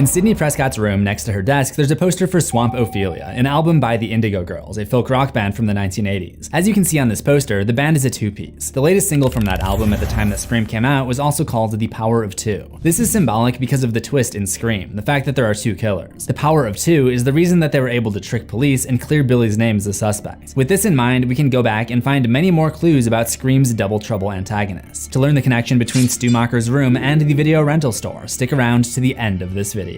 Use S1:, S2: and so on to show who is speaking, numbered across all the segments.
S1: In Sidney Prescott's room next to her desk, there's a poster for Swamp Ophelia, an album by the Indigo Girls, a folk rock band from the 1980s. As you can see on this poster, the band is a two-piece. The latest single from that album at the time that Scream came out was also called The Power of Two. This is symbolic because of the twist in Scream, the fact that there are two killers. The power of two is the reason that they were able to trick police and clear Billy's name as a suspect. With this in mind, we can go back and find many more clues about Scream's double trouble antagonist. To learn the connection between Stu Macher's room and the video rental store, stick around to the end of this video.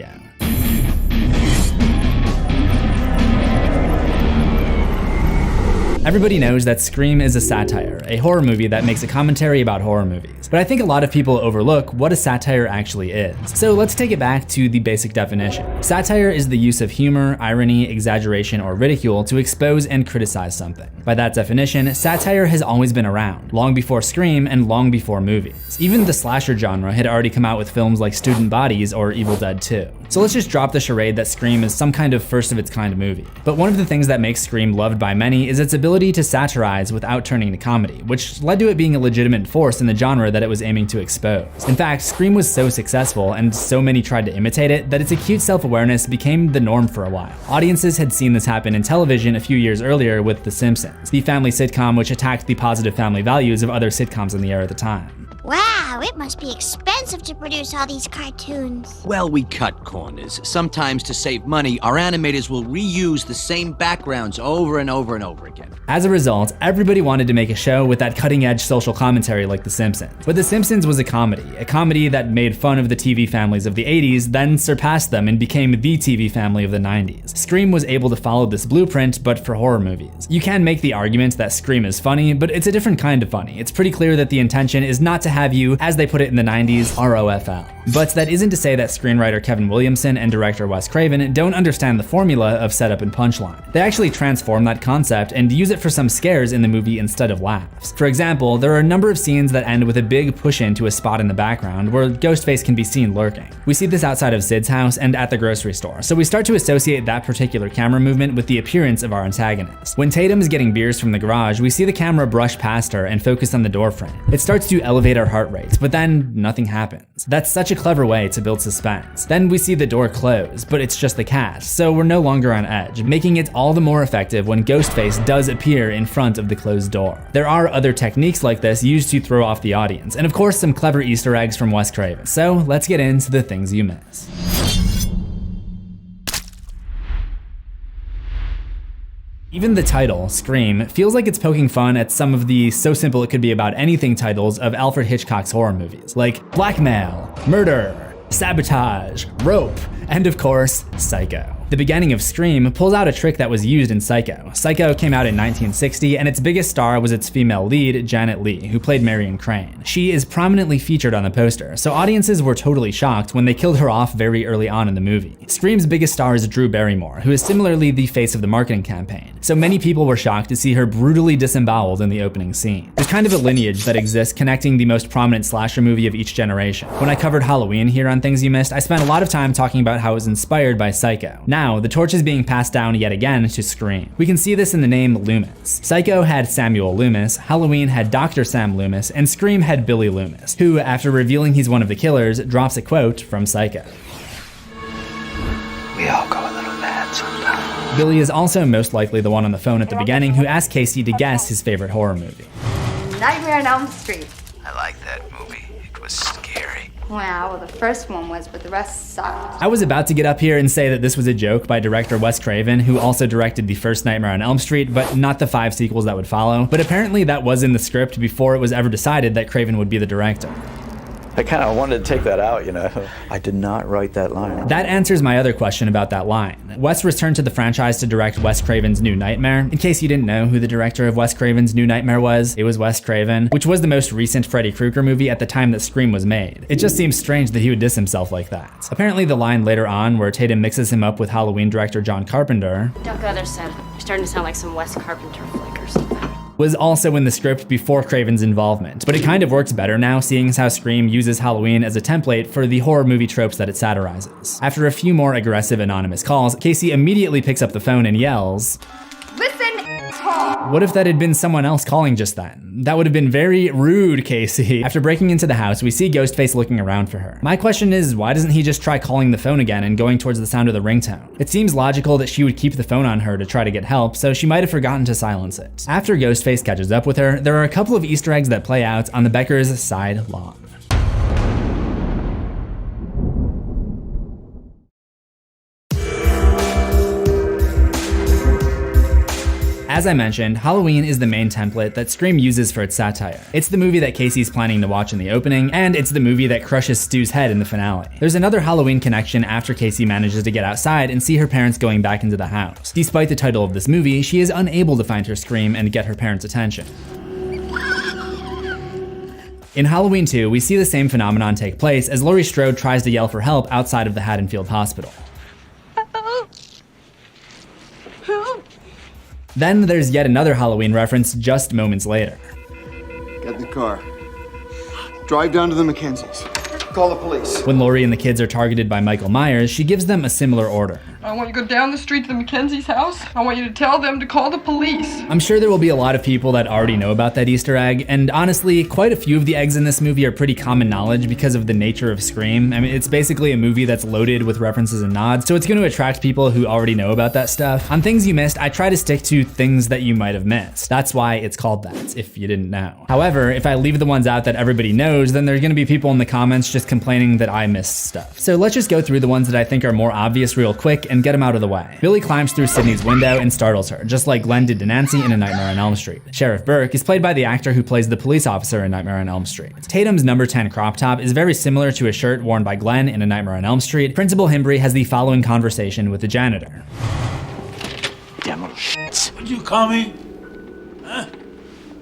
S1: Everybody knows that Scream is a satire, a horror movie that makes a commentary about horror movies. But I think a lot of people overlook what a satire actually is. So let's take it back to the basic definition. Satire is the use of humor, irony, exaggeration, or ridicule to expose and criticize something. By that definition, satire has always been around, long before Scream and long before movies. Even the slasher genre had already come out with films like Student Bodies or Evil Dead 2. So let's just drop the charade that Scream is some kind of first of its kind movie. But one of the things that makes Scream loved by many is its ability to satirize without turning to comedy, which led to it being a legitimate force in the genre that it was aiming to expose. In fact, Scream was so successful and so many tried to imitate it that its acute self-awareness became the norm for a while. Audiences had seen this happen in television a few years earlier with The Simpsons, the family sitcom which attacked the positive family values of other sitcoms in the era at the time.
S2: Wow, it must be expensive to produce all these cartoons.
S3: Well, we cut corners. Sometimes to save money, our animators will reuse the same backgrounds over and over and over again.
S1: As a result, everybody wanted to make a show with that cutting-edge social commentary like The Simpsons. But The Simpsons was a comedy that made fun of the TV families of the 80s, then surpassed them and became the TV family of the 90s. Scream was able to follow this blueprint, but for horror movies. You can make the argument that Scream is funny, but it's a different kind of funny. It's pretty clear that the intention is not to have you, as they put it in the 90s, ROFL. But that isn't to say that screenwriter Kevin Williamson and director Wes Craven don't understand the formula of setup and punchline. They actually transform that concept and use it for some scares in the movie instead of laughs. For example, there are a number of scenes that end with a big push into a spot in the background where Ghostface can be seen lurking. We see this outside of Sid's house and at the grocery store, so we start to associate that particular camera movement with the appearance of our antagonist. When Tatum is getting beers from the garage, we see the camera brush past her and focus on the door frame. It starts to elevate our heart rate, but then nothing happens. That's such a clever way to build suspense. Then we see the door close, but it's just the cat, so we're no longer on edge, making it all the more effective when Ghostface does appear in front of the closed door. There are other techniques like this used to throw off the audience, and of course some clever Easter eggs from Wes Craven. So let's get into the things you miss. Even the title, Scream, feels like it's poking fun at some of the so simple it could be about anything titles of Alfred Hitchcock's horror movies, like blackmail, murder, sabotage, rope, and of course, Psycho. The beginning of Scream pulls out a trick that was used in Psycho. Psycho came out in 1960, and its biggest star was its female lead, Janet Leigh, who played Marion Crane. She is prominently featured on the poster, so audiences were totally shocked when they killed her off very early on in the movie. Scream's biggest star is Drew Barrymore, who is similarly the face of the marketing campaign, so many people were shocked to see her brutally disemboweled in the opening scene. There's kind of a lineage that exists connecting the most prominent slasher movie of each generation. When I covered Halloween here on Things You Missed, I spent a lot of time talking about how it was inspired by Psycho. Now, the torch is being passed down yet again to Scream. We can see this in the name Loomis. Psycho had Samuel Loomis, Halloween had Dr. Sam Loomis, and Scream had Billy Loomis, who, after revealing he's one of the killers, drops a quote from Psycho.
S4: We all go a little mad sometimes.
S1: Billy is also most likely the one on the phone at the beginning who asked Casey to guess his favorite horror movie.
S5: Nightmare on Elm Street.
S4: I like that movie. It was scary.
S5: Well, the first one was, but the rest sucked.
S1: I was about to get up here and say that this was a joke by director Wes Craven, who also directed the first Nightmare on Elm Street, but not the 5 sequels that would follow. But apparently that was in the script before it was ever decided that Craven would be the director.
S6: I kind of wanted to take that out, you know. I did not write that line.
S1: That answers my other question about that line. Wes returned to the franchise to direct Wes Craven's New Nightmare. In case you didn't know who the director of Wes Craven's New Nightmare was, it was Wes Craven, which was the most recent Freddy Krueger movie at the time that Scream was made. It just seems strange that he would diss himself like that. Apparently the line later on where Tatum mixes him up with Halloween director John Carpenter,
S7: Don't go there, Seth. You're starting to sound like some Wes Carpenter flick or something.
S1: was also in the script before Craven's involvement, but it kind of works better now, seeing as how Scream uses Halloween as a template for the horror movie tropes that it satirizes. After a few more aggressive anonymous calls, Casey immediately picks up the phone and yells,
S5: Listen, asshole!
S1: What if that had been someone else calling just then? That would have been very rude, Casey. After breaking into the house, we see Ghostface looking around for her. My question is, why doesn't he just try calling the phone again and going towards the sound of the ringtone? It seems logical that she would keep the phone on her to try to get help, so she might have forgotten to silence it. After Ghostface catches up with her, there are a couple of Easter eggs that play out on the Beckers' side lawn. As I mentioned, Halloween is the main template that Scream uses for its satire. It's the movie that Casey's planning to watch in the opening, and it's the movie that crushes Stu's head in the finale. There's another Halloween connection after Casey manages to get outside and see her parents going back into the house. Despite the title of this movie, she is unable to find her Scream and get her parents' attention. In Halloween 2, we see the same phenomenon take place as Laurie Strode tries to yell for help outside of the Haddonfield Hospital. Then there's yet another Halloween reference just moments later.
S8: Get in the car. Drive down to the Mackenzies. Call the police.
S1: When Laurie and the kids are targeted by Michael Myers, she gives them a similar order.
S9: I want you to go down the street to the Mackenzie's house. I want you to tell them to call the police.
S1: I'm sure there will be a lot of people that already know about that Easter egg, and honestly, quite a few of the eggs in this movie are pretty common knowledge because of the nature of Scream. I mean, it's basically a movie that's loaded with references and nods, so it's going to attract people who already know about that stuff. On things you missed, I try to stick to things that you might have missed. That's why it's called that, if you didn't know. However, if I leave the ones out that everybody knows, then there's going to be people in the comments just complaining that I missed stuff. So let's just go through the ones that I think are more obvious real quick and get them out of the way. Billy climbs through Sydney's window and startles her, just like Glenn did to Nancy in A Nightmare on Elm Street. Sheriff Burke is played by the actor who plays the police officer in Nightmare on Elm Street. Tatum's number 10 crop top is very similar to a shirt worn by Glenn in A Nightmare on Elm Street. Principal Himbry has the following conversation with the janitor.
S4: Damn little shits.
S10: What'd you call me? Huh?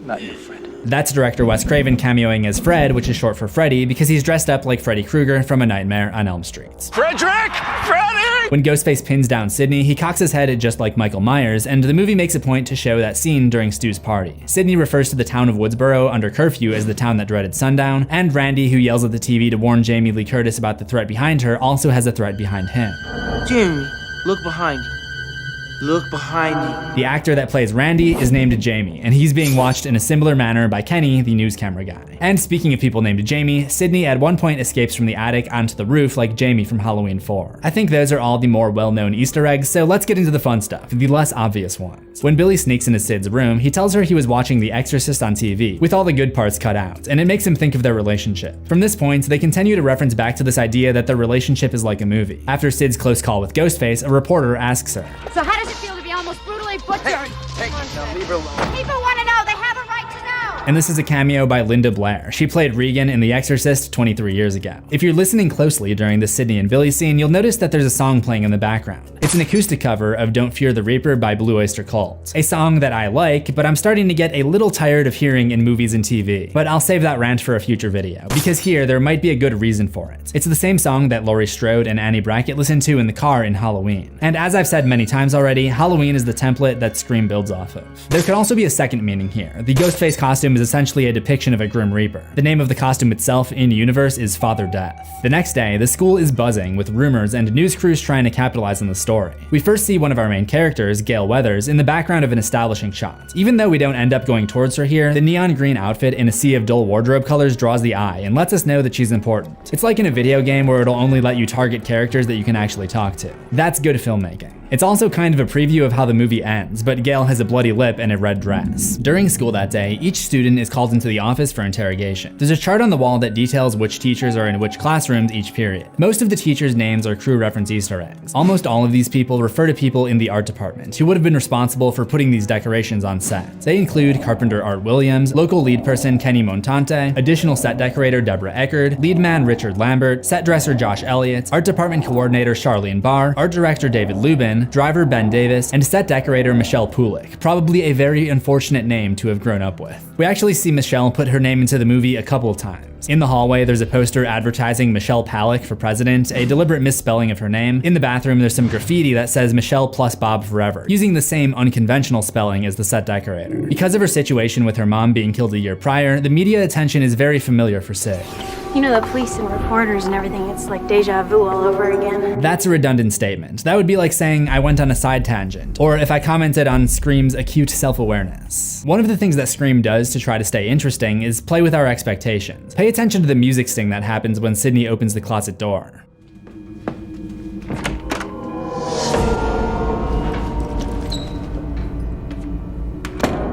S4: Not your friend.
S1: That's director Wes Craven cameoing as Fred, which is short for Freddy, because he's dressed up like Freddy Krueger from A Nightmare on Elm Street.
S10: Frederick! Freddy!
S1: When Ghostface pins down Sydney, he cocks his head just like Michael Myers, and the movie makes a point to show that scene during Stu's party. Sydney refers to the town of Woodsboro under curfew as the town that dreaded sundown, and Randy, who yells at the TV to warn Jamie Lee Curtis about the threat behind her, also has a threat behind him.
S11: Jamie, look behind you. Look behind you.
S1: The actor that plays Randy is named Jamie, and he's being watched in a similar manner by Kenny, the news camera guy. And speaking of people named Jamie, Sydney at one point escapes from the attic onto the roof like Jamie from Halloween 4. I think those are all the more well-known Easter eggs, so let's get into the fun stuff, the less obvious ones. When Billy sneaks into Sid's room, he tells her he was watching The Exorcist on TV, with all the good parts cut out, and it makes him think of their relationship. From this point, they continue to reference back to this idea that their relationship is like a movie. After Sid's close call with Ghostface, a reporter asks her,
S2: So how does it feel to be almost brutally butchered?
S8: Now leave her alone.
S2: People want to know. They have a right to know.
S1: and this is a cameo by Linda Blair. She played Regan in The Exorcist 23 years ago. If you're listening closely during the Sydney and Billy scene, you'll notice that there's a song playing in the background. It's an acoustic cover of Don't Fear the Reaper by Blue Oyster Cult, a song that I like, but I'm starting to get a little tired of hearing in movies and TV. But I'll save that rant for a future video, because here there might be a good reason for it. It's the same song that Laurie Strode and Annie Brackett listened to in the car in Halloween. And as I've said many times already, Halloween is the template that Scream builds off of. There could also be a second meaning here. The Ghostface costume is essentially a depiction of a Grim Reaper. The name of the costume itself in universe is Father Death. The next day, the school is buzzing with rumors and news crews trying to capitalize on the story. We first see one of our main characters, Gail Weathers, in the background of an establishing shot. Even though we don't end up going towards her here, the neon green outfit in a sea of dull wardrobe colors draws the eye and lets us know that she's important. It's like in a video game where it'll only let you target characters that you can actually talk to. That's good filmmaking. It's also kind of a preview of how the movie ends, but Gail has a bloody lip and a red dress. During school that day, each student is called into the office for interrogation. There's a chart on the wall that details which teachers are in which classrooms each period. Most of the teachers' names are crew reference Easter eggs. Almost all of these people refer to people in the art department who would have been responsible for putting these decorations on set. They include carpenter Art Williams, local lead person Kenny Montante, additional set decorator Deborah Eckerd, lead man Richard Lambert, set dresser Josh Elliott, art department coordinator Charlene Barr, art director David Lubin, driver Ben Davis, and set decorator Michelle Pulick, probably a very unfortunate name to have grown up with. We actually see Michelle put her name into the movie a couple of times. In the hallway, there's a poster advertising Michelle Palak for president, a deliberate misspelling of her name. In the bathroom, there's some graffiti that says Michelle plus Bob forever, using the same unconventional spelling as the set decorator. Because of her situation with her mom being killed a year prior, the media attention is very familiar for Sid.
S7: You know, the police and reporters and everything, it's like deja vu all over again.
S1: That's a redundant statement. That would be like saying I went on a side tangent, or if I commented on Scream's acute self-awareness. One of the things that Scream does to try to stay interesting is play with our expectations. Pay attention to the music sting that happens when Sidney opens the closet door.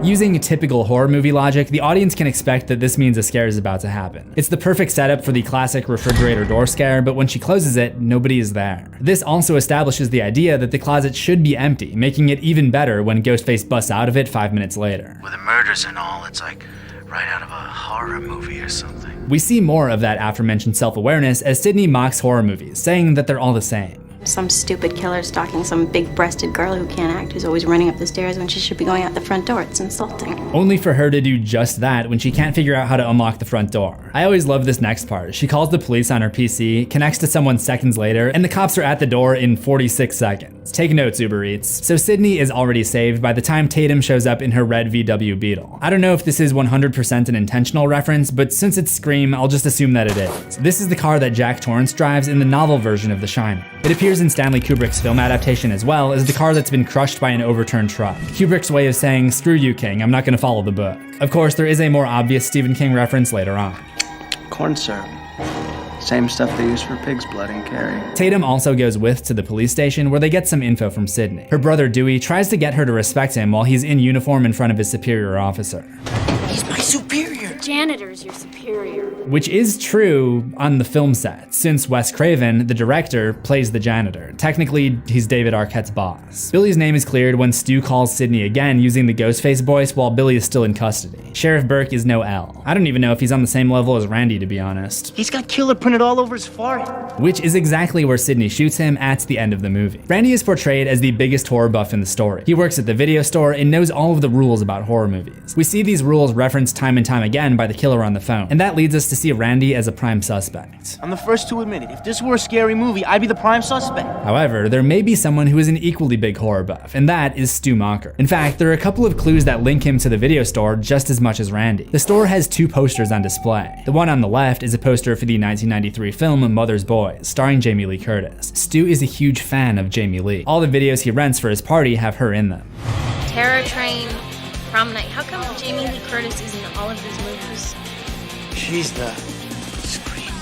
S1: Using typical horror movie logic, the audience can expect that this means a scare is about to happen. It's the perfect setup for the classic refrigerator door scare, but when she closes it, nobody is there. This also establishes the idea that the closet should be empty, making it even better when Ghostface busts out of it 5 minutes later.
S10: With the murders and all, it's like right out of a horror movie or something.
S1: We see more of that aforementioned self-awareness as Sidney mocks horror movies, saying that they're all the same.
S7: Some stupid killer stalking some big-breasted girl who can't act, who's always running up the stairs when she should be going out the front door. It's insulting.
S1: Only for her to do just that when she can't figure out how to unlock the front door. I always love this next part. She calls the police on her PC, connects to someone seconds later, and the cops are at the door in 46 seconds. Take notes, Uber Eats. So Sidney is already saved by the time Tatum shows up in her red VW Beetle. I don't know if this is 100% an intentional reference, but since it's Scream, I'll just assume that it is. This is the car that Jack Torrance drives in the novel version of The Shining. It appears in Stanley Kubrick's film adaptation as well as the car that's been crushed by an overturned truck. Kubrick's way of saying, screw you, King, I'm not gonna follow the book. Of course, there is a more obvious Stephen King reference later on.
S11: Corn syrup. Same stuff they use for pig's blood in Carrie.
S1: Tatum also goes with to the police station where they get some info from Sidney. Her brother Dewey tries to get her to respect him while he's in uniform in front of his superior officer.
S10: He's my superior.
S7: Janitor's your superior.
S1: Which is true on the film set, since Wes Craven, the director, plays the janitor. Technically, he's David Arquette's boss. Billy's name is cleared when Stu calls Sidney again using the Ghostface voice while Billy is still in custody. Sheriff Burke is no L. I don't even know if he's on the same level as Randy, to be honest.
S11: He's got killer printed all over his forehead.
S1: Which is exactly where Sidney shoots him at the end of the movie. Randy is portrayed as the biggest horror buff in the story. He works at the video store and knows all of the rules about horror movies. We see these rules referenced time and time again by the killer on the phone, and that leads us to see Randy as a prime suspect.
S11: I'm the first to admit it. If this were a scary movie, I'd be the prime suspect.
S1: However, there may be someone who is an equally big horror buff, and that is Stu Macher. In fact, there are a couple of clues that link him to the video store just as much as Randy. The store has 2 posters on display. The one on the left is a poster for the 1993 film Mother's Boys, starring Jamie Lee Curtis. Stu is a huge fan of Jamie Lee. All the videos he rents for his party have her in them.
S7: Terror Train, Prom Night. How come Jamie Lee Curtis is in all of these movies?
S11: She's the Scream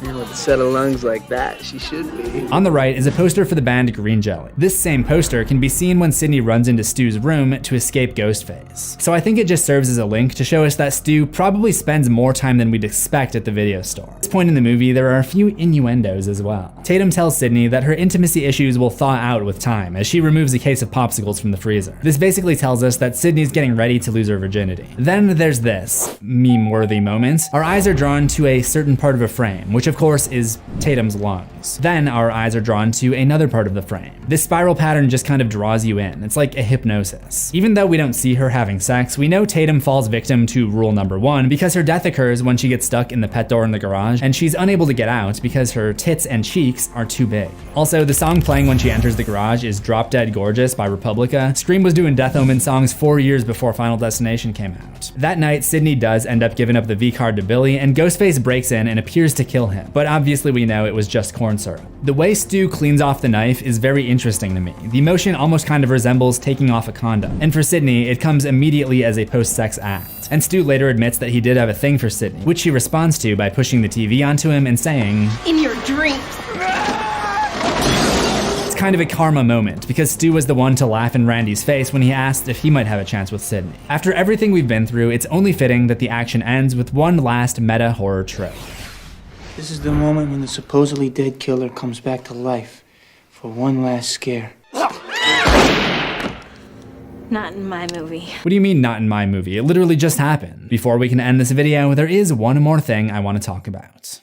S11: Queen. With a set of lungs like that, she should be.
S1: On the right is a poster for the band Green Jelly. This same poster can be seen when Sidney runs into Stu's room to escape Ghostface. So I think it just serves as a link to show us that Stu probably spends more time than we'd expect at the video store. At this point in the movie, there are a few innuendos as well. Tatum tells Sidney that her intimacy issues will thaw out with time as she removes a case of popsicles from the freezer. This basically tells us that Sidney's getting ready to lose her virginity. Then there's this meme-worthy moment. Our eyes are drawn to a certain part of a frame, which of course is Tatum's lungs. Then our eyes are drawn to another part of the frame. This spiral pattern just kind of draws you in. It's like a hypnosis. Even though we don't see her having sex, we know Tatum falls victim to rule number 1 because her death occurs when she gets stuck in the pet door in the garage, and she's unable to get out because her tits and cheeks are too big. Also, the song playing when she enters the garage is Drop Dead Gorgeous by Republica. Scream was doing Death Omen songs 4 years before Final Destination came out. That night, Sidney does end up giving up the V card to Billy, and Ghostface breaks in and appears to kill him. But obviously we know it was just corn syrup. The way Stu cleans off the knife is very interesting to me. The motion almost kind of resembles taking off a condom. And for Sidney, it comes immediately as a post-sex act. And Stu later admits that he did have a thing for Sidney, which she responds to by pushing the TV onto him and saying,
S5: In your dreams.
S1: It's kind of a karma moment, because Stu was the one to laugh in Randy's face when he asked if he might have a chance with Sidney. After everything we've been through, it's only fitting that the action ends with one last meta horror trope.
S11: This is the moment when the supposedly dead killer comes back to life for one last scare.
S7: Not in my movie.
S1: What do you mean, not in my movie? It literally just happened. Before we can end this video, there is one more thing I want to talk about.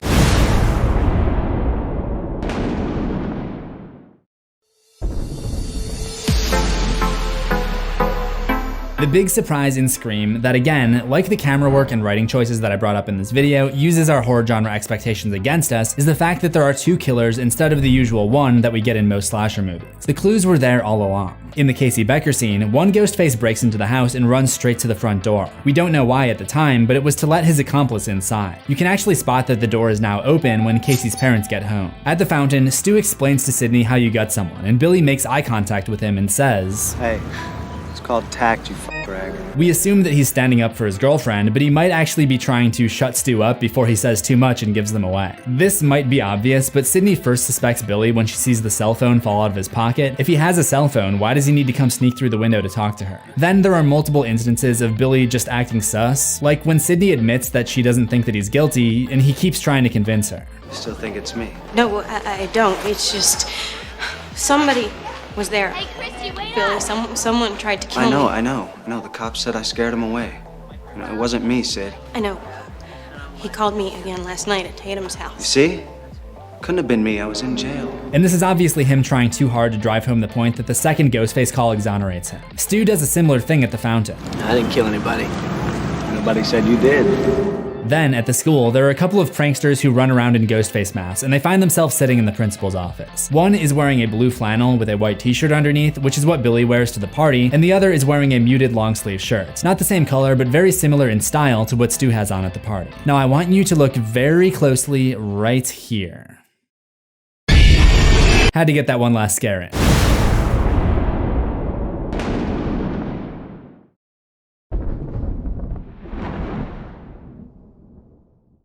S1: The big surprise in Scream that, again, like the camera work and writing choices that I brought up in this video, uses our horror genre expectations against us, is the fact that there are 2 killers instead of the usual 1 that we get in most slasher movies. The clues were there all along. In the Casey Becker scene, one Ghostface breaks into the house and runs straight to the front door. We don't know why at the time, but it was to let his accomplice inside. You can actually spot that the door is now open when Casey's parents get home. At the fountain, Stu explains to Sidney how you got someone, and Billy makes eye contact with him and says,
S12: "Hey, it's called tact, you f***rag."
S1: We assume that he's standing up for his girlfriend, but he might actually be trying to shut Stu up before he says too much and gives them away. This might be obvious, but Sidney first suspects Billy when she sees the cell phone fall out of his pocket. If he has a cell phone, why does he need to come sneak through the window to talk to her? Then there are multiple instances of Billy just acting sus, like when Sidney admits that she doesn't think that he's guilty, and he keeps trying to convince her.
S12: You still think it's me?
S7: No, I don't. It's just somebody was there.
S2: Hey, Christy, wait
S7: Billy,
S2: up!
S7: someone tried to kill me.
S12: I know. The cops said I scared him away. It wasn't me, Sid.
S7: I know. He called me again last night at Tatum's
S12: You
S7: house.
S12: see? Couldn't have been me. I was in jail.
S1: And this is obviously him trying too hard to drive home the point that the second Ghostface call exonerates him. Stu does a similar thing at the fountain.
S4: I didn't kill anybody. Nobody said you did.
S1: Then, at the school, there are a couple of pranksters who run around in Ghostface masks, and they find themselves sitting in the principal's office. One is wearing a blue flannel with a white t-shirt underneath, which is what Billy wears to the party, and the other is wearing a muted long-sleeve shirt. Not the same color, but very similar in style to what Stu has on at the party. Now, I want you to look very closely right here. Had to get that one last scare in.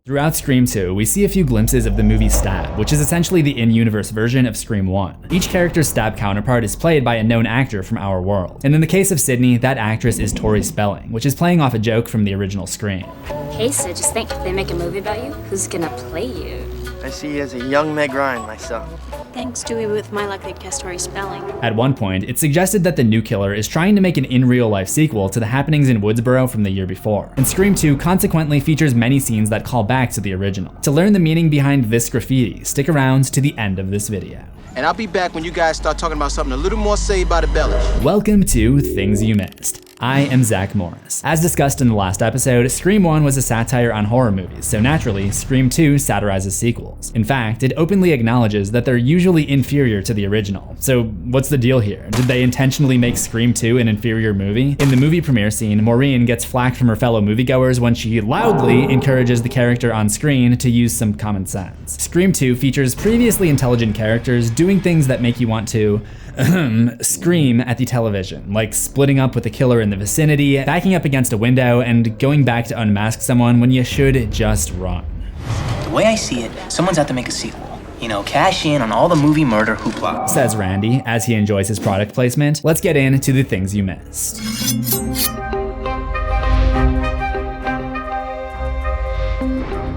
S1: Throughout Scream 2, we see a few glimpses of the movie Stab, which is essentially the in-universe version of Scream 1. Each character's Stab counterpart is played by a known actor from our world. And in the case of Sydney, that actress is Tori Spelling, which is playing off a joke from the original Scream.
S13: Hey Sid, just think, if they make a movie about you, who's gonna play you?
S14: I see you as a young Meg Ryan myself.
S7: Thanks, Dewey. With my luck, they'd cast Tori Spelling.
S1: At one point, it's suggested that the new killer is trying to make an in-real-life sequel to the happenings in Woodsboro from the year before. And Scream 2 consequently features many scenes that call back to the original. To learn the meaning behind this graffiti, stick around to the end of this video.
S15: And I'll be back when you guys start talking about something a little more saved by the belly.
S1: Welcome to Things You Missed. I am Zach Morris. As discussed in the last episode, Scream 1 was a satire on horror movies, so naturally, Scream 2 satirizes sequels. In fact, it openly acknowledges that they're usually inferior to the original. So what's the deal here? Did they intentionally make Scream 2 an inferior movie? In the movie premiere scene, Maureen gets flack from her fellow moviegoers when she loudly encourages the character on screen to use some common sense. Scream 2 features previously intelligent characters doing things that make you want to scream at the television, like splitting up with a killer in the vicinity, backing up against a window, and going back to unmask someone when you should just run.
S16: The way I see it, someone's out to make a sequel. You know, cash in on all the movie murder hoopla.
S1: Says Randy, as he enjoys his product placement. Let's get into the things you missed.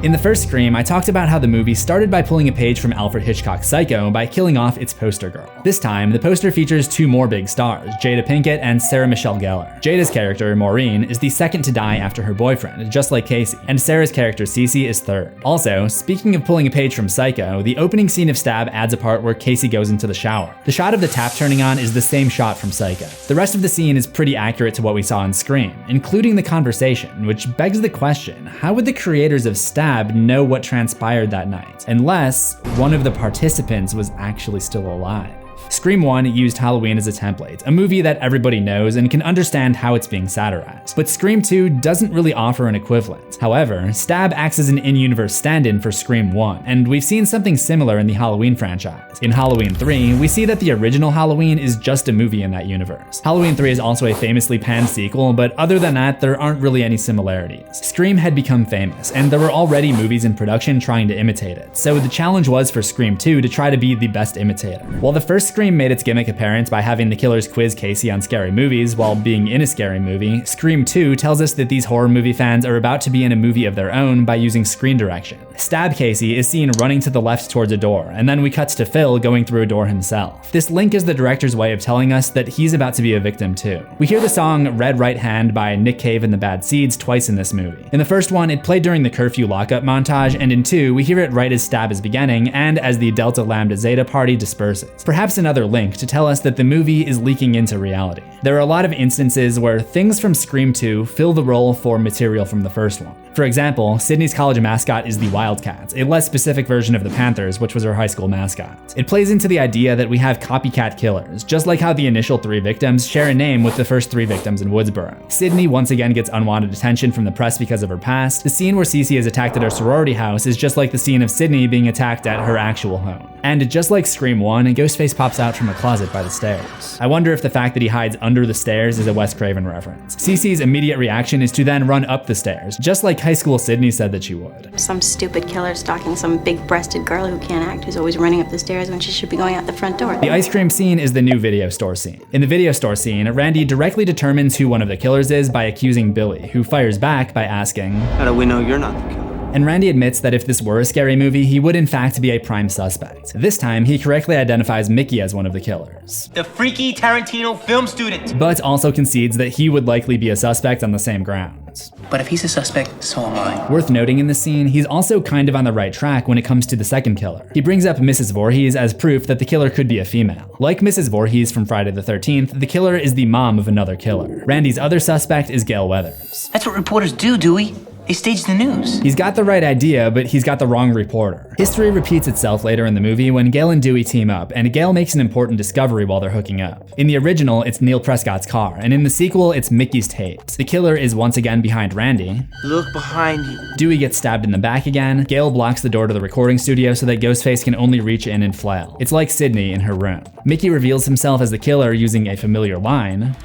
S1: In the first Scream, I talked about how the movie started by pulling a page from Alfred Hitchcock's Psycho by killing off its poster girl. This time, the poster features 2 more big stars, Jada Pinkett and Sarah Michelle Gellar. Jada's character, Maureen, is the second to die after her boyfriend, just like Casey, and Sarah's character, Cece, is third. Also, speaking of pulling a page from Psycho, the opening scene of Stab adds a part where Casey goes into the shower. The shot of the tap turning on is the same shot from Psycho. The rest of the scene is pretty accurate to what we saw in Scream, including the conversation, which begs the question, how would the creators of Stab know what transpired that night, unless one of the participants was actually still alive? Scream 1 used Halloween as a template, a movie that everybody knows and can understand how it's being satirized. But Scream 2 doesn't really offer an equivalent. However, Stab acts as an in-universe stand-in for Scream 1, and we've seen something similar in the Halloween franchise. In Halloween 3, we see that the original Halloween is just a movie in that universe. Halloween 3 is also a famously panned sequel, but other than that, there aren't really any similarities. Scream had become famous, and there were already movies in production trying to imitate it, so the challenge was for Scream 2 to try to be the best imitator. While the first Scream made its gimmick apparent by having the killers quiz Casey on scary movies while being in a scary movie, Scream 2 tells us that these horror movie fans are about to be in a movie of their own by using screen direction. Stab Casey is seen running to the left towards a door, and then we cut to Phil going through a door himself. This link is the director's way of telling us that he's about to be a victim too. We hear the song Red Right Hand by Nick Cave and the Bad Seeds twice in this movie. In the first one, it played during the curfew lockup montage, and in 2, we hear it right as Stab is beginning and as the Delta Lambda Zeta party disperses. Perhaps another link to tell us that the movie is leaking into reality. There are a lot of instances where things from Scream 2 fill the role for material from the first one. For example, Sydney's college mascot is the Wildcats, a less specific version of the Panthers, which was her high school mascot. It plays into the idea that we have copycat killers, just like how the initial 3 victims share a name with the first 3 victims in Woodsboro. Sydney once again gets unwanted attention from the press because of her past. The scene where Cece is attacked at her sorority house is just like the scene of Sydney being attacked at her actual home. And just like Scream 1, Ghostface pops out from a closet by the stairs. I wonder if the fact that he hides under the stairs is a Wes Craven reference. Cece's immediate reaction is to then run up the stairs, just like high school Sydney said that she would.
S7: Some stupid killer stalking some big-breasted girl who can't act, who's always running up the stairs when she should be going out the front door.
S1: The ice cream scene is the new video store scene. In the video store scene, Randy directly determines who one of the killers is by accusing Billy, who fires back by asking,
S12: "How do we know you're not the killer?"
S1: And Randy admits that if this were a scary movie, he would in fact be a prime suspect. This time, he correctly identifies Mickey as one of the killers.
S16: The freaky Tarantino film student!
S1: But also concedes that he would likely be a suspect on the same grounds.
S16: But if he's a suspect, so am I.
S1: Worth noting in this scene, he's also kind of on the right track when it comes to the second killer. He brings up Mrs. Voorhees as proof that the killer could be a female. Like Mrs. Voorhees from Friday the 13th, the killer is the mom of another killer. Randy's other suspect is Gail Weathers.
S16: That's what reporters do, Dewey. They stage the news.
S1: He's got the right idea, but he's got the wrong reporter. History repeats itself later in the movie when Gail and Dewey team up, and Gail makes an important discovery while they're hooking up. In the original, it's Neil Prescott's car, and in the sequel, it's Mickey's tapes. The killer is once again behind Randy.
S14: Look behind you.
S1: Dewey gets stabbed in the back again. Gail blocks the door to the recording studio so that Ghostface can only reach in and flail. It's like Sydney in her room. Mickey reveals himself as the killer using a familiar line.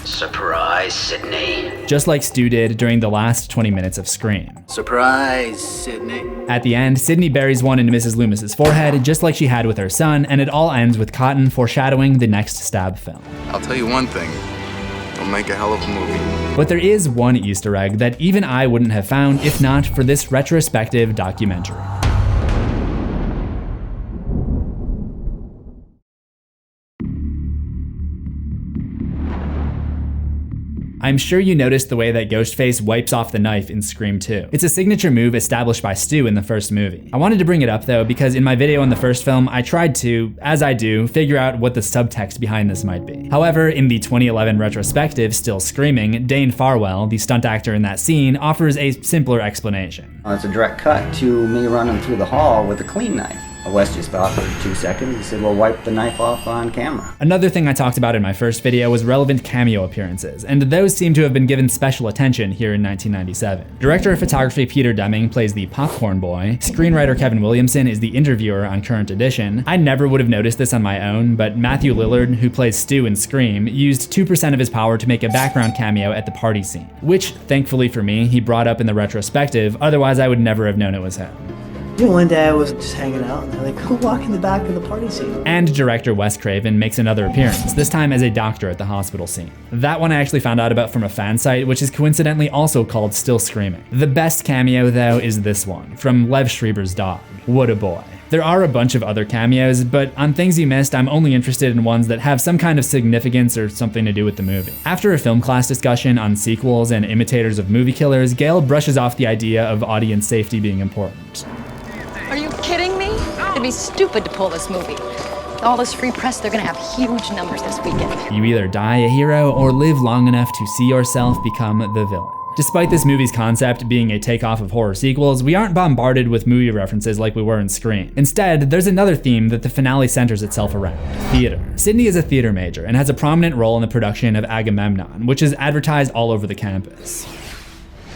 S10: Surprise, Sydney.
S1: Just like Stu did during the last 20 minutes of Scream.
S14: Surprise, Sydney.
S1: At the end, Sydney buries one into Mrs. Loomis's forehead, just like she had with her son, and it all ends with Cotton foreshadowing the next stab film.
S17: I'll tell you one thing, it'll make a hell of a movie.
S1: But there is one Easter egg that even I wouldn't have found if not for this retrospective documentary. I'm sure you noticed the way that Ghostface wipes off the knife in Scream 2. It's a signature move established by Stu in the first movie. I wanted to bring it up though because in my video on the first film, I tried to, as I do, figure out what the subtext behind this might be. However, in the 2011 retrospective, Still Screaming, Dane Farwell, the stunt actor in that scene, offers a simpler explanation.
S18: It's a direct cut to me running through the hall with a clean knife. Wes just thought for 2 seconds. He said, well, wipe the knife off on camera.
S1: Another thing I talked about in my first video was relevant cameo appearances, and those seem to have been given special attention here in 1997. Director of photography Peter Deming plays the popcorn boy. Screenwriter Kevin Williamson is the interviewer on Current Edition. I never would have noticed this on my own, but Matthew Lillard, who plays Stu in Scream, used 2% of his power to make a background cameo at the party scene, which, thankfully for me, he brought up in the retrospective, otherwise I would never have known it was him.
S11: You know, one day I was just hanging out and they're like, who walked in the back of the party scene?
S1: And director Wes Craven makes another appearance, this time as a doctor at the hospital scene. That one I actually found out about from a fan site, which is coincidentally also called Still Screaming. The best cameo though is this one, from Lev Schreiber's dog. What a boy. There are a bunch of other cameos, but on Things You Missed, I'm only interested in ones that have some kind of significance or something to do with the movie. After a film class discussion on sequels and imitators of movie killers, Gail brushes off the idea of audience safety being important.
S19: Are you kidding me? It'd be stupid to pull this movie. With all this free press, they're gonna have huge numbers this weekend.
S1: You either die a hero or live long enough to see yourself become the villain. Despite this movie's concept being a takeoff of horror sequels, we aren't bombarded with movie references like we were in Scream. Instead, there's another theme that the finale centers itself around: theater. Sydney is a theater major and has a prominent role in the production of Agamemnon, which is advertised all over the campus.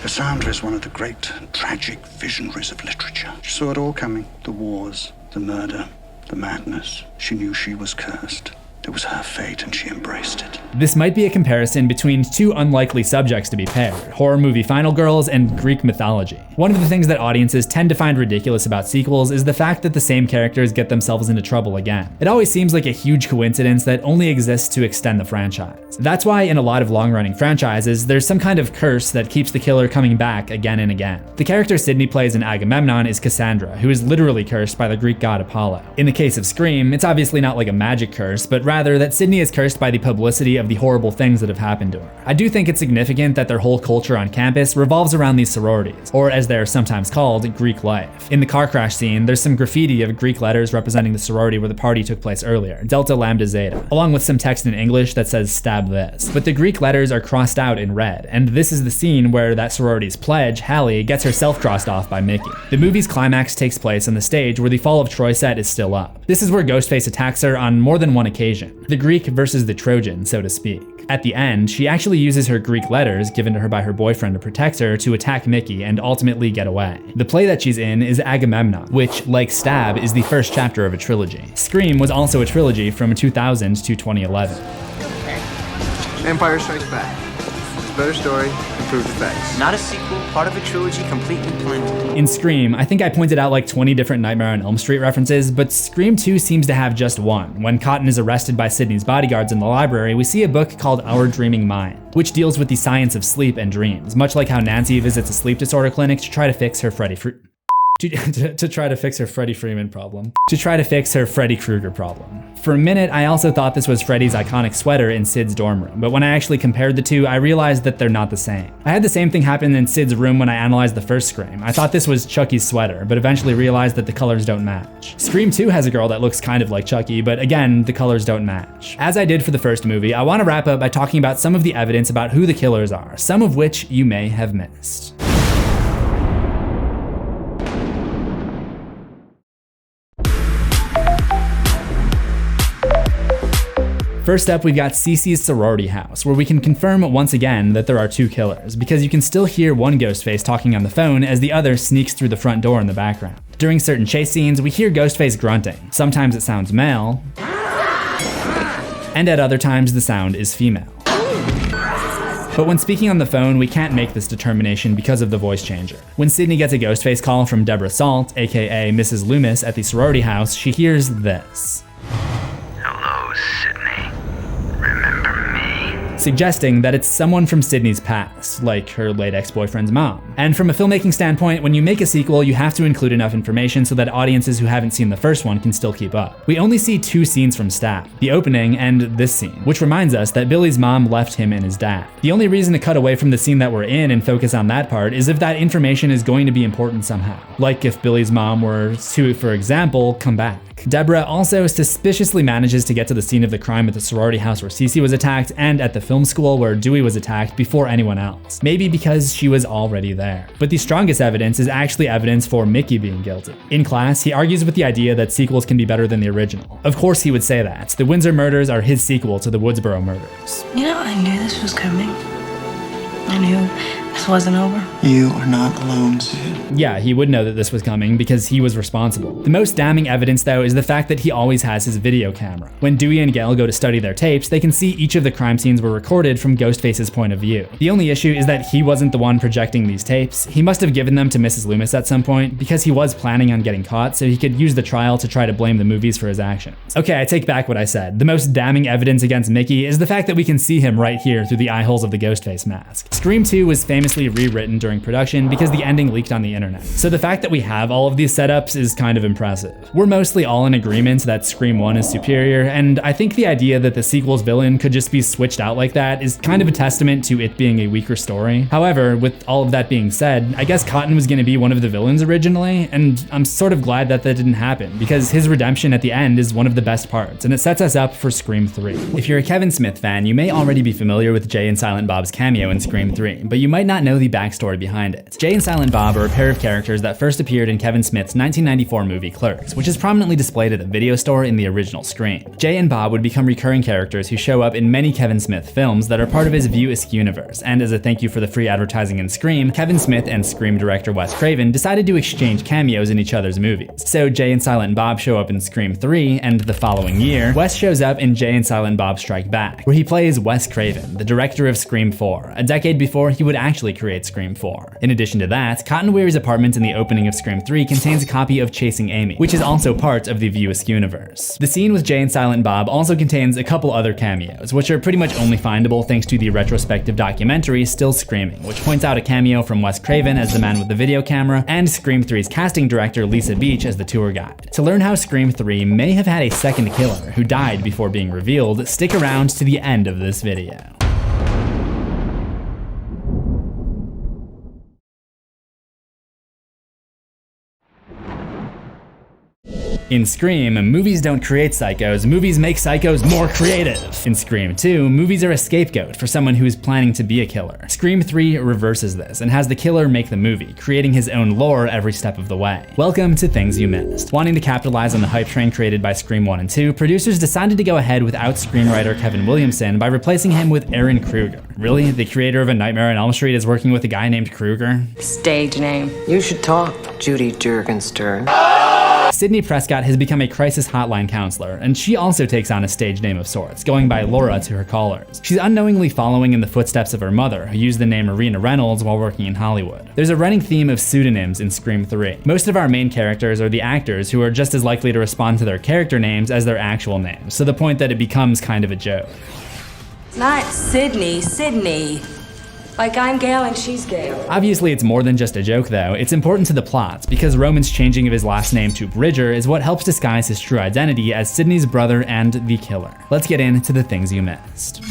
S20: Cassandra is one of the great tragic visionaries of literature. She saw it all coming. The wars, the murder, the madness. She knew she was cursed. It was her fate and she embraced it.
S1: This might be a comparison between two unlikely subjects to be paired: horror movie final girls and Greek mythology. One of the things that audiences tend to find ridiculous about sequels is the fact that the same characters get themselves into trouble again. It always seems like a huge coincidence that only exists to extend the franchise. That's why in a lot of long-running franchises, there's some kind of curse that keeps the killer coming back again and again. The character Sydney plays in Agamemnon is Cassandra, who is literally cursed by the Greek god Apollo. In the case of Scream, it's obviously not like a magic curse, but rather rather that Sydney is cursed by the publicity of the horrible things that have happened to her. I do think it's significant that their whole culture on campus revolves around these sororities, or as they're sometimes called, Greek life. In the car crash scene, there's some graffiti of Greek letters representing the sorority where the party took place earlier, Delta Lambda Zeta, along with some text in English that says stab this. But the Greek letters are crossed out in red, and this is the scene where that sorority's pledge, Hallie, gets herself crossed off by Mickey. The movie's climax takes place on the stage where the Fall of Troy set is still up. This is where Ghostface attacks her on more than one occasion, the Greek versus the Trojan, so to speak. At the end, she actually uses her Greek letters, given to her by her boyfriend to protect her, to attack Mickey and ultimately get away. The play that she's in is Agamemnon, which, like Stab, is the first chapter of a trilogy. Scream was also a trilogy from 2000 to 2011.
S15: Empire Strikes Back. It's a better story, improved effects.
S16: Not a sequel, part of a trilogy completely planned.
S1: In Scream, I think I pointed out like 20 different Nightmare on Elm Street references, but Scream 2 seems to have just one. When Cotton is arrested by Sydney's bodyguards in the library, we see a book called Our Dreaming Mind, which deals with the science of sleep and dreams, much like how Nancy visits a sleep disorder clinic to try to fix her Freddy Freeman problem. To try to fix her Freddy Krueger problem. For a minute, I also thought this was Freddy's iconic sweater in Sid's dorm room, but when I actually compared the two, I realized that they're not the same. I had the same thing happen in Sid's room when I analyzed the first Scream. I thought this was Chucky's sweater, but eventually realized that the colors don't match. Scream 2 has a girl that looks kind of like Chucky, but again, the colors don't match. As I did for the first movie, I want to wrap up by talking about some of the evidence about who the killers are, some of which you may have missed. First up, we've got Cece's sorority house, where we can confirm once again that there are two killers, because you can still hear one Ghostface talking on the phone as the other sneaks through the front door in the background. During certain chase scenes, we hear Ghostface grunting. Sometimes it sounds male, and at other times the sound is female. But when speaking on the phone, we can't make this determination because of the voice changer. When Sydney gets a Ghostface call from Deborah Salt, aka Mrs. Loomis at the sorority house, she hears this.
S10: Hello, Sydney. Remember me?
S1: Suggesting that it's someone from Sydney's past, like her late ex-boyfriend's mom. And from a filmmaking standpoint, when you make a sequel, you have to include enough information so that audiences who haven't seen the first one can still keep up. We only see two scenes from Stab, the opening and this scene, which reminds us that Billy's mom left him and his dad. The only reason to cut away from the scene that we're in and focus on that part is if that information is going to be important somehow. Like if Billy's mom were to, for example, come back. Deborah also suspiciously manages to get to the scene of the crime at the sorority house where Cece was attacked and at the film school where Dewey was attacked before anyone else. Maybe because she was already there. But the strongest evidence is actually evidence for Mickey being guilty. In class, he argues with the idea that sequels can be better than the original. Of course he would say that. The Windsor murders are his sequel to the Woodsboro murders.
S21: You know, I knew this was coming. I knew this wasn't over.
S11: You are not alone, Sid.
S1: Yeah, he would know that this was coming because he was responsible. The most damning evidence, though, is the fact that he always has his video camera. When Dewey and Gail go to study their tapes, they can see each of the crime scenes were recorded from Ghostface's point of view. The only issue is that he wasn't the one projecting these tapes. He must have given them to Mrs. Loomis at some point because he was planning on getting caught, so he could use the trial to try to blame the movies for his actions. Okay, I take back what I said. The most damning evidence against Mickey is the fact that we can see him right here through the eye holes of the Ghostface mask. Scream 2 was famously rewritten during production because the ending leaked on the internet. So the fact that we have all of these setups is kind of impressive. We're mostly all in agreement that Scream 1 is superior, and I think the idea that the sequel's villain could just be switched out like that is kind of a testament to it being a weaker story. However, with all of that being said, I guess Cotton was going to be one of the villains originally, and I'm sort of glad that that didn't happen, because his redemption at the end is one of the best parts, and it sets us up for Scream 3. If you're a Kevin Smith fan, you may already be familiar with Jay and Silent Bob's cameo in Scream 3, but you might not know the backstory behind it. Jay and Silent Bob are a pair of characters that first appeared in Kevin Smith's 1994 movie Clerks, which is prominently displayed at the video store in the original Scream. Jay and Bob would become recurring characters who show up in many Kevin Smith films that are part of his View Askew universe, and as a thank you for the free advertising in Scream, Kevin Smith and Scream director Wes Craven decided to exchange cameos in each other's movies. So Jay and Silent Bob show up in Scream 3, and the following year, Wes shows up in Jay and Silent Bob Strike Back, where he plays Wes Craven, the director of Scream 4, a decade before he would actually actually create Scream 4. In addition to that, Cotton Weary's apartment in the opening of Scream 3 contains a copy of Chasing Amy, which is also part of the View Askew universe. The scene with Jay and Silent Bob also contains a couple other cameos, which are pretty much only findable thanks to the retrospective documentary Still Screaming, which points out a cameo from Wes Craven as the man with the video camera, and Scream 3's casting director Lisa Beach as the tour guide. To learn how Scream 3 may have had a second killer who died before being revealed, stick around to the end of this video. In Scream, movies don't create psychos, movies make psychos more creative. In Scream 2, movies are a scapegoat for someone who is planning to be a killer. Scream 3 reverses this and has the killer make the movie, creating his own lore every step of the way. Welcome to Things You Missed. Wanting to capitalize on the hype train created by Scream 1 and 2, producers decided to go ahead without screenwriter Kevin Williamson by replacing him with Aaron Kruger. Really? The creator of A Nightmare on Elm Street is working with a guy named Kruger?
S3: Stage name. You should talk, Judy Jurgenstern.
S1: Sidney Prescott has become a crisis hotline counselor, and she also takes on a stage name of sorts, going by Laura to her callers. She's unknowingly following in the footsteps of her mother, who used the name Marina Reynolds while working in Hollywood. There's a running theme of pseudonyms in Scream 3. Most of our main characters are the actors who are just as likely to respond to their character names as their actual names, to the point that it becomes kind of a joke.
S3: It's not Sydney, Sydney. Like I'm Gail and she's Gail.
S1: Obviously, it's more than just a joke though. It's important to the plot, because Roman's changing of his last name to Bridger is what helps disguise his true identity as Sidney's brother and the killer. Let's get into the things you missed.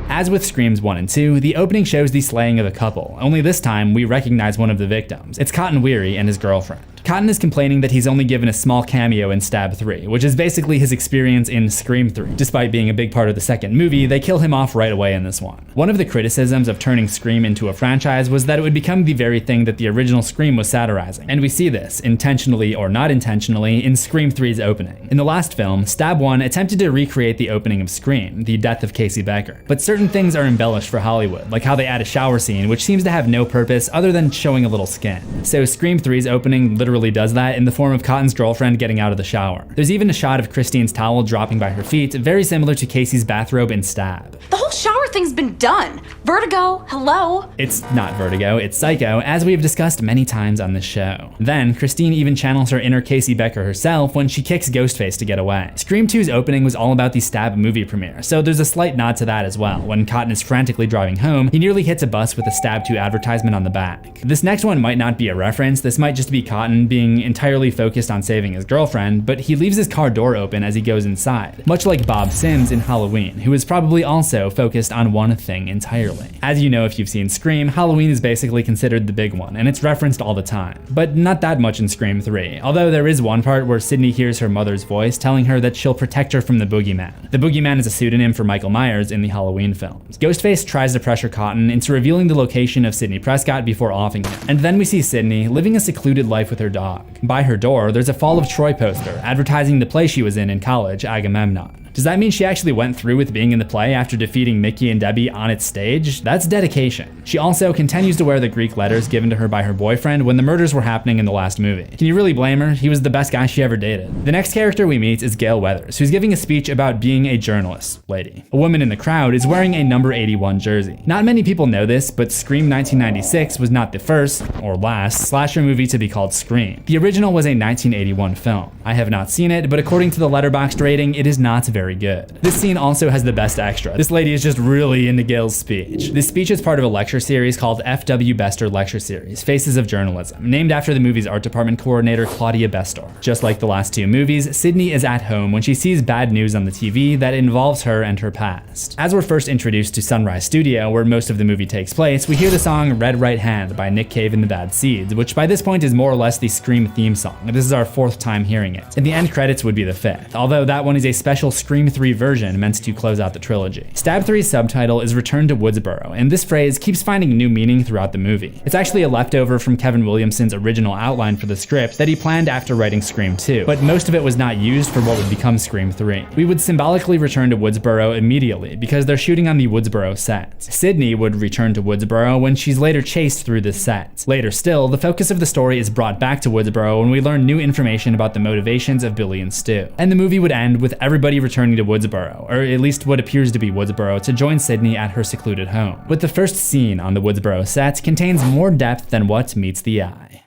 S1: As with Screams 1 and 2, the opening shows the slaying of a couple, only this time we recognize one of the victims. It's Cotton Weary and his girlfriend. Cotton is complaining that he's only given a small cameo in Stab 3, which is basically his experience in Scream 3. Despite being a big part of the second movie, they kill him off right away in this one. One of the criticisms of turning Scream into a franchise was that it would become the very thing that the original Scream was satirizing, and we see this, intentionally or not intentionally, in Scream 3's opening. In the last film, Stab 1 attempted to recreate the opening of Scream, the death of Casey Becker, but certain things are embellished for Hollywood, like how they add a shower scene, which seems to have no purpose other than showing a little skin. So Scream 3's opening literally does that in the form of Cotton's girlfriend getting out of the shower. There's even a shot of Christine's towel dropping by her feet, very similar to Casey's bathrobe in Stab.
S19: The whole shower thing's been done. Vertigo, hello?
S1: It's not Vertigo, it's Psycho, as we have discussed many times on this show. Then, Christine even channels her inner Casey Becker herself when she kicks Ghostface to get away. Scream 2's opening was all about the Stab movie premiere, so there's a slight nod to that as well. When Cotton is frantically driving home, he nearly hits a bus with a Stab 2 advertisement on the back. This next one might not be a reference, this might just be Cotton being entirely focused on saving his girlfriend, but he leaves his car door open as he goes inside, much like Bob Sims in Halloween, who is probably also focused on one thing entirely. As you know if you've seen Scream, Halloween is basically considered the big one, and it's referenced all the time. But not that much in Scream 3, although there is one part where Sidney hears her mother's voice telling her that she'll protect her from the boogeyman. The boogeyman is a pseudonym for Michael Myers in the Halloween films. Ghostface tries to pressure Cotton into revealing the location of Sidney Prescott before offing him, and then we see Sidney living a secluded life with her dog. By her door, there's a Fall of Troy poster advertising the play she was in college, Agamemnon. Does that mean she actually went through with being in the play after defeating Mickey and Debbie on its stage? That's dedication. She also continues to wear the Greek letters given to her by her boyfriend when the murders were happening in the last movie. Can you really blame her? He was the best guy she ever dated. The next character we meet is Gail Weathers, who's giving a speech about being a journalist lady. A woman in the crowd is wearing a number 81 jersey. Not many people know this, but Scream 1996 was not the first, or last, slasher movie to be called Scream. The original was a 1981 film. I have not seen it, but according to the Letterboxd rating, it is not very good. This scene also has the best extra. This lady is just really into Gail's speech. This speech is part of a lecture series called F.W. Bester Lecture Series, Faces of Journalism, named after the movie's art department coordinator Claudia Bestor. Just like the last two movies, Sidney is at home when she sees bad news on the TV that involves her and her past. As we're first introduced to Sunrise Studio, where most of the movie takes place, we hear the song Red Right Hand by Nick Cave and the Bad Seeds, which by this point is more or less the Scream theme song. This is our 4th time hearing it. And the end credits would be the 5th, although that one is a special Scream 3 version meant to close out the trilogy. Stab 3's subtitle is Return to Woodsboro, and this phrase keeps finding new meaning throughout the movie. It's actually a leftover from Kevin Williamson's original outline for the script that he planned after writing Scream 2, but most of it was not used for what would become Scream 3. We would symbolically return to Woodsboro immediately because they're shooting on the Woodsboro set. Sidney would return to Woodsboro when she's later chased through this set. Later still, the focus of the story is brought back to Woodsboro when we learn new information about the motivations of Billy and Stu. And the movie would end with everybody returning returning to Woodsboro, or at least what appears to be Woodsboro, to join Sydney at her secluded home. But the first scene on the Woodsboro set contains more depth than what meets the eye.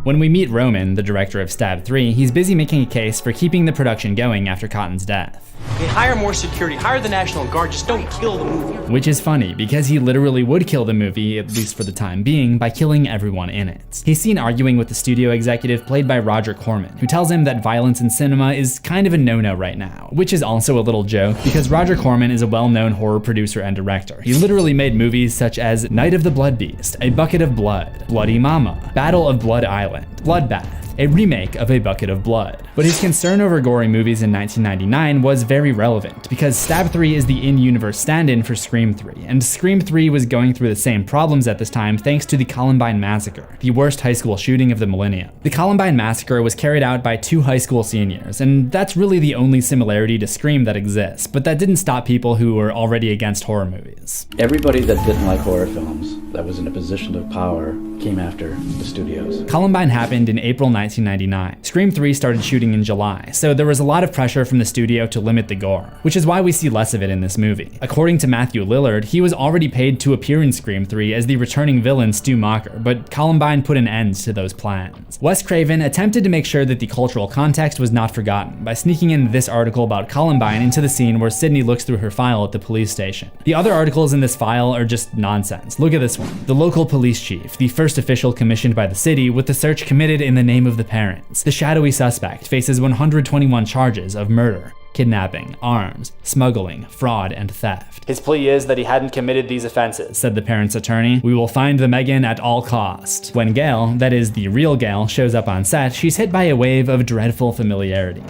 S1: When we meet Roman, the director of Stab 3, he's busy making a case for keeping the production going after Cotton's death.
S16: Okay, hire more security, hire the National Guard, just don't kill the movie.
S1: Which is funny, because he literally would kill the movie, at least for the time being, by killing everyone in it. He's seen arguing with the studio executive played by Roger Corman, who tells him that violence in cinema is kind of a no-no right now, which is also a little joke, because Roger Corman is a well-known horror producer and director. He literally made movies such as Night of the Blood Beast, A Bucket of Blood, Bloody Mama, Battle of Blood Island, Bloodbath, a remake of A Bucket of Blood. But his concern over gory movies in 1999 was very relevant, because Stab 3 is the in-universe stand-in for Scream 3, and Scream 3 was going through the same problems at this time thanks to the Columbine Massacre, the worst high school shooting of the millennium. The Columbine Massacre was carried out by 2 high school seniors, and that's really the only similarity to Scream that exists, but that didn't stop people who were already against horror movies.
S6: Everybody that didn't like horror films, that was in a position of power, came after the studios.
S1: Columbine happened in April 1999. Scream 3 started shooting in July, so there was a lot of pressure from the studio to limit the gore, which is why we see less of it in this movie. According to Matthew Lillard, he was already paid to appear in Scream 3 as the returning villain Stu Macher, but Columbine put an end to those plans. Wes Craven attempted to make sure that the cultural context was not forgotten by sneaking in this article about Columbine into the scene where Sydney looks through her file at the police station. The other articles in this file are just nonsense. Look at this one. The local police chief, the first official commissioned by the city with the search committed in the name of the parents. The shadowy suspect faces 121 charges of murder, kidnapping, arms, smuggling, fraud, and theft. His plea is that he hadn't committed these offenses, said the parents' attorney. We will find the Megan at all cost. When Gail, that is the real Gail, shows up on set, she's hit by a wave of dreadful familiarity.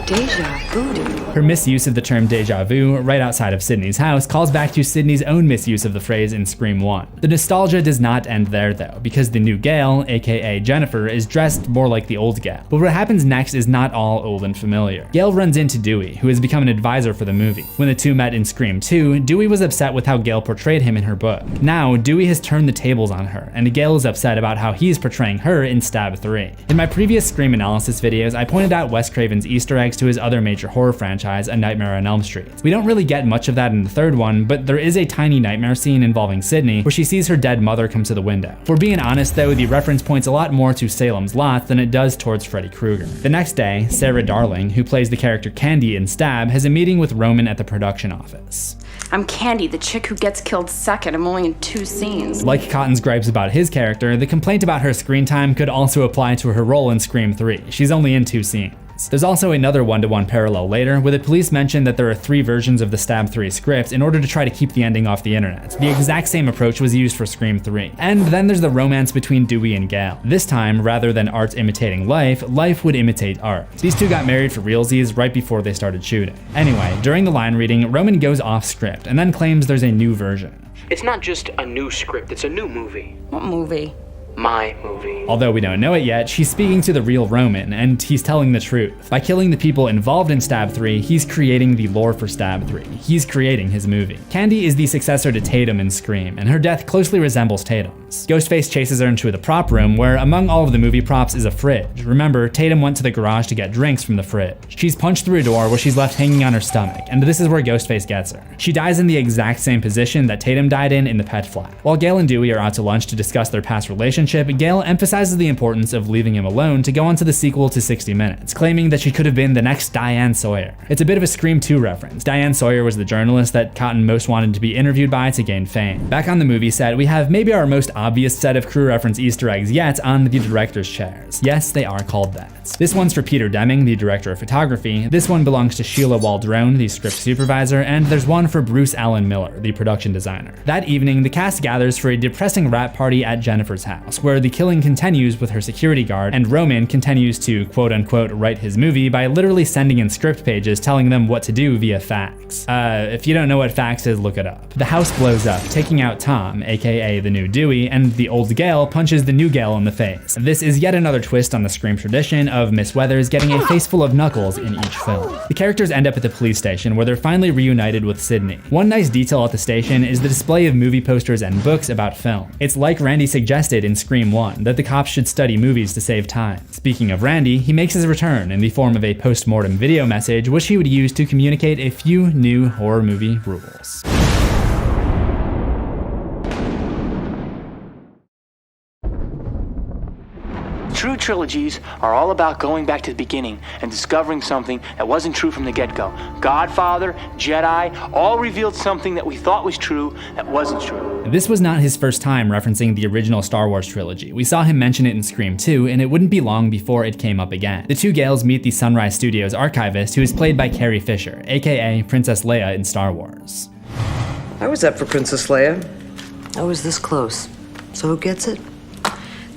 S3: Deja vu, dude.
S1: Her misuse of the term deja vu right outside of Sydney's house calls back to Sydney's own misuse of the phrase in Scream 1. The nostalgia does not end there though, because the new Gail, aka Jennifer, is dressed more like the old Gail. But what happens next is not all old and familiar. Gail runs into Dewey, who has become an advisor for the movie. When the two met in Scream 2, Dewey was upset with how Gail portrayed him in her book. Now, Dewey has turned the tables on her, and Gail is upset about how he's portraying her in Stab 3. In my previous Scream analysis videos, I pointed out Wes Craven's Easter eggs to his other major horror franchise, A Nightmare on Elm Street. We don't really get much of that in the third one, but there is a tiny nightmare scene involving Sydney where she sees her dead mother come to the window. If we're being honest though, the reference points a lot more to Salem's Lot than it does towards Freddy Krueger. The next day, Sarah Darling, who plays the character Candy in Stab, has a meeting with Roman at the production office.
S3: I'm Candy, the chick who gets killed second. I'm only in 2 scenes.
S1: Like Cotton's gripes about his character, the complaint about her screen time could also apply to her role in Scream 3. She's only in 2 scenes. There's also another one-to-one parallel later, where the police mention that there are 3 versions of the Stab 3 script in order to try to keep the ending off the internet. The exact same approach was used for Scream 3. And then there's the romance between Dewey and Gail. This time, rather than art imitating life, life would imitate art. These two got married for realsies right before they started shooting. Anyway, during the line reading, Roman goes off script and then claims there's a new version.
S16: It's not just a new script, it's a new movie.
S3: What movie?
S16: My movie.
S1: Although we don't know it yet, she's speaking to the real Roman, and he's telling the truth. By killing the people involved in Stab 3, he's creating the lore for Stab 3. He's creating his movie. Candy is the successor to Tatum in Scream, and her death closely resembles Tatum's. Ghostface chases her into the prop room, where among all of the movie props is a fridge. Remember, Tatum went to the garage to get drinks from the fridge. She's punched through a door where she's left hanging on her stomach, and this is where Ghostface gets her. She dies in the exact same position that Tatum died in the pet flat. While Gail and Dewey are out to lunch to discuss their past relationship, Gail emphasizes the importance of leaving him alone to go on to the sequel to 60 Minutes, claiming that she could have been the next Diane Sawyer. It's a bit of a Scream 2 reference. Diane Sawyer was the journalist that Cotton most wanted to be interviewed by to gain fame. Back on the movie set, we have maybe our most obvious set of crew reference Easter eggs yet on the director's chairs. Yes, they are called that. This one's for Peter Deming, the director of photography. This one belongs to Sheila Waldron, the script supervisor, and there's one for Bruce Allen Miller, the production designer. That evening, the cast gathers for a depressing rap party at Jennifer's house, house, where the killing continues with her security guard, and Roman continues to quote-unquote write his movie by literally sending in script pages telling them what to do via fax. If you don't know what fax is, look it up. The house blows up, taking out Tom, aka the new Dewey, and the old Gale punches the new Gale in the face. This is yet another twist on the Scream tradition of Miss Weathers getting a face full of knuckles in each film. The characters end up at the police station, where they're finally reunited with Sidney. One nice detail at the station is the display of movie posters and books about film. It's like Randy suggested in Scream 1, that the cops should study movies to save time. Speaking of Randy, he makes his return in the form of a post-mortem video message, which he would use to communicate a few new horror movie rules.
S16: True trilogies are all about going back to the beginning and discovering something that wasn't true from the get-go. Godfather, Jedi, all revealed something that we thought was true that wasn't true.
S1: This was not his first time referencing the original Star Wars trilogy. We saw him mention it in Scream 2, and it wouldn't be long before it came up again. The two Gales meet the Sunrise Studios archivist, who is played by Carrie Fisher, aka Princess Leia in Star Wars.
S9: I was up for Princess Leia. I was this close. So who gets it?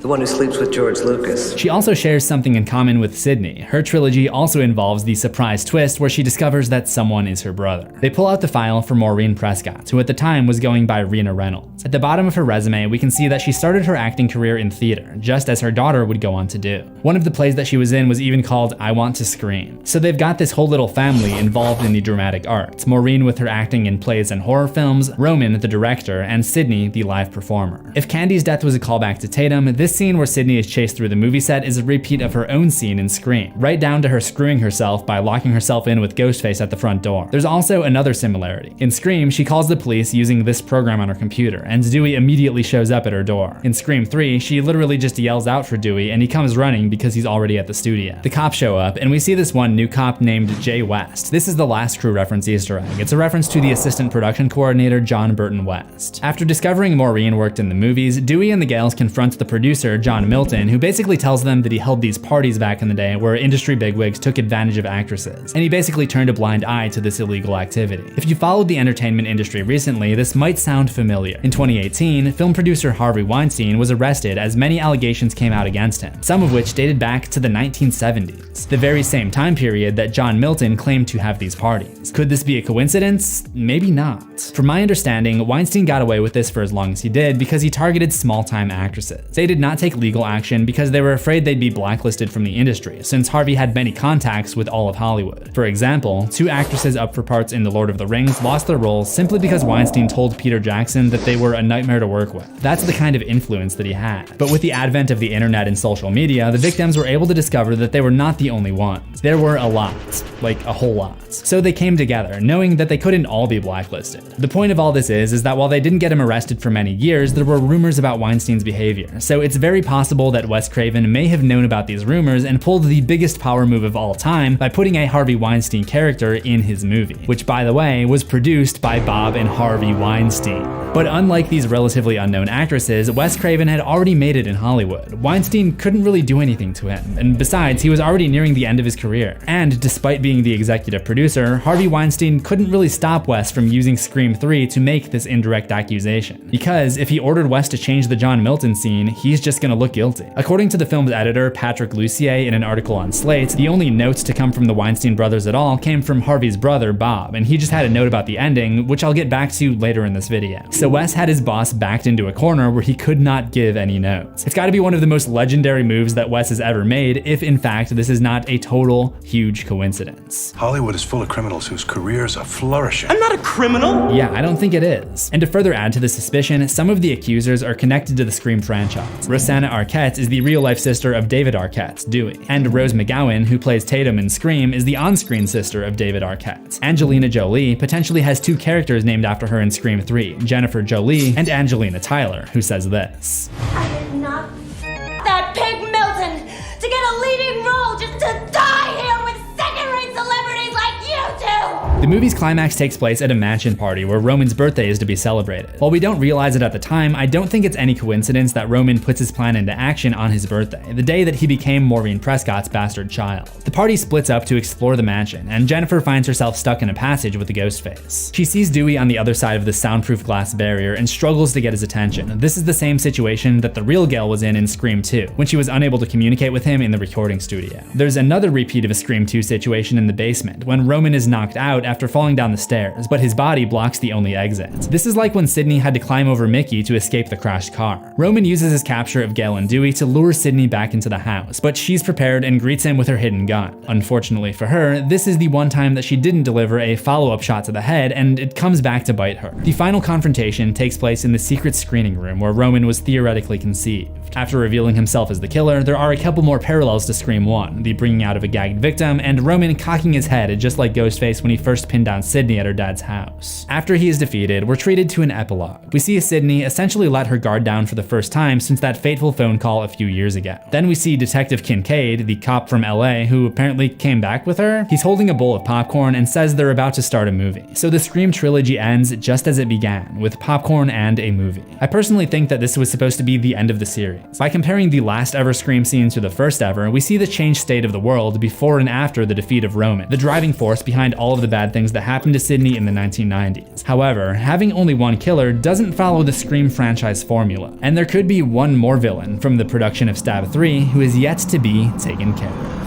S9: The one who sleeps with George Lucas.
S1: She also shares something in common with Sidney. Her trilogy also involves the surprise twist where she discovers that someone is her brother. They pull out the file for Maureen Prescott, who at the time was going by Rena Reynolds. At the bottom of her resume, we can see that she started her acting career in theater, just as her daughter would go on to do. One of the plays that she was in was even called I Want to Scream. So they've got this whole little family involved in the dramatic arts. Maureen with her acting in plays and horror films, Roman the director, and Sidney the live performer. If Candy's death was a callback to Tatum, this scene where Sidney is chased through the movie set is a repeat of her own scene in Scream, right down to her screwing herself by locking herself in with Ghostface at the front door. There's also another similarity. In Scream, she calls the police using this program on her computer, and Dewey immediately shows up at her door. In Scream 3, she literally just yells out for Dewey, and he comes running because he's already at the studio. The cops show up, and we see this one new cop named Jay West. This is the last crew reference Easter egg. It's a reference to the assistant production coordinator, John Burton West. After discovering Maureen worked in the movies, Dewey and the Gales confront the producer, John Milton, who basically tells them that he held these parties back in the day where industry bigwigs took advantage of actresses, and he basically turned a blind eye to this illegal activity. If you followed the entertainment industry recently, this might sound familiar. In 2018, film producer Harvey Weinstein was arrested as many allegations came out against him, some of which dated back to the 1970s, the very same time period that John Milton claimed to have these parties. Could this be a coincidence? Maybe not. From my understanding, Weinstein got away with this for as long as he did because he targeted small-time actresses. They did not take legal action because they were afraid they'd be blacklisted from the industry, since Harvey had many contacts with all of Hollywood. For example, 2 actresses up for parts in The Lord of the Rings lost their roles simply because Weinstein told Peter Jackson that they were a nightmare to work with. That's the kind of influence that he had. But with the advent of the internet and social media, the victims were able to discover that they were not the only ones. There were a lot, like a whole lot. So they came together, knowing that they couldn't all be blacklisted. The point of all this is that while they didn't get him arrested for many years, there were rumors about Weinstein's behavior. So it's very possible that Wes Craven may have known about these rumors and pulled the biggest power move of all time by putting a Harvey Weinstein character in his movie, which by the way was produced by Bob and Harvey Weinstein. But unlike these relatively unknown actresses, Wes Craven had already made it in Hollywood. Weinstein couldn't really do anything to him, and besides, he was already nearing the end of his career. And despite being the executive producer, Harvey Weinstein couldn't really stop Wes from using Scream 3 to make this indirect accusation, because if he ordered Wes to change the John Milton scene, he's just gonna look guilty. According to the film's editor, Patrick Lussier, in an article on Slate, the only notes to come from the Weinstein brothers at all came from Harvey's brother, Bob, and he just had a note about the ending, which I'll get back to later in this video. So Wes had his boss backed into a corner where he could not give any notes. It's gotta be one of the most legendary moves that Wes has ever made, if in fact this is not a total huge coincidence.
S22: Hollywood is full of criminals whose careers are flourishing.
S16: I'm not a criminal!
S1: Yeah, I don't think it is. And to further add to the suspicion, some of the accusers are connected to the Scream franchise. Rosanna Arquette is the real-life sister of David Arquette, Dewey. And Rose McGowan, who plays Tatum in Scream, is the on-screen sister of David Arquette. Angelina Jolie potentially has 2 characters named after her in Scream 3, Jennifer Jolie and Angelina Tyler, who says this.
S23: I did not that pig Milton to get a leading role just to die here with second-rate celebrities like you two!
S1: The movie's climax takes place at a mansion party where Roman's birthday is to be celebrated. While we don't realize it at the time, I don't think it's any coincidence that Roman puts his plan into action on his birthday, the day that he became Maureen Prescott's bastard child. The party splits up to explore the mansion, and Jennifer finds herself stuck in a passage with the Ghostface. She sees Dewey on the other side of the soundproof glass barrier and struggles to get his attention. This is the same situation that the real Gale was in Scream 2, when she was unable to communicate with him in the recording studio. There's another repeat of a Scream 2 situation in the basement, when Roman is knocked out after falling down the stairs, but his body blocks the only exit. This is like when Sidney had to climb over Mickey to escape the crashed car. Roman uses his capture of Gale and Dewey to lure Sidney back into the house, but she's prepared and greets him with her hidden gun. Unfortunately for her, this is the one time that she didn't deliver a follow-up shot to the head, and it comes back to bite her. The final confrontation takes place in the secret screening room where Roman was theoretically conceived. After revealing himself as the killer, there are a couple more parallels to Scream 1, the bringing out of a gagged victim, and Roman cocking his head just like Ghostface when he first pinned down Sidney at her dad's house. After he is defeated, we're treated to an epilogue. We see Sidney essentially let her guard down for the first time since that fateful phone call a few years ago. Then we see Detective Kincaid, the cop from LA who apparently came back with her. He's holding a bowl of popcorn and says they're about to start a movie. So the Scream trilogy ends just as it began, with popcorn and a movie. I personally think that this was supposed to be the end of the series. By comparing the last ever Scream scene to the first ever, we see the changed state of the world before and after the defeat of Roman, the driving force behind all of the bad things that happened to Sidney in the 1990s. However, having only one killer doesn't follow the Scream franchise formula, and there could be one more villain from the production of Stab 3 who is yet to be taken care of.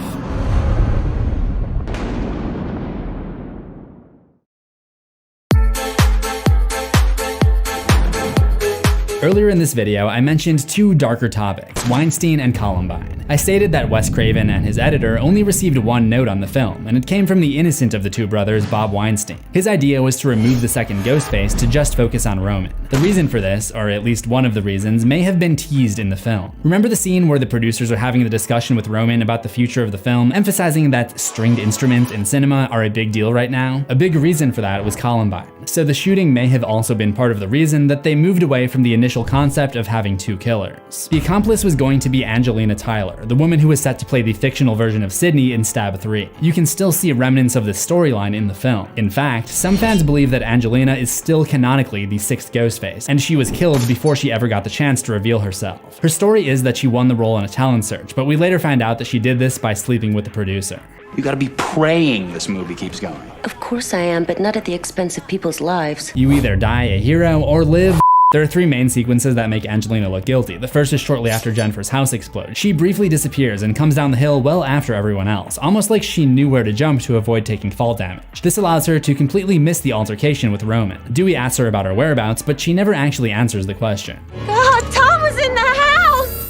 S1: Earlier in this video, I mentioned two darker topics, Weinstein and Columbine. I stated that Wes Craven and his editor only received one note on the film, and it came from the innocent of the two brothers, Bob Weinstein. His idea was to remove the second Ghostface to just focus on Roman. The reason for this, or at least one of the reasons, may have been teased in the film. Remember the scene where the producers are having the discussion with Roman about the future of the film, emphasizing that stringed instruments in cinema are a big deal right now? A big reason for that was Columbine. So the shooting may have also been part of the reason that they moved away from the initial concept of having two killers. The accomplice was going to be Angelina Tyler, the woman who was set to play the fictional version of Sidney in Stab 3. You can still see remnants of this storyline in the film. In fact, some fans believe that Angelina is still canonically the sixth Ghostface, and she was killed before she ever got the chance to reveal herself. Her story is that she won the role in a talent search, but we later find out that she did this by sleeping with the producer.
S2: You gotta be praying this movie keeps going.
S3: Of course I am, but not at the expense of people's lives.
S1: You either die a hero or live. There are three main sequences that make Angelina look guilty. The first is shortly after Jennifer's house explodes. She briefly disappears and comes down the hill well after everyone else, almost like she knew where to jump to avoid taking fall damage. This allows her to completely miss the altercation with Roman. Dewey asks her about her whereabouts, but she never actually answers the question.
S23: God, Tom was in the house!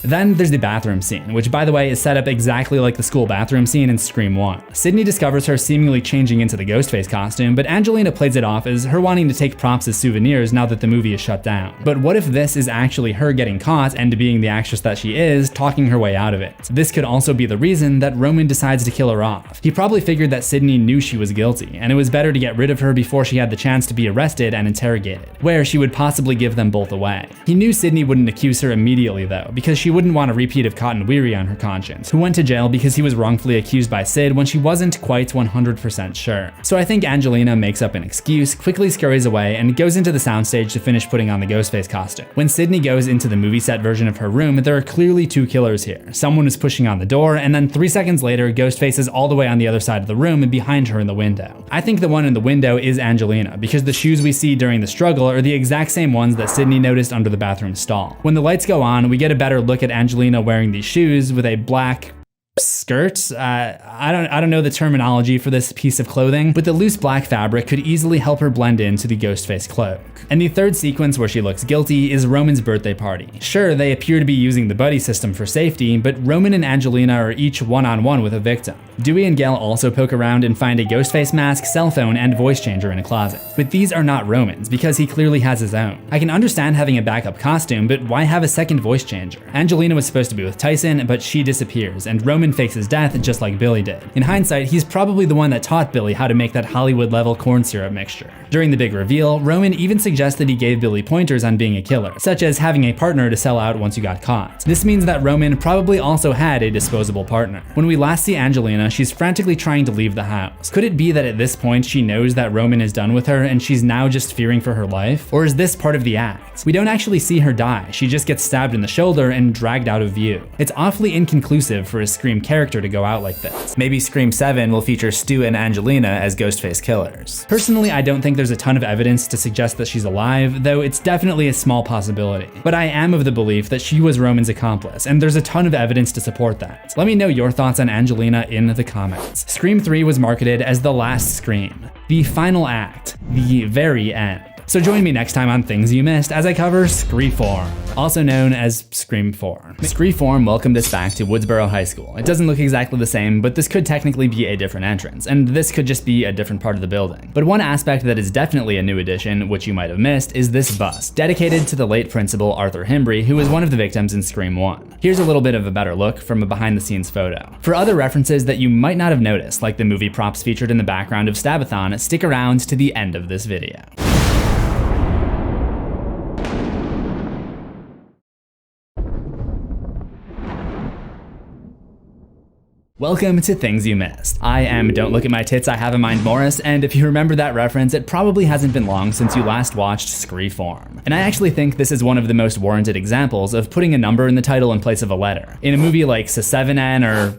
S1: Then there's the bathroom scene, which by the way is set up exactly like the school bathroom scene in Scream 1. Sidney discovers her seemingly changing into the Ghostface costume, but Angelina plays it off as her wanting to take props as souvenirs now that the movie is shut down. But what if this is actually her getting caught and, being the actress that she is, talking her way out of it? This could also be the reason that Roman decides to kill her off. He probably figured that Sidney knew she was guilty, and it was better to get rid of her before she had the chance to be arrested and interrogated, where she would possibly give them both away. He knew Sidney wouldn't accuse her immediately though, because she wouldn't want a repeat of Cotton Weary on her conscience, who went to jail because he was wrongfully accused by Sid when she wasn't quite 100% sure. So I think Angelina makes up an excuse, quickly scurries away, and goes into the soundstage to finish putting on the Ghostface costume. When Sidney goes into the movie set version of her room, there are clearly two killers here. Someone is pushing on the door, and then 3 seconds later, Ghostface is all the way on the other side of the room and behind her in the window. I think the one in the window is Angelina, because the shoes we see during the struggle are the exact same ones that Sidney noticed under the bathroom stall. When the lights go on, we get a better look at Angelina wearing these shoes with a black skirt. I don't know the terminology for this piece of clothing, but the loose black fabric could easily help her blend into the Ghostface cloak. And the third sequence where she looks guilty is Roman's birthday party. Sure, they appear to be using the buddy system for safety, but Roman and Angelina are each one-on-one with a victim. Dewey and Gale also poke around and find a Ghostface mask, cell phone, and voice changer in a closet. But these are not Roman's, because he clearly has his own. I can understand having a backup costume, but why have a second voice changer? Angelina was supposed to be with Tyson, but she disappears, and Roman fakes his death just like Billy did. In hindsight, he's probably the one that taught Billy how to make that Hollywood-level corn syrup mixture. During the big reveal, Roman even suggested he gave Billy pointers on being a killer, such as having a partner to sell out once you got caught. This means that Roman probably also had a disposable partner. When we last see Angelina, Angelina, she's frantically trying to leave the house. Could it be that at this point she knows that Roman is done with her and she's now just fearing for her life? Or is this part of the act? We don't actually see her die, she just gets stabbed in the shoulder and dragged out of view. It's awfully inconclusive for a Scream character to go out like this. Maybe Scream 7 will feature Stu and Angelina as Ghostface killers. Personally, I don't think there's a ton of evidence to suggest that she's alive, though it's definitely a small possibility. But I am of the belief that she was Roman's accomplice, and there's a ton of evidence to support that. Let me know your thoughts on Angelina in the comments. Scream 3 was marketed as the last Scream, the final act, the very end. So join me next time on Things You Missed as I cover Screeform, also known as Scream 4. Screeform welcomed us back to Woodsboro High School. It doesn't look exactly the same, but this could technically be a different entrance, and this could just be a different part of the building. But one aspect that is definitely a new addition, which you might have missed, is this bust, dedicated to the late principal Arthur Himbry, who was one of the victims in Scream 1. Here's a little bit of a better look from a behind-the-scenes photo. For other references that you might not have noticed, like the movie props featured in the background of Stabathon, stick around to the end of this video. Welcome to Things You Missed. I am Don't Look at My Tits, I Have a Mind Morris, and if you remember that reference, it probably hasn't been long since you last watched Screeform. And I actually think this is one of the most warranted examples of putting a number in the title in place of a letter. In a movie like C7N or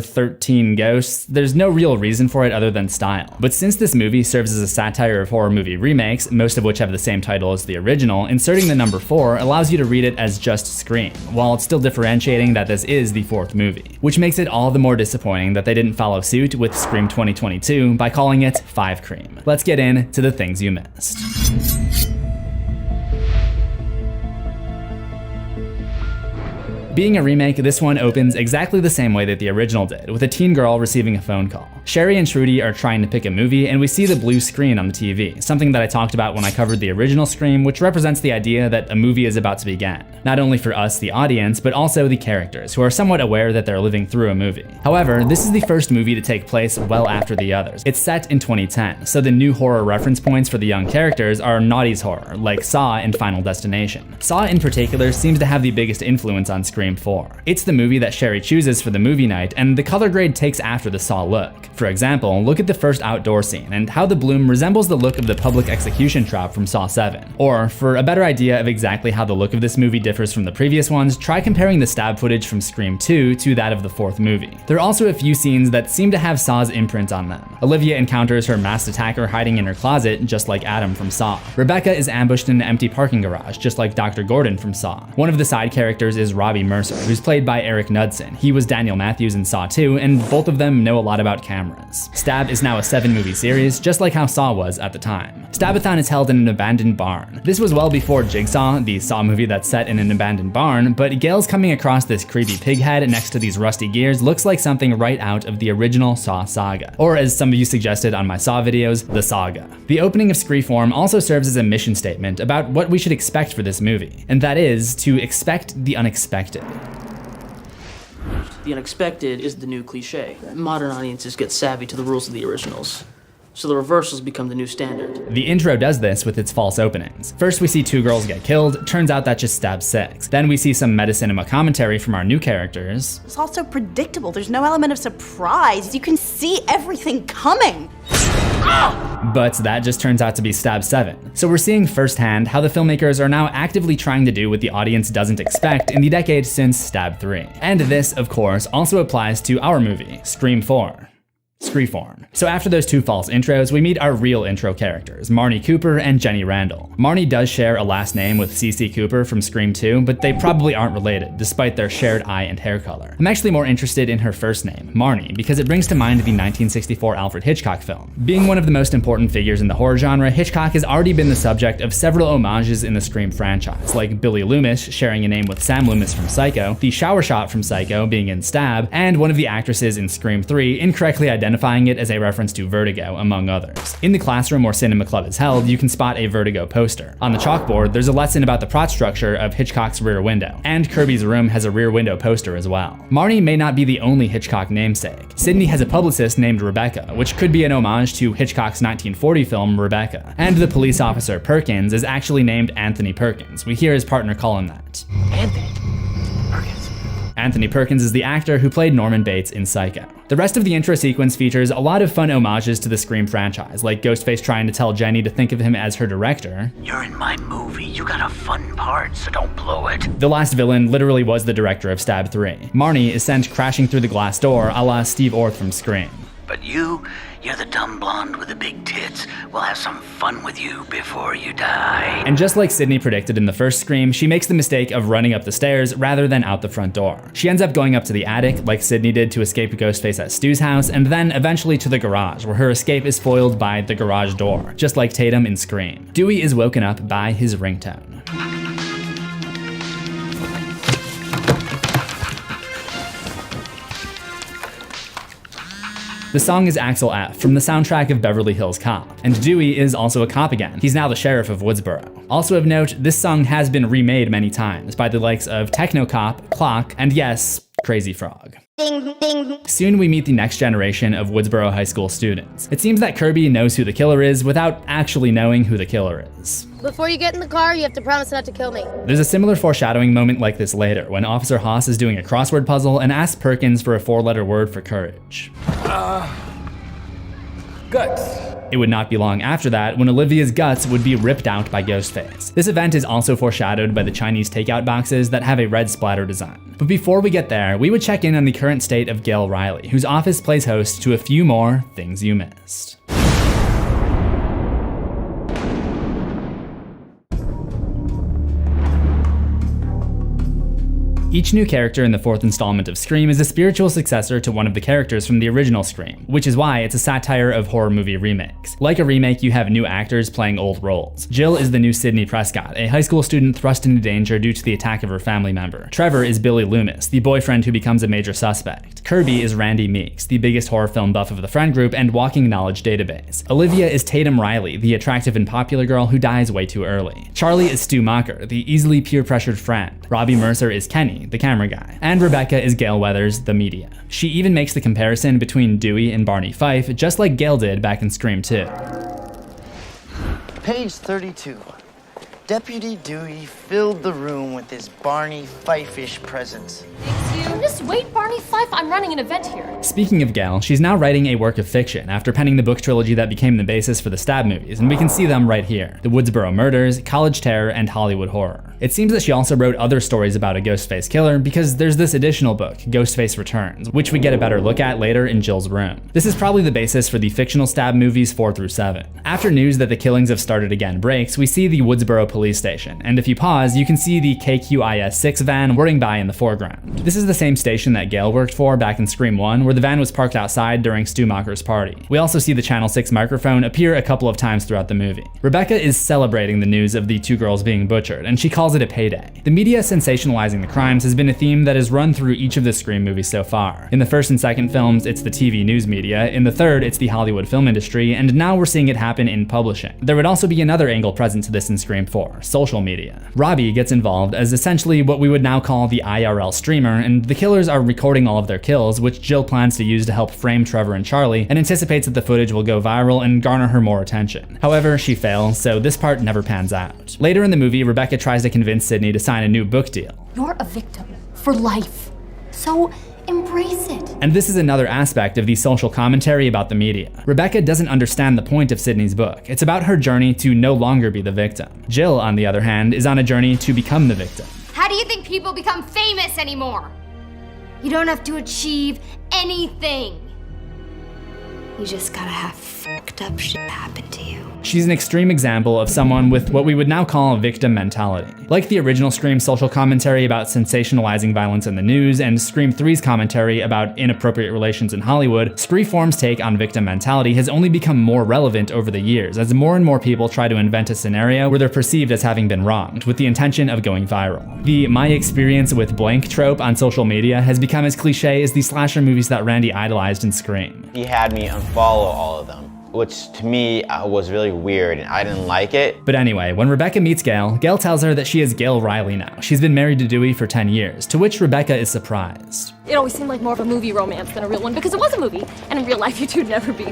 S1: 13 Ghosts, there's no real reason for it other than style. But since this movie serves as a satire of horror movie remakes, most of which have the same title as the original, inserting the number 4 allows you to read it as just Scream, while it's still differentiating that this is the 4th movie, which makes it all the more disappointing that they didn't follow suit with Scream 2022 by calling it 5 Cream. Let's get into the things you missed. Being a remake, this one opens exactly the same way that the original did, with a teen girl receiving a phone call. Sherry and Trudy are trying to pick a movie, and we see the blue screen on the TV, something that I talked about when I covered the original Scream, which represents the idea that a movie is about to begin. Not only for us, the audience, but also the characters, who are somewhat aware that they're living through a movie. However, this is the first movie to take place well after the others. It's set in 2010, so the new horror reference points for the young characters are noughties horror, like Saw and Final Destination. Saw in particular seems to have the biggest influence on Scream 4. It's the movie that Sherry chooses for the movie night, and the color grade takes after the Saw look. For example, look at the first outdoor scene and how the bloom resembles the look of the public execution trap from Saw 7. Or, for a better idea of exactly how the look of this movie differs from the previous ones, try comparing the stab footage from Scream 2 to that of the 4th movie. There are also a few scenes that seem to have Saw's imprint on them. Olivia encounters her masked attacker hiding in her closet, just like Adam from Saw. Rebecca is ambushed in an empty parking garage, just like Dr. Gordon from Saw. One of the side characters is Robbie Mercer, who's played by Eric Knudsen. He was Daniel Matthews in Saw 2, and both of them know a lot about cameras. Stab is now a 7-movie series, just like how Saw was at the time. Stabathon is held in an abandoned barn. This was well before Jigsaw, the Saw movie that's set in an abandoned barn, but Gail's coming across this creepy pig head next to these rusty gears looks like something right out of the original Saw saga. Or as some of you suggested on my Saw videos, the saga. The opening of Screeform also serves as a mission statement about what we should expect for this movie, and that is to expect the unexpected.
S4: The unexpected is the new cliche. Modern audiences get savvy to the rules of the originals, so the reversals become the new standard.
S1: The intro does this with its false openings. First we see 2 girls get killed, turns out that just stabs 6. Then we see some meta-cinema commentary from our new characters.
S5: It's also predictable, there's no element of surprise, you can see everything coming.
S1: But that just turns out to be Stab 7. So we're seeing firsthand how the filmmakers are now actively trying to do what the audience doesn't expect in the decade since Stab 3. And this, of course, also applies to our movie, Scream 4. Screeform. So after those 2 false intros, we meet our real intro characters, Marnie Cooper and Jenny Randall. Marnie does share a last name with CC Cooper from Scream 2, but they probably aren't related, despite their shared eye and hair color. I'm actually more interested in her first name, Marnie, because it brings to mind the 1964 Alfred Hitchcock film. Being one of the most important figures in the horror genre, Hitchcock has already been the subject of several homages in the Scream franchise, like Billy Loomis sharing a name with Sam Loomis from Psycho, the shower shot from Psycho being in Stab, and one of the actresses in Scream 3 incorrectly identifying it as a reference to Vertigo, among others. In the classroom where Cinema Club is held, you can spot a Vertigo poster. On the chalkboard, there's a lesson about the plot structure of Hitchcock's Rear Window, and Kirby's Room has a Rear Window poster as well. Marnie may not be the only Hitchcock namesake. Sidney has a publicist named Rebecca, which could be an homage to Hitchcock's 1940 film Rebecca. And the police officer Perkins is actually named Anthony Perkins. We hear his partner call him that.
S4: Anthony Perkins.
S1: Anthony Perkins is the actor who played Norman Bates in Psycho. The rest of the intro sequence features a lot of fun homages to the Scream franchise, like Ghostface trying to tell Jenny to think of him as her director.
S10: You're in my movie, you got a fun part, so don't blow it.
S1: The last villain literally was the director of Stab 3. Marnie is sent crashing through the glass door a la Steve Orth from Scream.
S10: But you're the dumb blonde with the big tits. We'll have some fun with you before you die.
S1: And just like Sidney predicted in the first Scream, she makes the mistake of running up the stairs rather than out the front door. She ends up going up to the attic, like Sidney did to escape Ghostface at Stu's house, and then eventually to the garage, where her escape is foiled by the garage door, just like Tatum in Scream. Dewey is woken up by his ringtone. The song is Axel F from the soundtrack of Beverly Hills Cop, and Dewey is also a cop again. He's now the sheriff of Woodsboro. Also of note, this song has been remade many times by the likes of Techno Cop, Clock, and yes, Crazy Frog.
S23: Ding, ding.
S1: Soon we meet the next generation of Woodsboro High School students. It seems that Kirby knows who the killer is without actually knowing who the killer is.
S7: Before you get in the car, you have to promise not to kill me.
S1: There's a similar foreshadowing moment like this later, when Officer Haas is doing a crossword puzzle and asks Perkins for a 4-letter word for courage. Guts. It would not be long after that when Olivia's guts would be ripped out by Ghostface. This event is also foreshadowed by the Chinese takeout boxes that have a red splatter design. But before we get there, we would check in on the current state of Gail Riley, whose office plays host to a few more things you missed. Each new character in the 4th installment of Scream is a spiritual successor to one of the characters from the original Scream, which is why it's a satire of horror movie remakes. Like a remake, you have new actors playing old roles. Jill is the new Sidney Prescott, a high school student thrust into danger due to the attack of her family member. Trevor is Billy Loomis, the boyfriend who becomes a major suspect. Kirby is Randy Meeks, the biggest horror film buff of the friend group and walking knowledge database. Olivia is Tatum Riley, the attractive and popular girl who dies way too early. Charlie is Stu Macher, the easily peer-pressured friend. Robbie Mercer is Kenny, the camera guy. And Rebecca is Gail Weathers, the media. She even makes the comparison between Dewey and Barney Fife, just like Gail did back in Scream 2.
S8: Page 32. Deputy Dewey filled the room with his Barney Fife-ish presence.
S23: Just wait, Barney Fife. I'm running an event here.
S1: Speaking of Gail, she's now writing a work of fiction after penning the book trilogy that became the basis for the Stab movies, and we can see them right here: The Woodsboro Murders, College Terror, and Hollywood Horror. It seems that she also wrote other stories about a Ghostface killer because there's this additional book, Ghostface Returns, which we get a better look at later in Jill's room. This is probably the basis for the fictional Stab movies 4 through 7. After news that the killings have started again breaks, we see the Woodsboro police station, and if you pause, you can see the KQIS 6 van whirring by in the foreground. This is the same station that Gail worked for back in Scream 1, where the van was parked outside during Stu Macher's party. We also see the Channel 6 microphone appear a couple of times throughout the movie. Rebecca is celebrating the news of the 2 girls being butchered, and she calls it a payday. The media sensationalizing the crimes has been a theme that has run through each of the Scream movies so far. In the first and second films, it's the TV news media, in the third, it's the Hollywood film industry, and now we're seeing it happen in publishing. There would also be another angle present to this in Scream 4, social media. Robbie gets involved as essentially what we would now call the IRL streamer, and the killers are recording all of their kills, which Jill plans to use to help frame Trevor and Charlie, and anticipates that the footage will go viral and garner her more attention. However, she fails, so this part never pans out. Later in the movie, Rebecca tries to convince Sidney to sign a new book deal.
S23: You're a victim for life, so embrace it.
S1: And this is another aspect of the social commentary about the media. Rebecca doesn't understand the point of Sidney's book. It's about her journey to no longer be the victim. Jill, on the other hand, is on a journey to become the victim.
S23: How do you think people become famous anymore? You don't have to achieve anything. You just gotta have fucked up shit happen to you.
S1: She's an extreme example of someone with what we would now call a victim mentality. Like the original Scream social commentary about sensationalizing violence in the news, and Scream 3's commentary about inappropriate relations in Hollywood, Scream's take on victim mentality has only become more relevant over the years as more and more people try to invent a scenario where they're perceived as having been wronged, with the intention of going viral. The "my experience with blank" trope on social media has become as cliche as the slasher movies that Randy idolized in Scream.
S13: He had me unfollow all of them, which to me was really weird and I didn't like it.
S1: But anyway, when Rebecca meets Gail, Gail tells her that she is Gail Riley now. She's been married to Dewey for 10 years, to which Rebecca is surprised.
S23: It always seemed like more of a movie romance than a real one because it was a movie, and in real life you two'd never be.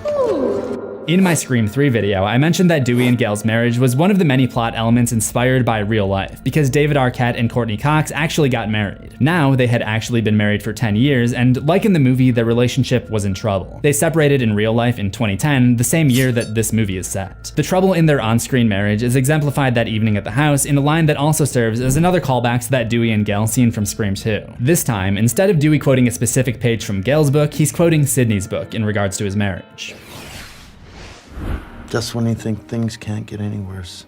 S23: Ooh.
S1: In my Scream 3 video, I mentioned that Dewey and Gail's marriage was one of the many plot elements inspired by real life, because David Arquette and Courtney Cox actually got married. Now, they had actually been married for 10 years, and like in the movie, their relationship was in trouble. They separated in real life in 2010, the same year that this movie is set. The trouble in their on-screen marriage is exemplified that evening at the house in a line that also serves as another callback to that Dewey and Gail scene from Scream 2. This time, instead of Dewey quoting a specific page from Gail's book, he's quoting Sidney's book in regards to his marriage.
S12: Just when you think things can't get any worse,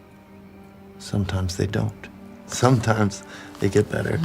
S12: sometimes they don't. Sometimes they get better.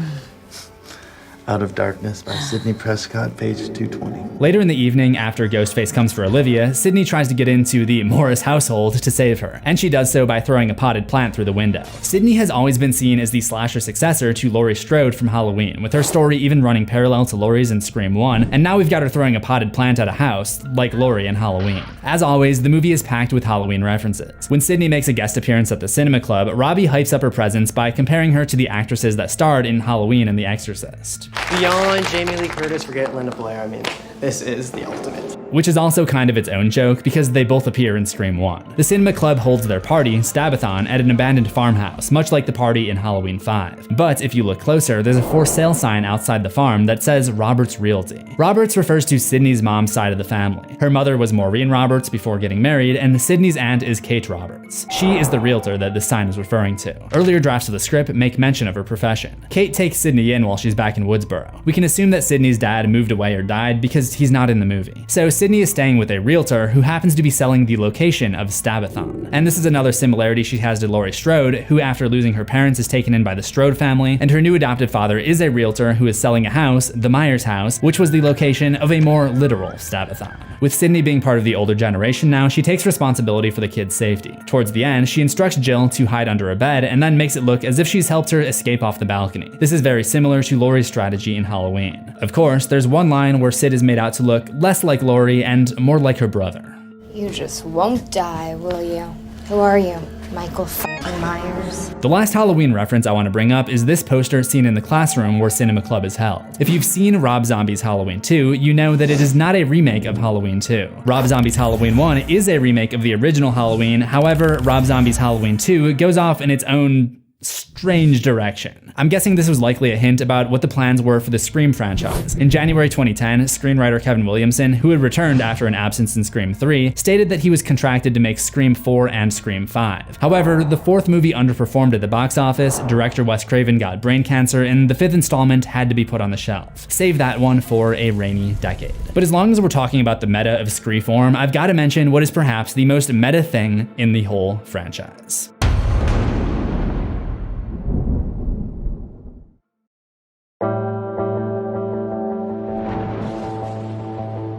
S12: Out of Darkness by Sidney Prescott, page 220.
S1: Later in the evening, after Ghostface comes for Olivia, Sidney tries to get into the Morris household to save her, and she does so by throwing a potted plant through the window. Sidney has always been seen as the slasher successor to Laurie Strode from Halloween, with her story even running parallel to Laurie's in Scream 1, and now we've got her throwing a potted plant at a house, like Laurie in Halloween. As always, the movie is packed with Halloween references. When Sidney makes a guest appearance at the cinema club, Robbie hypes up her presence by comparing her to the actresses that starred in Halloween and The Exorcist.
S14: Beyond Jamie Lee Curtis, forget Linda Blair, I mean, this is the ultimate.
S1: Which is also kind of its own joke, because they both appear in Scream 1. The cinema club holds their party, Stabathon, at an abandoned farmhouse, much like the party in Halloween 5. But if you look closer, there's a for sale sign outside the farm that says Roberts Realty. Roberts refers to Sidney's mom's side of the family. Her mother was Maureen Roberts before getting married, and Sidney's aunt is Kate Roberts. She is the realtor that this sign is referring to. Earlier drafts of the script make mention of her profession. Kate takes Sidney in while she's back in Woodsboro. We can assume that Sidney's dad moved away or died because he's not in the movie. So Sidney is staying with a realtor who happens to be selling the location of Stabathon. And this is another similarity she has to Laurie Strode, who after losing her parents is taken in by the Strode family, and her new adopted father is a realtor who is selling a house, the Myers house, which was the location of a more literal Stabathon. With Sidney being part of the older generation now, she takes responsibility for the kids' safety. Towards the end, she instructs Jill to hide under a bed and then makes it look as if she's helped her escape off the balcony. This is very similar to Laurie's strategy in Halloween. Of course, there's one line where Sid is made out to look less like Laurie and more like her brother.
S23: You just won't die, will you? Who are you? Michael f***ing Myers?
S1: The last Halloween reference I want to bring up is this poster seen in the classroom where Cinema Club is held. If you've seen Rob Zombie's Halloween 2, you know that it is not a remake of Halloween 2. Rob Zombie's Halloween 1 is a remake of the original Halloween, however, Rob Zombie's Halloween 2 goes off in its own strange direction. I'm guessing this was likely a hint about what the plans were for the Scream franchise. In January 2010, screenwriter Kevin Williamson, who had returned after an absence in Scream 3, stated that he was contracted to make Scream 4 and Scream 5. However, the fourth movie underperformed at the box office, director Wes Craven got brain cancer, and the fifth installment had to be put on the shelf. Save that one for a rainy decade. But as long as we're talking about the meta of Screeform, I've got to mention what is perhaps the most meta thing in the whole franchise.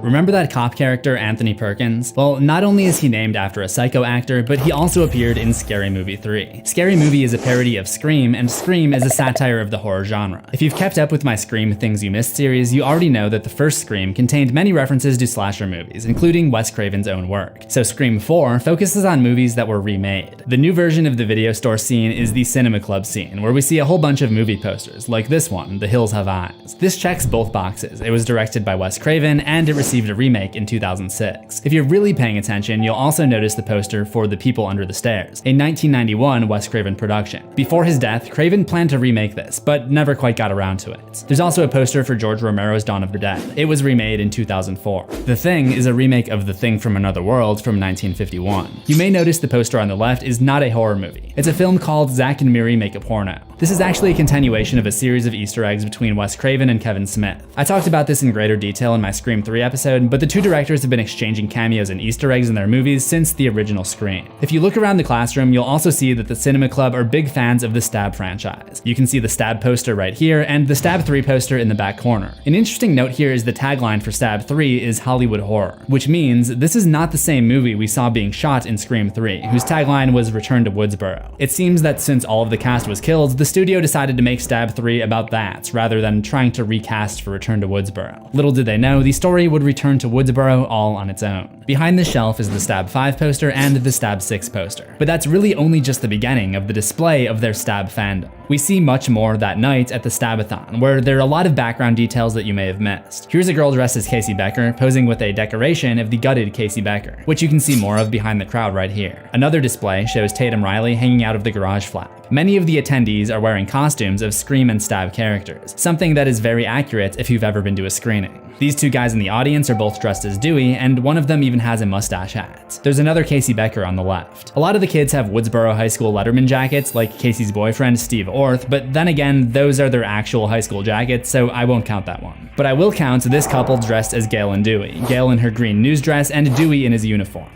S1: Remember that cop character, Anthony Perkins? Well, not only is he named after a Psycho actor, but he also appeared in Scary Movie 3. Scary Movie is a parody of Scream, and Scream is a satire of the horror genre. If you've kept up with my Scream Things You Missed series, you already know that the first Scream contained many references to slasher movies, including Wes Craven's own work. So Scream 4 focuses on movies that were remade. The new version of the video store scene is the Cinema Club scene, where we see a whole bunch of movie posters, like this one, The Hills Have Eyes. This checks both boxes. It was directed by Wes Craven, and it received a remake in 2006. If you're really paying attention, you'll also notice the poster for The People Under the Stairs, a 1991 Wes Craven production. Before his death, Craven planned to remake this, but never quite got around to it. There's also a poster for George Romero's Dawn of the Dead. It was remade in 2004. The Thing is a remake of The Thing from Another World from 1951. You may notice the poster on the left is not a horror movie. It's a film called Zack and Miri Make a Porno. This is actually a continuation of a series of Easter eggs between Wes Craven and Kevin Smith. I talked about this in greater detail in my Scream 3 episode, but the two directors have been exchanging cameos and Easter eggs in their movies since the original Scream. If you look around the classroom, you'll also see that the Cinema Club are big fans of the Stab franchise. You can see the Stab poster right here and the Stab 3 poster in the back corner. An interesting note here is the tagline for Stab 3 is Hollywood Horror, which means this is not the same movie we saw being shot in Scream 3, whose tagline was Return to Woodsboro. It seems that since all of the cast was killed, the studio decided to make Stab 3 about that, rather than trying to recast for Return to Woodsboro. Little did they know, the story would return returned to Woodsboro all on its own. Behind the shelf is the Stab 5 poster and the Stab 6 poster, but that's really only just the beginning of the display of their Stab fandom. We see much more that night at the Stabathon, where there are a lot of background details that you may have missed. Here's a girl dressed as Casey Becker, posing with a decoration of the gutted Casey Becker, which you can see more of behind the crowd right here. Another display shows Tatum Riley hanging out of the garage flap. Many of the attendees are wearing costumes of Scream and Stab characters, something that is very accurate if you've ever been to a screening. These two guys in the audience are both dressed as Dewey, and one of them even has a mustache hat. There's another Casey Becker on the left. A lot of the kids have Woodsboro High School Letterman jackets, like Casey's boyfriend, Steve Orth, but then again, those are their actual high school jackets, so I won't count that one. But I will count this couple dressed as Gail and Dewey, Gail in her green news dress and Dewey in his uniform.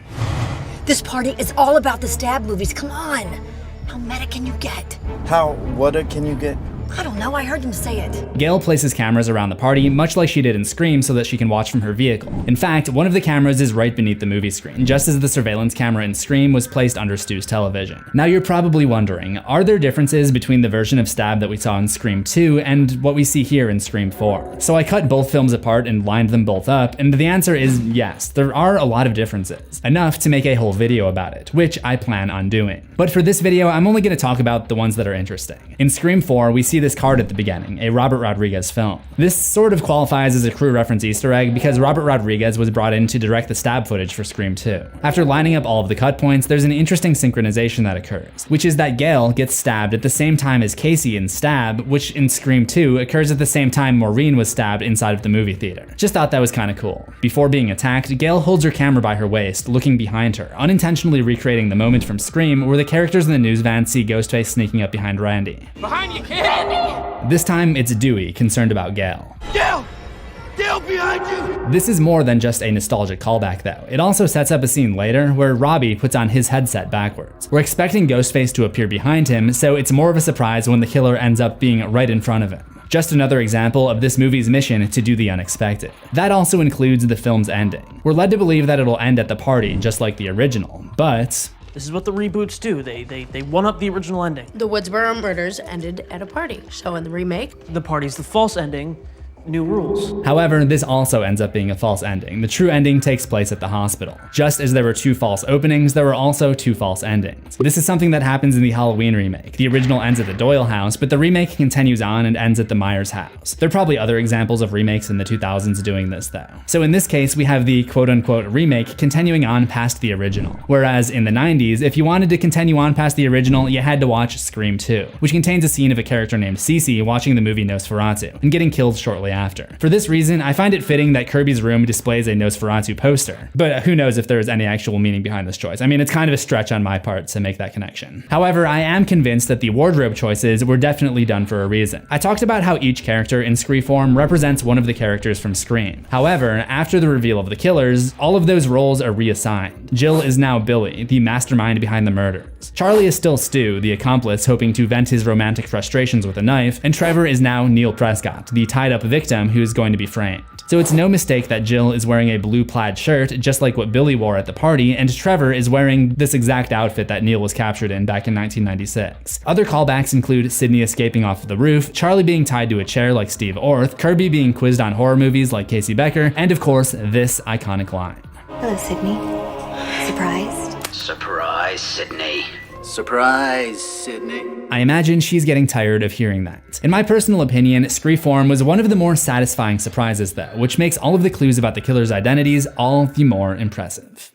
S17: This party is all about the Stab movies, come on! How meta can you get?
S12: How what can you get?
S17: I don't know, I heard them say it.
S1: Gail places cameras around the party, much like she did in Scream, so that she can watch from her vehicle. In fact, one of the cameras is right beneath the movie screen, just as the surveillance camera in Scream was placed under Stu's television. Now you're probably wondering, are there differences between the version of Stab that we saw in Scream 2 and what we see here in Scream 4? So I cut both films apart and lined them both up, and the answer is yes, there are a lot of differences. Enough to make a whole video about it, which I plan on doing. But for this video, I'm only going to talk about the ones that are interesting. In Scream 4, we see this card at the beginning, a Robert Rodriguez film. This sort of qualifies as a crew reference Easter egg because Robert Rodriguez was brought in to direct the Stab footage for Scream 2. After lining up all of the cut points, there's an interesting synchronization that occurs, which is that Gail gets stabbed at the same time as Casey in Stab, which in Scream 2 occurs at the same time Maureen was stabbed inside of the movie theater. Just thought that was kind of cool. Before being attacked, Gail holds her camera by her waist, looking behind her, unintentionally recreating the moment from Scream where the characters in the news van see Ghostface sneaking up behind Randy.
S15: Behind you, kid!
S1: This time, it's Dewey, concerned about Gail.
S15: Gail! Gail, behind you!
S1: This is more than just a nostalgic callback though. It also sets up a scene later where Robbie puts on his headset backwards. We're expecting Ghostface to appear behind him, so it's more of a surprise when the killer ends up being right in front of him. Just another example of this movie's mission to do the unexpected. That also includes the film's ending. We're led to believe that it'll end at the party, just like the original, but
S4: this is what the reboots do. They one-up the original ending.
S21: The Woodsboro murders ended at a party. So in the remake,
S4: the party's the false ending. New rules.
S1: However, this also ends up being a false ending. The true ending takes place at the hospital. Just as there were 2 false openings, there were also 2 false endings. This is something that happens in the Halloween remake. The original ends at the Doyle house, but the remake continues on and ends at the Myers house. There are probably other examples of remakes in the 2000s doing this though. So in this case, we have the quote-unquote remake continuing on past the original. Whereas in the 90s, if you wanted to continue on past the original, you had to watch Scream 2, which contains a scene of a character named Cece watching the movie Nosferatu and getting killed shortly after. For this reason, I find it fitting that Kirby's room displays a Nosferatu poster, but who knows if there's any actual meaning behind this choice. I mean, it's kind of a stretch on my part to make that connection. However, I am convinced that the wardrobe choices were definitely done for a reason. I talked about how each character in Scream represents one of the characters from Scream. However, after the reveal of the killers, all of those roles are reassigned. Jill is now Billy, the mastermind behind the murders. Charlie is still Stu, the accomplice hoping to vent his romantic frustrations with a knife, and Trevor is now Neil Prescott, the tied-up victim who is going to be framed. So it's no mistake that Jill is wearing a blue plaid shirt, just like what Billy wore at the party, and Trevor is wearing this exact outfit that Neil was captured in back in 1996. Other callbacks include Sydney escaping off the roof, Charlie being tied to a chair like Steve Orth, Kirby being quizzed on horror movies like Casey Becker, and of course, this iconic line.
S18: Hello, Sydney. Surprised?
S10: Surprise, Sydney.
S2: Surprise, Sydney.
S1: I imagine she's getting tired of hearing that. In my personal opinion, Scream was one of the more satisfying surprises though, which makes all of the clues about the killer's identities all the more impressive.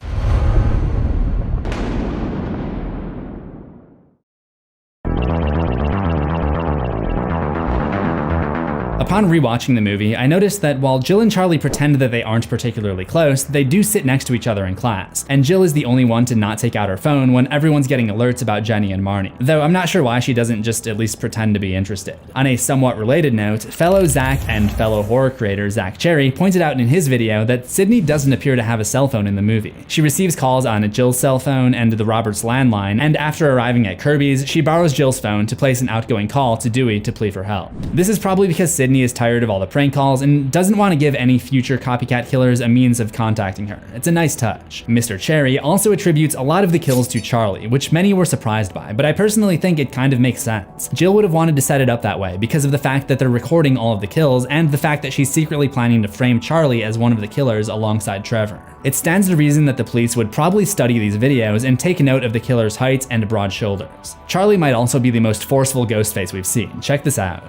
S1: Upon rewatching the movie, I noticed that while Jill and Charlie pretend that they aren't particularly close, they do sit next to each other in class, and Jill is the only one to not take out her phone when everyone's getting alerts about Jenny and Marnie, though I'm not sure why she doesn't just at least pretend to be interested. On a somewhat related note, fellow Zach and fellow horror creator Zach Cherry pointed out in his video that Sydney doesn't appear to have a cell phone in the movie. She receives calls on Jill's cell phone and the Roberts landline, and after arriving at Kirby's, she borrows Jill's phone to place an outgoing call to Dewey to plead for help. This is probably because Sydney Sydney is tired of all the prank calls and doesn't want to give any future copycat killers a means of contacting her. It's a nice touch. Mr. Cherry also attributes a lot of the kills to Charlie, which many were surprised by, but I personally think it kind of makes sense. Jill would have wanted to set it up that way because of the fact that they're recording all of the kills and the fact that she's secretly planning to frame Charlie as one of the killers alongside Trevor. It stands to reason that the police would probably study these videos and take note of the killer's height and broad shoulders. Charlie might also be the most forceful Ghostface we've seen. Check this out.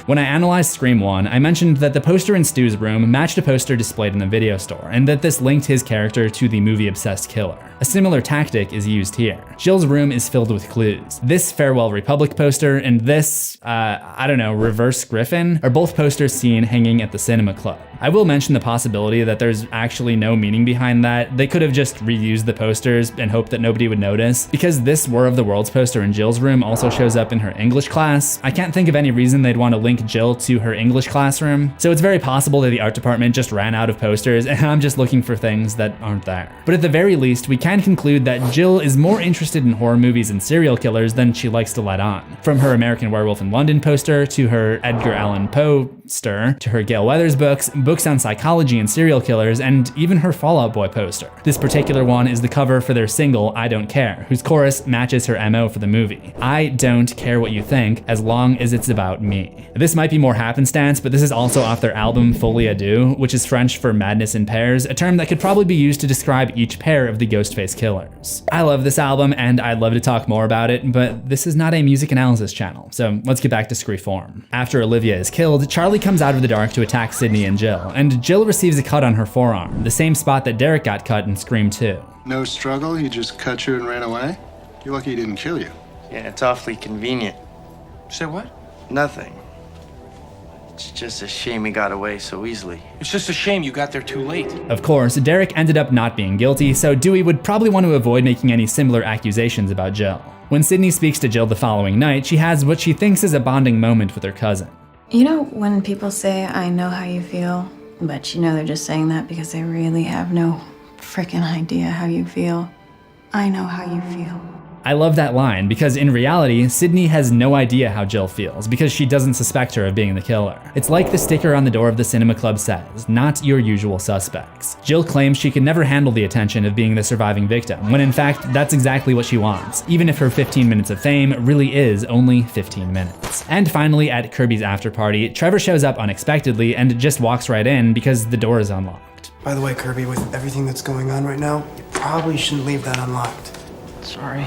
S1: When I analyzed Scream 1, I mentioned that the poster in Stu's room matched a poster displayed in the video store, and that this linked his character to the movie-obsessed killer. A similar tactic is used here. Jill's room is filled with clues. This Farewell Republic poster and this, I don't know, Reverse Griffin are both posters seen hanging at the cinema club. I will mention the possibility that there's actually no meaning behind that. They could have just reused the posters and hoped that nobody would notice. Because this War of the Worlds poster in Jill's room also shows up in her English class, I can't think of any reason they'd want to link Jill to her English classroom. So it's very possible that the art department just ran out of posters and I'm just looking for things that aren't there. But at the very least, we can conclude that Jill is more interested in horror movies and serial killers than she likes to let on. From her American Werewolf in London poster, to her Edgar Allan Poe poster, to her Gail Weathers books on psychology and serial killers, and even her Fall Out Boy poster. This particular one is the cover for their single, I Don't Care, whose chorus matches her MO for the movie. I don't care what you think, as long as it's about me. This might be more happenstance, but this is also off their album Folie à Deux, which is French for madness in pairs, a term that could probably be used to describe each pair of the Ghostface killers. I love this album, and I'd love to talk more about it, but this is not a music analysis channel, so let's get back to Screeform. After Olivia is killed, Charlie comes out of the dark to attack Sydney and Jill, and Jill receives a cut on her forearm, the same spot that Derek got cut in Scream 2.
S11: No struggle, he just cut you and ran away? You're lucky he didn't kill you.
S8: Yeah, it's awfully convenient.
S11: Say what?
S8: Nothing. It's just a shame he got away so easily.
S16: It's just a shame you got there too late.
S1: Of course, Derek ended up not being guilty, so Dewey would probably want to avoid making any similar accusations about Jill. When Sydney speaks to Jill the following night, she has what she thinks is a bonding moment with her cousin.
S21: You know when people say, I know how you feel, but you know they're just saying that because they really have no frickin' idea how you feel? I know how you feel.
S1: I love that line because in reality, Sydney has no idea how Jill feels because she doesn't suspect her of being the killer. It's like the sticker on the door of the cinema club says, not your usual suspects. Jill claims she could never handle the attention of being the surviving victim, when in fact, that's exactly what she wants, even if her 15 minutes of fame really is only 15 minutes. And finally, at Kirby's after party, Trevor shows up unexpectedly and just walks right in because the door is unlocked.
S14: By the way, Kirby, with everything that's going on right now, you probably shouldn't leave that unlocked.
S4: Sorry.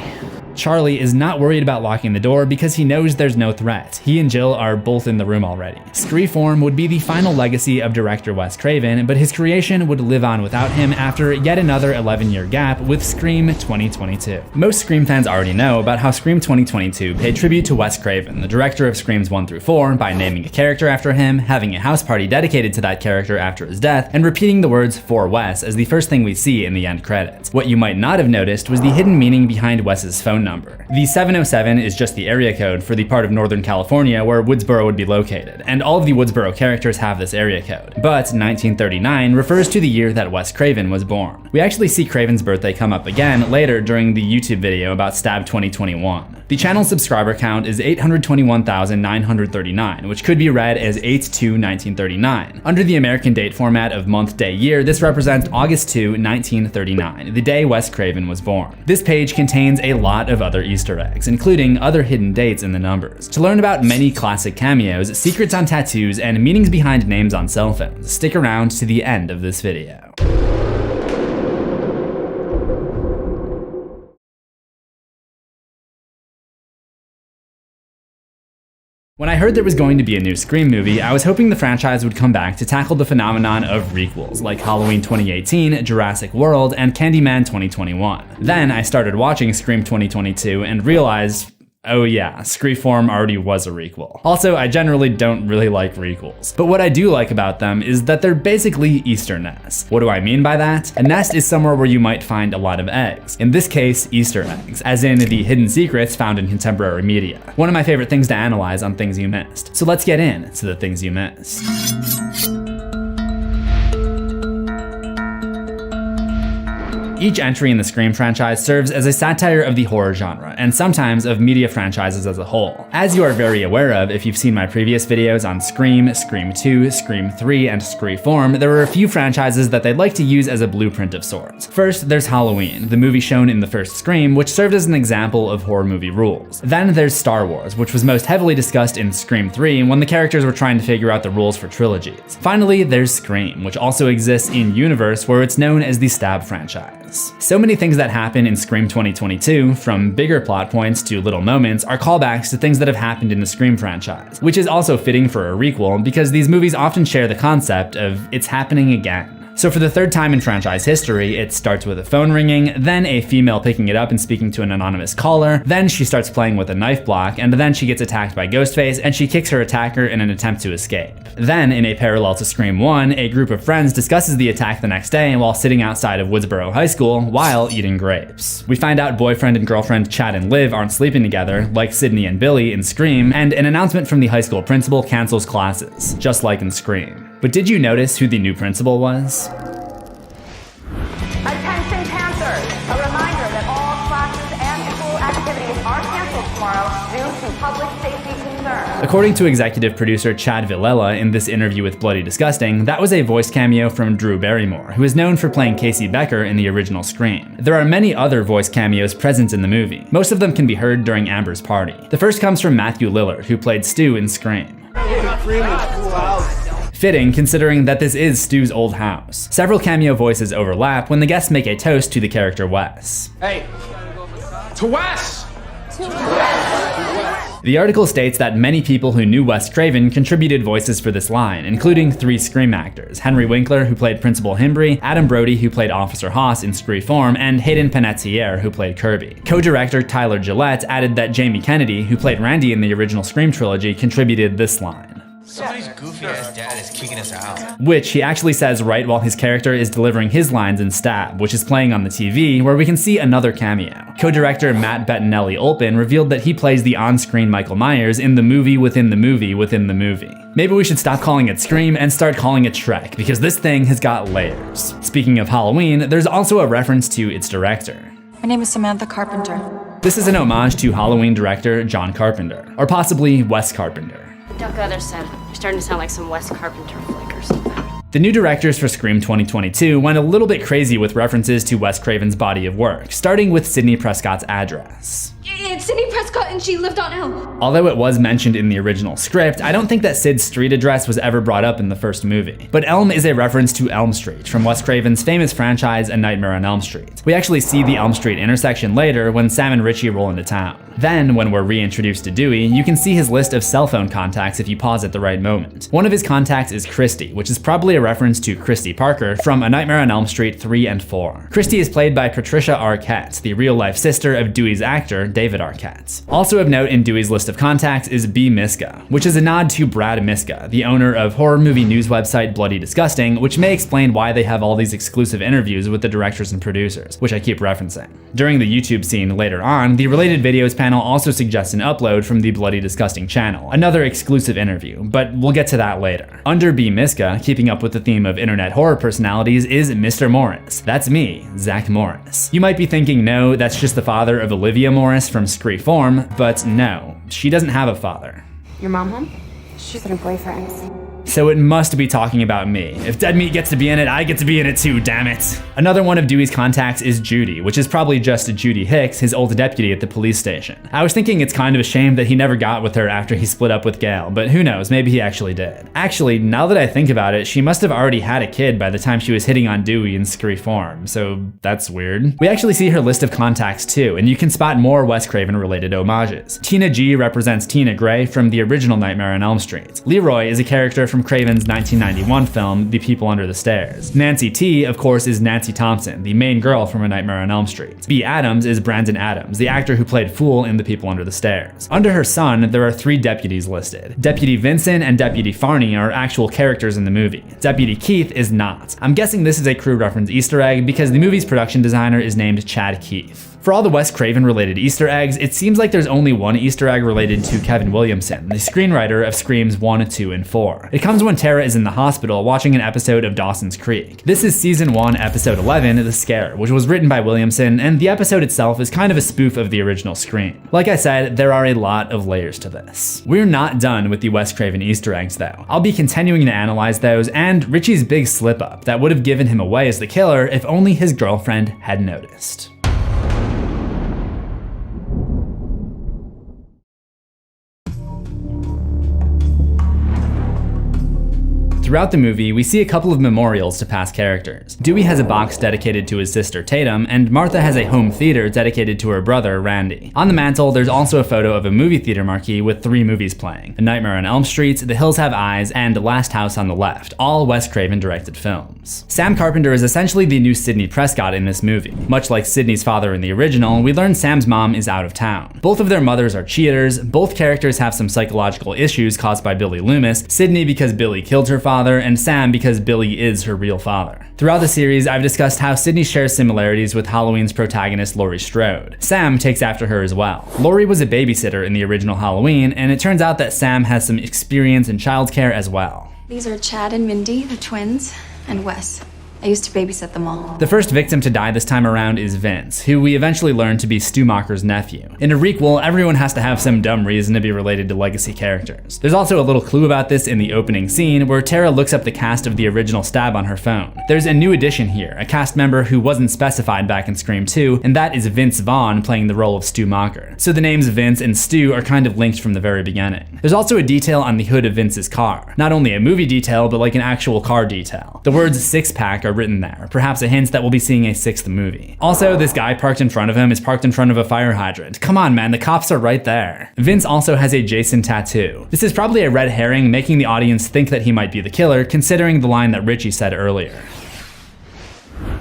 S1: Charlie is not worried about locking the door because he knows there's no threat. He and Jill are both in the room already. Screeform would be the final legacy of director Wes Craven, but his creation would live on without him after yet another 11-year gap with Scream 2022. Most Scream fans already know about how Scream 2022 paid tribute to Wes Craven, the director of Screams 1 through 4, by naming a character after him, having a house party dedicated to that character after his death, and repeating the words "for Wes" as the first thing we see in the end credits. What you might not have noticed was the hidden meaning behind Wes's phone number. The 707 is just the area code for the part of Northern California where Woodsboro would be located, and all of the Woodsboro characters have this area code. But 1939 refers to the year that Wes Craven was born. We actually see Craven's birthday come up again later during the YouTube video about Stab 2021. The channel's subscriber count is 821,939, which could be read as 8/2/1939. Under the American date format of month, day, year, this represents August 2, 1939, the day Wes Craven was born. This page contains a lot of other Easter eggs, including other hidden dates in the numbers. To learn about many classic cameos, secrets on tattoos, and meanings behind names on cell phones, stick around to the end of this video. When I heard there was going to be a new Scream movie, I was hoping the franchise would come back to tackle the phenomenon of requels, like Halloween 2018, CZsWorld, and Candyman 2021. Then I started watching Scream 2022 and realized, oh yeah, Screeform already was a requel. Also, I generally don't really like requels. But what I do like about them is that they're basically Easter nests. What do I mean by that? A nest is somewhere where you might find a lot of eggs. In this case, Easter eggs, as in the hidden secrets found in contemporary media. One of my favorite things to analyze on Things You Missed. So let's get into the things you missed. Each entry in the Scream franchise serves as a satire of the horror genre, and sometimes of media franchises as a whole. As you are very aware of if you've seen my previous videos on Scream, Scream 2, Scream 3, and Scream, there are a few franchises that they'd like to use as a blueprint of sorts. First, there's Halloween, the movie shown in the first Scream, which served as an example of horror movie rules. Then there's Star Wars, which was most heavily discussed in Scream 3 when the characters were trying to figure out the rules for trilogies. Finally, there's Scream, which also exists in universe where it's known as the Stab franchise. So many things that happen in Scream 2022, from bigger plot points to little moments, are callbacks to things that have happened in the Scream franchise, which is also fitting for a requel because these movies often share the concept of it's happening again. So for the third time in franchise history, it starts with a phone ringing, then a female picking it up and speaking to an anonymous caller, then she starts playing with a knife block, and then she gets attacked by Ghostface and she kicks her attacker in an attempt to escape. Then, in a parallel to Scream 1, a group of friends discusses the attack the next day while sitting outside of Woodsboro High School while eating grapes. We find out boyfriend and girlfriend Chad and Liv aren't sleeping together, like Sydney and Billy in Scream, and an announcement from the high school principal cancels classes, just like in Scream. But did you notice who the new principal was?
S6: Attention Panthers! A reminder that all classes and school activities are canceled tomorrow due to public safety concerns.
S1: According to executive producer Chad Villela in this interview with Bloody Disgusting, that was a voice cameo from Drew Barrymore, who is known for playing Casey Becker in the original Scream. There are many other voice cameos present in the movie. Most of them can be heard during Amber's party. The first comes from Matthew Lillard, who played Stu in Scream. Fitting, considering that this is Stu's old house. Several cameo voices overlap when the guests make a toast to the character Wes.
S19: Hey, to Wes!
S1: The article states that many people who knew Wes Craven contributed voices for this line, including 3 Scream actors: Henry Winkler, who played Principal Himbry, Adam Brody, who played Officer Haas in Scream, and Hayden Panettiere, who played Kirby. Co-director Tyler Gillette added that Jamie Kennedy, who played Randy in the original Scream trilogy, contributed this line.
S20: Somebody's goofy ass dad is kicking us out.
S1: Which he actually says right while his character is delivering his lines in Stab, which is playing on the TV, where we can see another cameo. Co-director Matt Bettinelli-Olpin revealed that he plays the on-screen Michael Myers in the movie within the movie within the movie. Maybe we should stop calling it Scream and start calling it Shrek, because this thing has got layers. Speaking of Halloween, there's also a reference to its director.
S24: My name is Samantha Carpenter.
S1: This is an homage to Halloween director John Carpenter, or possibly Wes Carpenter.
S25: Duck the other side. You're starting to sound like some Wes Carpenter flick or something.
S1: The new directors for Scream 2022 went a little bit crazy with references to Wes Craven's body of work, starting with Sidney Prescott's address.
S23: It's Sidney Prescott and she lived on Elm.
S1: Although it was mentioned in the original script, I don't think that Sid's street address was ever brought up in the first movie. But Elm is a reference to Elm Street from Wes Craven's famous franchise A Nightmare on Elm Street. We actually see the Elm Street intersection later when Sam and Richie roll into town. Then, when we're reintroduced to Dewey, you can see his list of cell phone contacts if you pause at the right moment. One of his contacts is Christy, which is probably a reference to Christy Parker from A Nightmare on Elm Street 3 and 4. Christy is played by Patricia Arquette, the real-life sister of Dewey's actor, David Arquette. Also of note in Dewey's list of contacts is B. Miska, which is a nod to Brad Miska, the owner of horror movie news website Bloody Disgusting, which may explain why they have all these exclusive interviews with the directors and producers, which I keep referencing. During the YouTube scene later on, the Related Videos panel also suggests an upload from the Bloody Disgusting channel, another exclusive interview, but we'll get to that later. Under B. Miska, keeping up with the theme of internet horror personalities, is Mr. Morris. That's me, Zach Morris. You might be thinking, no, that's just the father of Olivia Morris from Scream, but no, she doesn't have a father.
S23: Your mom home? She's got a boyfriend.
S1: So it must be talking about me. If Dead Meat gets to be in it, I get to be in it too, damn it. Another one of Dewey's contacts is Judy, which is probably just Judy Hicks, his old deputy at the police station. I was thinking it's kind of a shame that he never got with her after he split up with Gail, but who knows, maybe he actually did. Actually, now that I think about it, she must have already had a kid by the time she was hitting on Dewey in Scream, so that's weird. We actually see her list of contacts too, and you can spot more Wes Craven related homages. Tina G represents Tina Gray from the original Nightmare on Elm Street. Leroy is a character from Craven's 1991 film, The People Under the Stairs. Nancy T, of course, is Nancy Thompson, the main girl from A Nightmare on Elm Street. B. Adams is Brandon Adams, the actor who played Fool in The People Under the Stairs. Under her son, there are 3 deputies listed. Deputy Vincent and Deputy Farney are actual characters in the movie. Deputy Keith is not. I'm guessing this is a crew reference Easter egg because the movie's production designer is named Chad Keith. For all the Wes Craven related Easter eggs, it seems like there's only one Easter egg related to Kevin Williamson, the screenwriter of Screams 1, 2, and 4. It comes when Tara is in the hospital watching an episode of Dawson's Creek. This is season 1, episode 11, The Scare, which was written by Williamson, and the episode itself is kind of a spoof of the original Scream. Like I said, there are a lot of layers to this. We're not done with the Wes Craven Easter eggs though. I'll be continuing to analyze those and Richie's big slip up that would have given him away as the killer if only his girlfriend had noticed. Throughout the movie, we see a couple of memorials to past characters. Dewey has a box dedicated to his sister Tatum, and Martha has a home theater dedicated to her brother Randy. On the mantle, there's also a photo of a movie theater marquee with 3 movies playing: A Nightmare on Elm Street, The Hills Have Eyes, and Last House on the Left, all Wes Craven directed films. Sam Carpenter is essentially the new Sidney Prescott in this movie. Much like Sidney's father in the original, we learn Sam's mom is out of town. Both of their mothers are cheaters, both characters have some psychological issues caused by Billy Loomis, Sidney because Billy killed her father, and Sam because Billy is her real father. Throughout the series, I've discussed how Sidney shares similarities with Halloween's protagonist Laurie Strode. Sam takes after her as well. Laurie was a babysitter in the original Halloween, and it turns out that Sam has some experience in childcare as well.
S18: These are Chad and Mindy, the twins, and Wes. I used to babysit them all.
S1: The first victim to die this time around is Vince, who we eventually learn to be Stu Macher's nephew. In a requel, everyone has to have some dumb reason to be related to legacy characters. There's also a little clue about this in the opening scene, where Tara looks up the cast of the original Stab on her phone. There's a new addition here, a cast member who wasn't specified back in Scream 2, and that is Vince Vaughn playing the role of Stu Macher. So the names Vince and Stu are kind of linked from the very beginning. There's also a detail on the hood of Vince's car. Not only a movie detail, but like an actual car detail. The words six-pack are written there, perhaps a hint that we'll be seeing a 6th movie. Also, this guy parked in front of him is parked in front of a fire hydrant. Come on, man, the cops are right there. Vince also has a Jason tattoo. This is probably a red herring, making the audience think that he might be the killer, considering the line that Richie said earlier.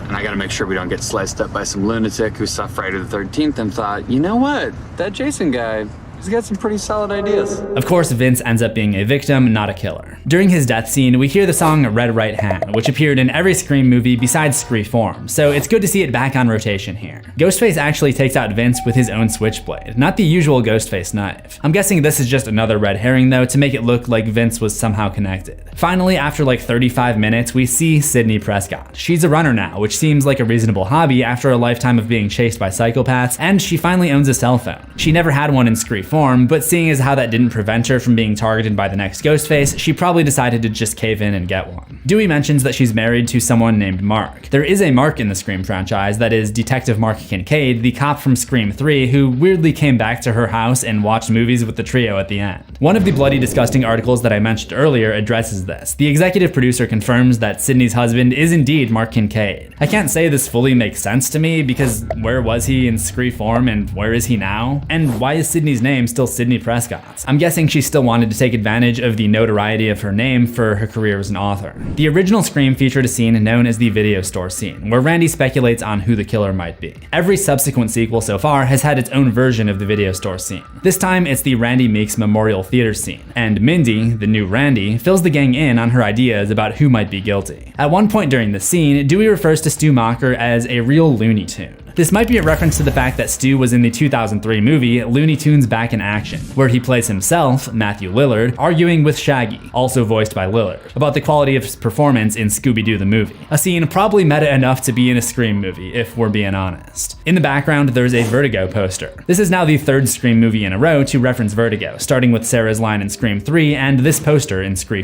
S3: And I gotta make sure we don't get sliced up by some lunatic who saw Friday the 13th and thought, you know what, that Jason guy, he's got some pretty solid ideas.
S1: Of course, Vince ends up being a victim, not a killer. During his death scene, we hear the song Red Right Hand, which appeared in every Scream movie besides Scream, so it's good to see it back on rotation here. Ghostface actually takes out Vince with his own switchblade, not the usual Ghostface knife. I'm guessing this is just another red herring though, to make it look like Vince was somehow connected. Finally, after like 35 minutes, we see Sidney Prescott. She's a runner now, which seems like a reasonable hobby after a lifetime of being chased by psychopaths, and she finally owns a cell phone. She never had one in Scream, but seeing as how that didn't prevent her from being targeted by the next Ghostface, she probably decided to just cave in and get one. Dewey mentions that she's married to someone named Mark. There is a Mark in the Scream franchise, that is Detective Mark Kincaid, the cop from Scream 3, who weirdly came back to her house and watched movies with the trio at the end. One of the Bloody Disgusting articles that I mentioned earlier addresses this. The executive producer confirms that Sidney's husband is indeed Mark Kincaid. I can't say this fully makes sense to me, because where was he in Scream and where is he now? And why is Sidney's name still Sidney Prescott? I'm guessing she still wanted to take advantage of the notoriety of her name for her career as an author. The original Scream featured a scene known as the video store scene, where Randy speculates on who the killer might be. Every subsequent sequel so far has had its own version of the video store scene. This time it's the Randy Meeks Memorial Theater scene, and Mindy, the new Randy, fills the gang in on her ideas about who might be guilty. At one point during the scene, Dewey refers to Stu Macher as a real Looney Tune. This might be a reference to the fact that Stu was in the 2003 movie Looney Tunes Back in Action, where he plays himself, Matthew Lillard, arguing with Shaggy, also voiced by Lillard, about the quality of his performance in Scooby-Doo the movie. A scene probably meta enough to be in a Scream movie, if we're being honest. In the background, there's a Vertigo poster. This is now the 3rd Scream movie in a row to reference Vertigo, starting with Sarah's line in Scream 3 and this poster in Scream.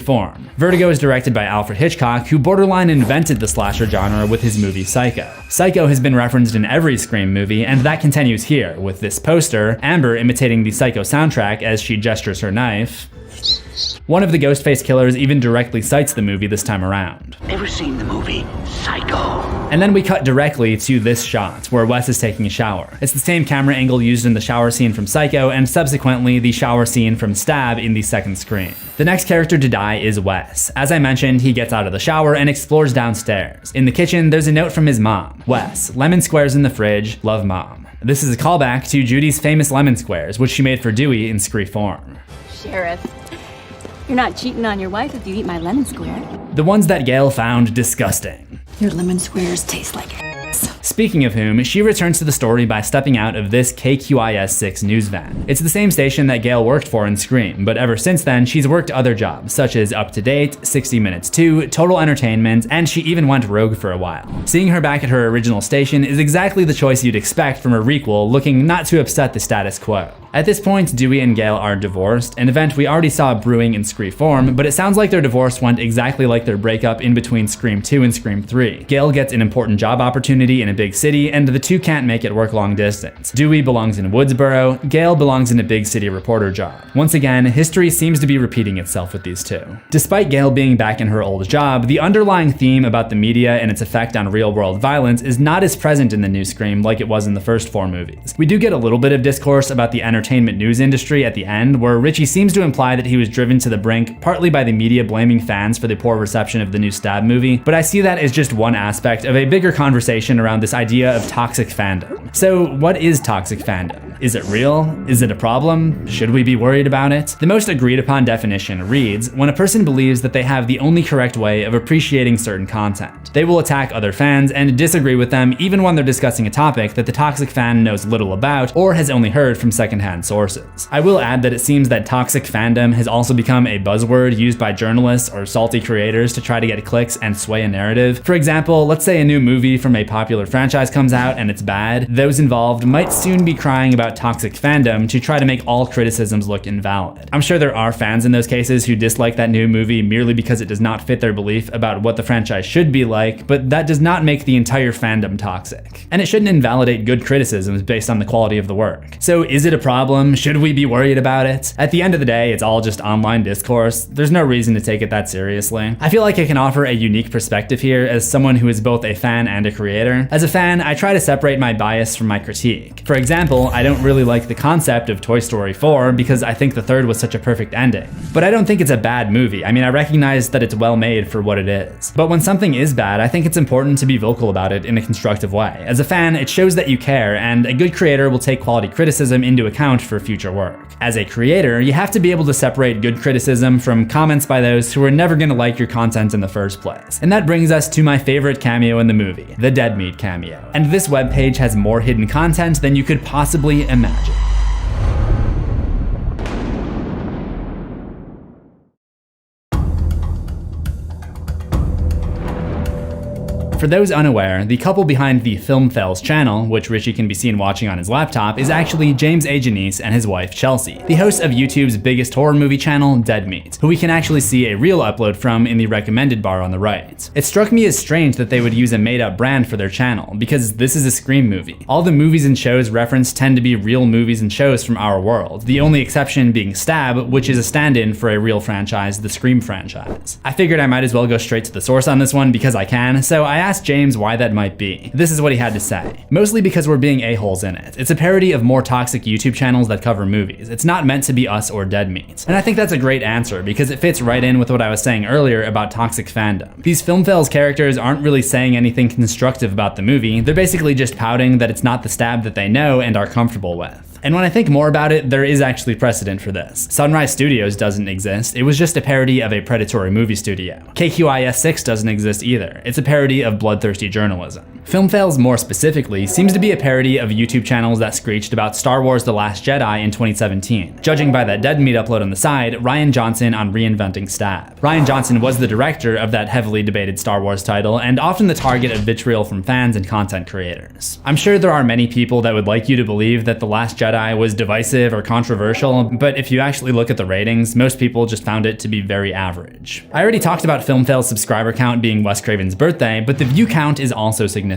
S1: Vertigo is directed by Alfred Hitchcock, who borderline invented the slasher genre with his movie Psycho. Psycho has been referenced in every Scream movie, and that continues here, with this poster, Amber imitating the Psycho soundtrack as she gestures her knife. One of the Ghostface killers even directly cites the movie this time around.
S10: Ever seen the movie Psycho?
S1: And then we cut directly to this shot, where Wes is taking a shower. It's the same camera angle used in the shower scene from Psycho, and subsequently the shower scene from Stab in the 2nd Scream. The next character to die is Wes. As I mentioned, he gets out of the shower and explores downstairs. In the kitchen, there's a note from his mom. Wes, lemon squares in the fridge, love mom. This is a callback to Judy's famous lemon squares, which she made for Dewey in Scream.
S5: Sheriff, you're not cheating on your wife if you eat my lemon square.
S1: The ones that Gail found disgusting.
S17: Your lemon squares taste like ass.
S1: Speaking of whom, she returns to the story by stepping out of this KQIS6 news van. It's the same station that Gale worked for in Scream, but ever since then, she's worked other jobs, such as Up to Date, 60 Minutes 2, Total Entertainment, and she even went rogue for a while. Seeing her back at her original station is exactly the choice you'd expect from a requel looking not to upset the status quo. At this point, Dewey and Gale are divorced, an event we already saw brewing in Scream form, but it sounds like their divorce went exactly like their breakup in between Scream 2 and Scream 3. Gale gets an important job opportunity in a big city, and the two can't make it work long distance. Dewey belongs in Woodsboro, Gale belongs in a big city reporter job. Once again, history seems to be repeating itself with these two. Despite Gale being back in her old job, the underlying theme about the media and its effect on real-world violence is not as present in the new Scream like it was in the first 4 movies. We do get a little bit of discourse about the entertainment news industry at the end, where Richie seems to imply that he was driven to the brink partly by the media blaming fans for the poor reception of the new Stab movie, but I see that as just one aspect of a bigger conversation around this idea of toxic fandom. So what is toxic fandom? Is it real? Is it a problem? Should we be worried about it? The most agreed upon definition reads, when a person believes that they have the only correct way of appreciating certain content. They will attack other fans and disagree with them even when they're discussing a topic that the toxic fan knows little about or has only heard from secondhand sources. I will add that it seems that toxic fandom has also become a buzzword used by journalists or salty creators to try to get clicks and sway a narrative. For example, let's say a new movie from a popular franchise comes out and it's bad. Those involved might soon be crying about toxic fandom to try to make all criticisms look invalid. I'm sure there are fans in those cases who dislike that new movie merely because it does not fit their belief about what the franchise should be like, but that does not make the entire fandom toxic. And it shouldn't invalidate good criticisms based on the quality of the work. So is it a problem? Should we be worried about it? At the end of the day, it's all just online discourse. There's no reason to take it that seriously. I feel like I can offer a unique perspective here as someone who is both a fan and a creator. As a fan, I try to separate my bias from my critique. For example, I don't really like the concept of Toy Story 4 because I think the third was such a perfect ending. But I don't think it's a bad movie. I mean, I recognize that it's well made for what it is. But when something is bad, I think it's important to be vocal about it in a constructive way. As a fan, it shows that you care, and a good creator will take quality criticism into account for future work. As a creator, you have to be able to separate good criticism from comments by those who are never gonna like your content in the first place. And that brings us to my favorite cameo in the movie, the Dead Meat cameo. And this webpage has more hidden content than you could possibly imagine. For those unaware, the couple behind the Film Fails channel, which Richie can be seen watching on his laptop, is actually James Ingenious and his wife Chelsea, the hosts of YouTube's biggest horror movie channel, Dead Meat, who we can actually see a real upload from in the recommended bar on the right. It struck me as strange that they would use a made-up brand for their channel, because this is a Scream movie. All the movies and shows referenced tend to be real movies and shows from our world, the only exception being Stab, which is a stand-in for a real franchise, the Scream franchise. I figured I might as well go straight to the source on this one because I can, so I asked James why that might be. This is what he had to say. Mostly because we're being a-holes in it. It's a parody of more toxic YouTube channels that cover movies. It's not meant to be us or Dead Meat. And I think that's a great answer because it fits right in with what I was saying earlier about toxic fandom. These Film Fails characters aren't really saying anything constructive about the movie. They're basically just pouting that it's not the Stab that they know and are comfortable with. And when I think more about it, there is actually precedent for this. Sunrise Studios doesn't exist. It was just a parody of a predatory movie studio. KQIS6 doesn't exist either. It's a parody of bloodthirsty journalism. Film Fails, more specifically, seems to be a parody of YouTube channels that screeched about Star Wars The Last Jedi in 2017. Judging by that Dead Meat upload on the side, Rian Johnson on Reinventing Stab. Rian Johnson was the director of that heavily debated Star Wars title, and often the target of vitriol from fans and content creators. I'm sure there are many people that would like you to believe that The Last Jedi was divisive or controversial, but if you actually look at the ratings, most people just found it to be very average. I already talked about Film Fail's subscriber count being Wes Craven's birthday, but the view count is also significant.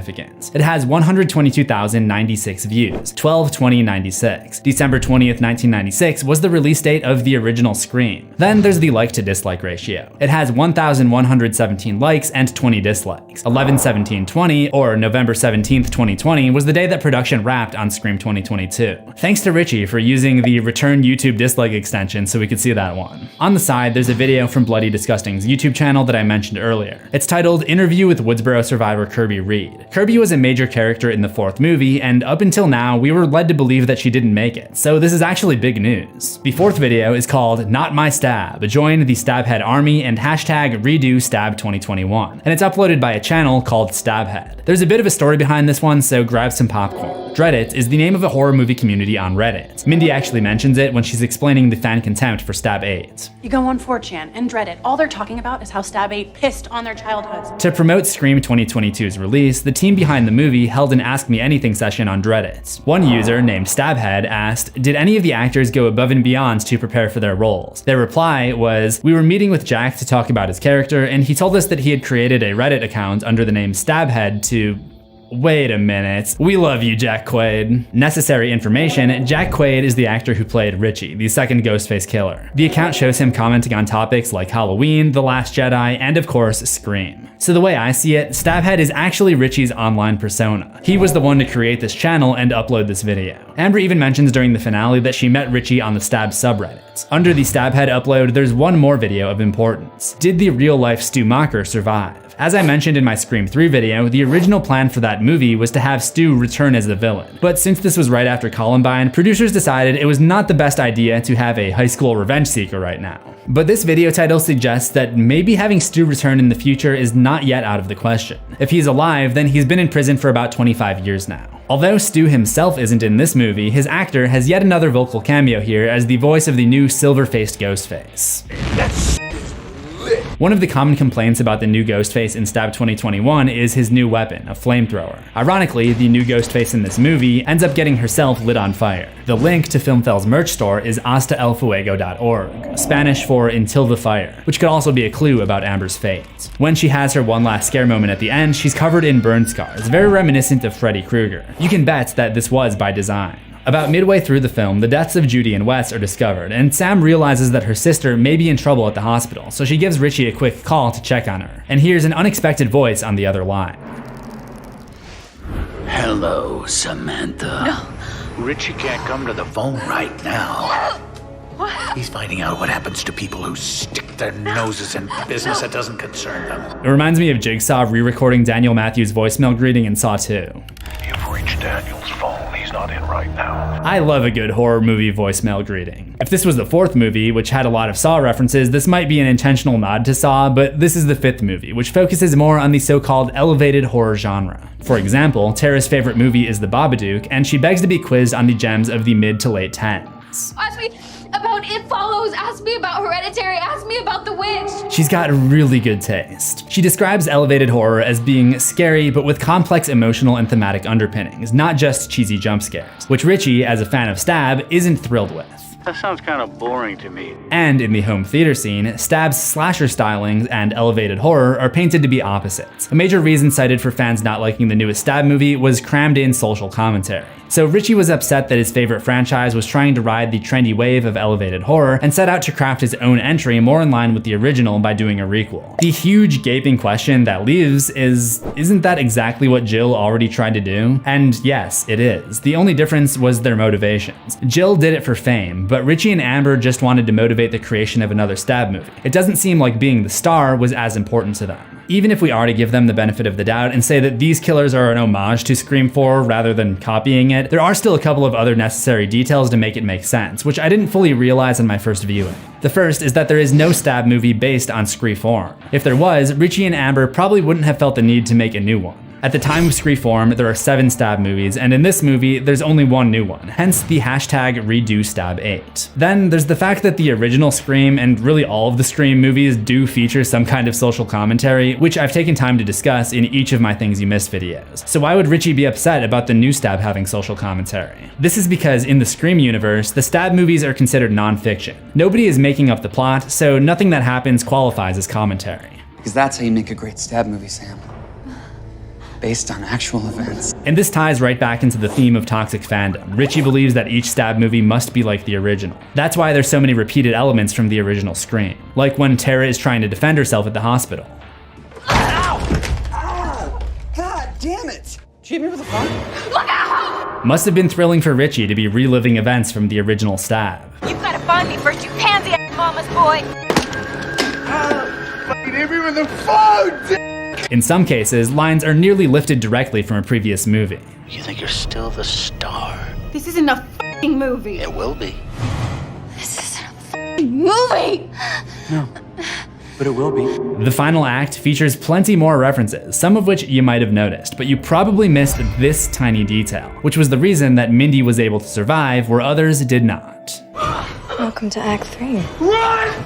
S1: It has 122,096 views, 12/20/96. December 20th, 1996 was the release date of the original Scream. Then there's the like to dislike ratio. It has 1,117 likes and 20 dislikes. 11/17/20, or November 17th, 2020 was the day that production wrapped on Scream 2022. Thanks to Richie for using the return YouTube dislike extension so we could see that one. On the side, there's a video from Bloody Disgusting's YouTube channel that I mentioned earlier. It's titled Interview with Woodsboro survivor Kirby Reed. Kirby was a major character in the 4th movie, and up until now, we were led to believe that she didn't make it, so this is actually big news. The 4th video is called Not My Stab, Join the Stabhead Army and hashtag Redo Stab 2021, and it's uploaded by a channel called Stabhead. There's a bit of a story behind this one, so grab some popcorn. Dreadit is the name of a horror movie community on Reddit. Mindy actually mentions it when she's explaining the fan contempt for Stab 8.
S7: You go on 4chan and Reddit, all they're talking about is how Stab 8 pissed on their childhoods.
S1: To promote Scream 2022's release, the team behind the movie held an Ask Me Anything session on Reddit. One user, named Stabhead, asked, did any of the actors go above and beyond to prepare for their roles? Their reply was, we were meeting with Jack to talk about his character, and he told us that he had created a Reddit account under the name Stabhead to... Wait a minute. We love you, Jack Quaid. Necessary information, Jack Quaid is the actor who played Richie, the second Ghostface killer. The account shows him commenting on topics like Halloween, The Last Jedi, and of course, Scream. So the way I see it, Stabhead is actually Richie's online persona. He was the one to create this channel and upload this video. Amber even mentions during the finale that she met Richie on the Stab subreddit. Under the Stabhead upload, there's one more video of importance. Did the real-life Stu Macher survive? As I mentioned in my Scream 3 video, the original plan for that movie was to have Stu return as the villain. But since this was right after Columbine, producers decided it was not the best idea to have a high school revenge seeker right now. But this video title suggests that maybe having Stu return in the future is not yet out of the question. If he's alive, then he's been in prison for about 25 years now. Although Stu himself isn't in this movie, his actor has yet another vocal cameo here as the voice of the new silver-faced Ghostface. One of the common complaints about the new Ghostface in Stab 2021 is his new weapon, a flamethrower. Ironically, the new Ghostface in this movie ends up getting herself lit on fire. The link to FilmFell's merch store is hastaelfuego.org, Spanish for Until the Fire, which could also be a clue about Amber's fate. When she has her one last scare moment at the end, she's covered in burn scars, very reminiscent of Freddy Krueger. You can bet that this was by design. About midway through the film, the deaths of Judy and Wes are discovered, and Sam realizes that her sister may be in trouble at the hospital, so she gives Richie a quick call to check on her, and hears an unexpected voice on the other line.
S10: Hello, Samantha.
S7: No.
S10: Richie can't come to the phone right now. What? He's finding out what happens to people who stick their noses in business that doesn't concern them.
S1: It reminds me of Jigsaw re-recording Daniel Matthews' voicemail greeting in Saw 2.
S9: You've reached Daniel's phone. He's not in right now.
S1: I love a good horror movie voicemail greeting. If this was the 4th movie, which had a lot of Saw references, this might be an intentional nod to Saw, but this is the 5th movie, which focuses more on the so-called elevated horror genre. For example, Tara's favorite movie is The Babadook, and she begs to be quizzed on the gems of the mid to late 10s.
S23: Ask me about It Follows, ask me about Hereditary, ask me about The Witch.
S1: She's got really good taste. She describes elevated horror as being scary, but with complex emotional and thematic underpinnings, not just cheesy jump scares, which Richie, as a fan of Stab, isn't thrilled with.
S10: That sounds kind of boring to me.
S1: And in the home theater scene, Stab's slasher stylings and elevated horror are painted to be opposites. A major reason cited for fans not liking the newest Stab movie was crammed in social commentary. So Richie was upset that his favorite franchise was trying to ride the trendy wave of elevated horror and set out to craft his own entry more in line with the original by doing a requel. The huge gaping question that leaves is, isn't that exactly what Jill already tried to do? And yes, it is. The only difference was their motivations. Jill did it for fame, but Richie and Amber just wanted to motivate the creation of another Stab movie. It doesn't seem like being the star was as important to them. Even if we are to give them the benefit of the doubt and say that these killers are an homage to Scream 4 rather than copying it, there are still a couple of other necessary details to make it make sense, which I didn't fully realize on my first viewing. The first is that there is no Stab movie based on Scream. If there was, Richie and Amber probably wouldn't have felt the need to make a new one. At the time of Scream, there are 7 Stab movies, and in this movie, there's only one new one, hence the hashtag redo Stab 8. Then there's the fact that the original Scream, and really all of the Scream movies, do feature some kind of social commentary, which I've taken time to discuss in each of my Things You Missed videos. So why would Richie be upset about the new Stab having social commentary? This is because in the Scream universe, the Stab movies are considered non-fiction. Nobody is making up the plot, so nothing that happens qualifies as commentary.
S3: Because that's how you make a great Stab movie, Sam. Based on actual events.
S1: And this ties right back into the theme of toxic fandom. Richie believes that each Stab movie must be like the original. That's why there's so many repeated elements from the original Scream. Like when Tara is trying to defend herself at the hospital.
S12: Ow! Ow! God damn it!
S19: She hit me with a phone?
S6: Look out!
S1: Must have been thrilling for Richie to be reliving events from the original stab.
S6: You gotta find me first, you pansy mama's boy!
S19: Fucking hit me with the phone!
S1: In some cases, lines are nearly lifted directly from a previous movie.
S10: You think you're still the star?
S7: This isn't a f***ing movie.
S10: It will be.
S7: This isn't a f***ing movie.
S10: No, but it will be.
S1: The final act features plenty more references, some of which you might have noticed, but you probably missed this tiny detail, which was the reason that Mindy was able to survive where others did not.
S18: Welcome to Act 3.
S19: Run!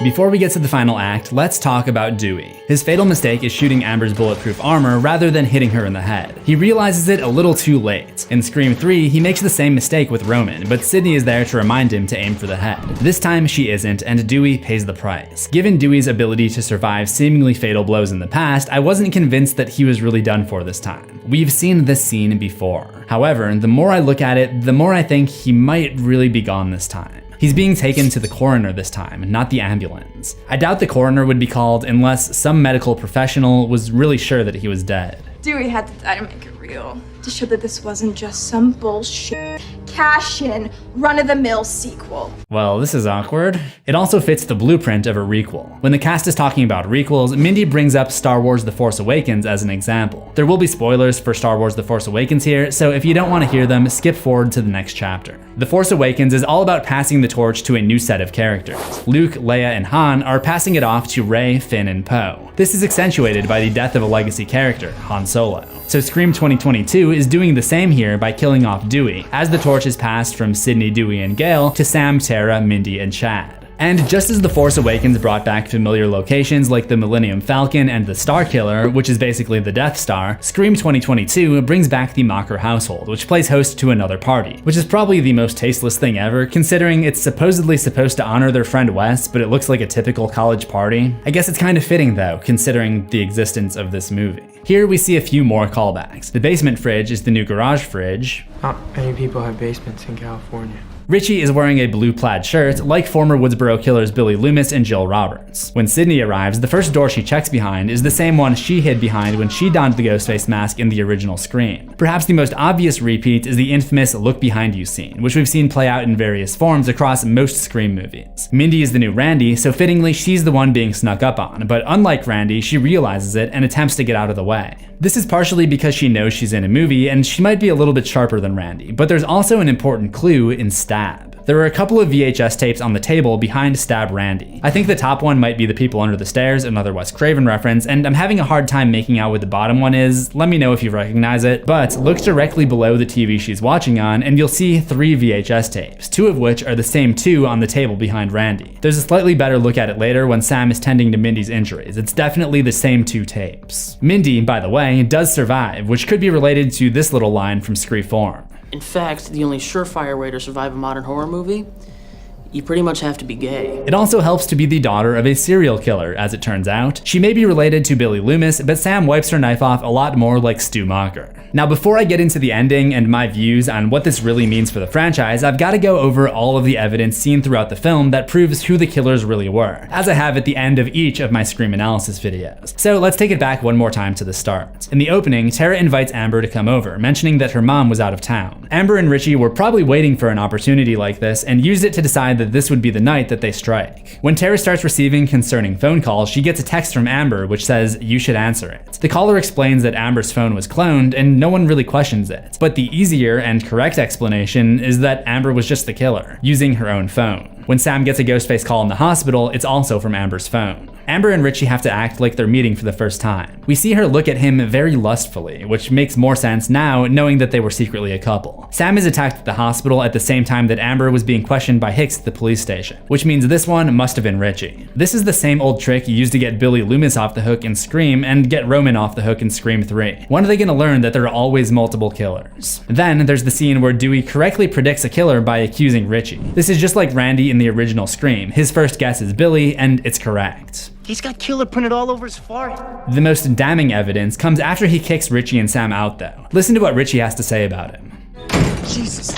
S1: Before we get to the final act, let's talk about Dewey. His fatal mistake is shooting Amber's bulletproof armor rather than hitting her in the head. He realizes it a little too late. In Scream 3, he makes the same mistake with Roman, but Sidney is there to remind him to aim for the head. This time she isn't, and Dewey pays the price. Given Dewey's ability to survive seemingly fatal blows in the past, I wasn't convinced that he was really done for this time. We've seen this scene before. However, the more I look at it, the more I think he might really be gone this time. He's being taken to the coroner this time, not the ambulance. I doubt the coroner would be called unless some medical professional was really sure that he was dead.
S2: Dewey had to die to make it real. To show that this wasn't just some bullshit, cash-in, run-of-the-mill sequel.
S1: Well, this is awkward. It also fits the blueprint of a requel. When the cast is talking about requels, Mindy brings up Star Wars The Force Awakens as an example. There will be spoilers for Star Wars The Force Awakens here, so if you don't want to hear them, skip forward to the next chapter. The Force Awakens is all about passing the torch to a new set of characters. Luke, Leia, and Han are passing it off to Rey, Finn, and Poe. This is accentuated by the death of a legacy character, Han Solo. So Scream 2022 is doing the same here by killing off Dewey, as the torch is passed from Sidney, Dewey, and Gale to Sam, Tara, Mindy, and Chad. And just as The Force Awakens brought back familiar locations like the Millennium Falcon and the Star Killer, which is basically the Death Star, Scream 2022 brings back the Mocker household, which plays host to another party, which is probably the most tasteless thing ever, considering it's supposedly supposed to honor their friend Wes, but it looks like a typical college party. I guess it's kind of fitting though, considering the existence of this movie. Here we see a few more callbacks. The basement fridge is the new garage fridge.
S14: Not many people have basements in California.
S1: Richie is wearing a blue plaid shirt, like former Woodsboro killers Billy Loomis and Jill Roberts. When Sidney arrives, the first door she checks behind is the same one she hid behind when she donned the Ghostface mask in the original Scream. Perhaps the most obvious repeat is the infamous look behind you scene, which we've seen play out in various forms across most Scream movies. Mindy is the new Randy, so fittingly she's the one being snuck up on, but unlike Randy, she realizes it and attempts to get out of the way. This is partially because she knows she's in a movie and she might be a little bit sharper than Randy, but there's also an important clue in Stab. There are a couple of VHS tapes on the table behind Stab Randy. I think the top one might be The People Under the Stairs, another Wes Craven reference, and I'm having a hard time making out what the bottom one is. Let me know if you recognize it, but look directly below the TV she's watching on and you'll see 3 VHS tapes, 2 of which are the same 2 on the table behind Randy. There's a slightly better look at it later when Sam is tending to Mindy's injuries. It's definitely the same 2 tapes. Mindy, by the way, does survive, which could be related to this little line from Scream.
S4: In fact, the only surefire way to survive a modern horror movie, you pretty much have to be gay.
S1: It also helps to be the daughter of a serial killer, as it turns out. She may be related to Billy Loomis, but Sam wipes her knife off a lot more like Stu Macher. Now, before I get into the ending and my views on what this really means for the franchise, I've got to go over all of the evidence seen throughout the film that proves who the killers really were, as I have at the end of each of my Scream analysis videos. So let's take it back one more time to the start. In the opening, Tara invites Amber to come over, mentioning that her mom was out of town. Amber and Richie were probably waiting for an opportunity like this and used it to decide that this would be the night that they strike. When Tara starts receiving concerning phone calls, she gets a text from Amber which says, "You should answer it." The caller explains that Amber's phone was cloned and no one really questions it. But the easier and correct explanation is that Amber was just the killer, using her own phone. When Sam gets a Ghostface call in the hospital, it's also from Amber's phone. Amber and Richie have to act like they're meeting for the first time. We see her look at him very lustfully, which makes more sense now knowing that they were secretly a couple. Sam is attacked at the hospital at the same time that Amber was being questioned by Hicks at the police station, which means this one must have been Richie. This is the same old trick used to get Billy Loomis off the hook in Scream and get Roman off the hook in Scream 3. When are they gonna learn that there are always multiple killers? Then there's the scene where Dewey correctly predicts a killer by accusing Richie. This is just like Randy in the original Scream. His first guess is Billy, and it's correct.
S8: He's got killer printed all over his forehead.
S1: The most damning evidence comes after he kicks Richie and Sam out though. Listen to what Richie has to say about him.
S19: Jesus.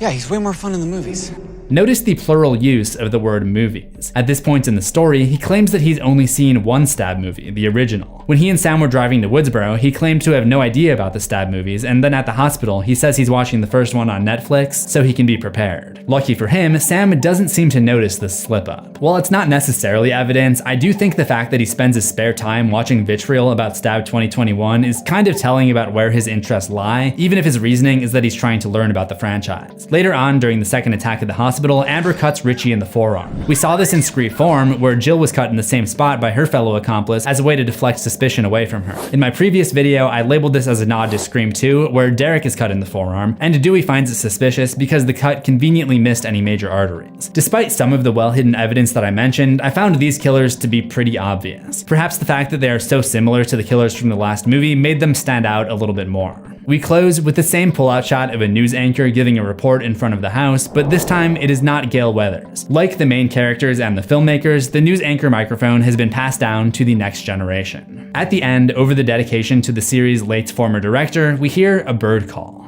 S3: Yeah, he's way more fun in the movies.
S1: Notice the plural use of the word movies. At this point in the story, he claims that he's only seen one Stab movie, the original. When he and Sam were driving to Woodsboro, he claimed to have no idea about the Stab movies, and then at the hospital, he says he's watching the first one on Netflix so he can be prepared. Lucky for him, Sam doesn't seem to notice this slip up. While it's not necessarily evidence, I do think the fact that he spends his spare time watching vitriol about Stab 2021 is kind of telling about where his interests lie, even if his reasoning is that he's trying to learn about the franchise. Later on, during the second attack at the hospital, Amber cuts Richie in the forearm. We saw this in Scream form, where Jill was cut in the same spot by her fellow accomplice as a way to deflect suspicion away from her. In my previous video, I labeled this as a nod to Scream 2, where Derek is cut in the forearm, and Dewey finds it suspicious because the cut conveniently missed any major arteries. Despite some of the well-hidden evidence that I mentioned, I found these killers to be pretty obvious. Perhaps the fact that they are so similar to the killers from the last movie made them stand out a little bit more. We close with the same pullout shot of a news anchor giving a report in front of the house, but this time it is not Gail Weathers. Like the main characters and the filmmakers, the news anchor microphone has been passed down to the next generation. At the end, over the dedication to the series' late former director, we hear a bird call.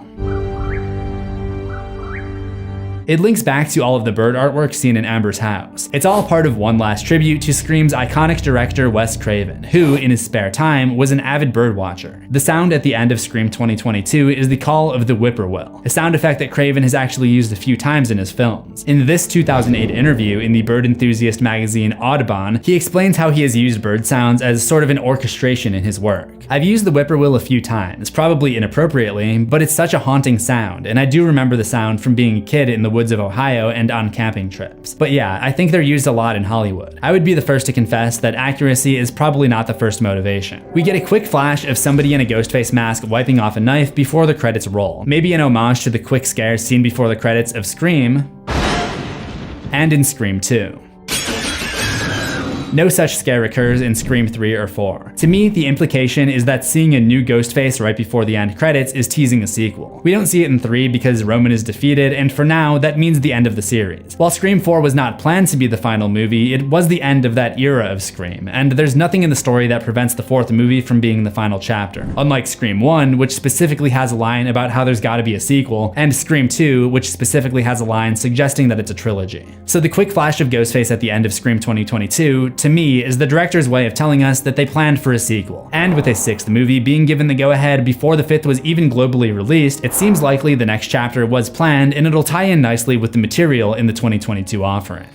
S1: It links back to all of the bird artwork seen in Amber's house. It's all part of one last tribute to Scream's iconic director Wes Craven, who, in his spare time, was an avid bird watcher. The sound at the end of Scream 2022 is the call of the whippoorwill, a sound effect that Craven has actually used a few times in his films. In this 2008 interview in the bird enthusiast magazine Audubon, he explains how he has used bird sounds as sort of an orchestration in his work. I've used the whippoorwill a few times, probably inappropriately, but it's such a haunting sound, and I do remember the sound from being a kid in the woods of Ohio and on camping trips. But yeah, I think they're used a lot in Hollywood. I would be the first to confess that accuracy is probably not the first motivation. We get a quick flash of somebody in a Ghostface mask wiping off a knife before the credits roll, maybe an homage to the quick scares seen before the credits of Scream and in Scream 2. No such scare occurs in Scream 3 or 4. To me, the implication is that seeing a new Ghostface right before the end credits is teasing a sequel. We don't see it in 3 because Roman is defeated, and for now, that means the end of the series. While Scream 4 was not planned to be the final movie, it was the end of that era of Scream, and there's nothing in the story that prevents the 4th movie from being the final chapter. Unlike Scream 1, which specifically has a line about how there's gotta be a sequel, and Scream 2, which specifically has a line suggesting that it's a trilogy. So the quick flash of Ghostface at the end of Scream 2022, to me, is the director's way of telling us that they planned for a sequel. And with a 6th movie being given the go-ahead before the 5th was even globally released, it seems likely the next chapter was planned, and it'll tie in nicely with the material in the 2022 offering.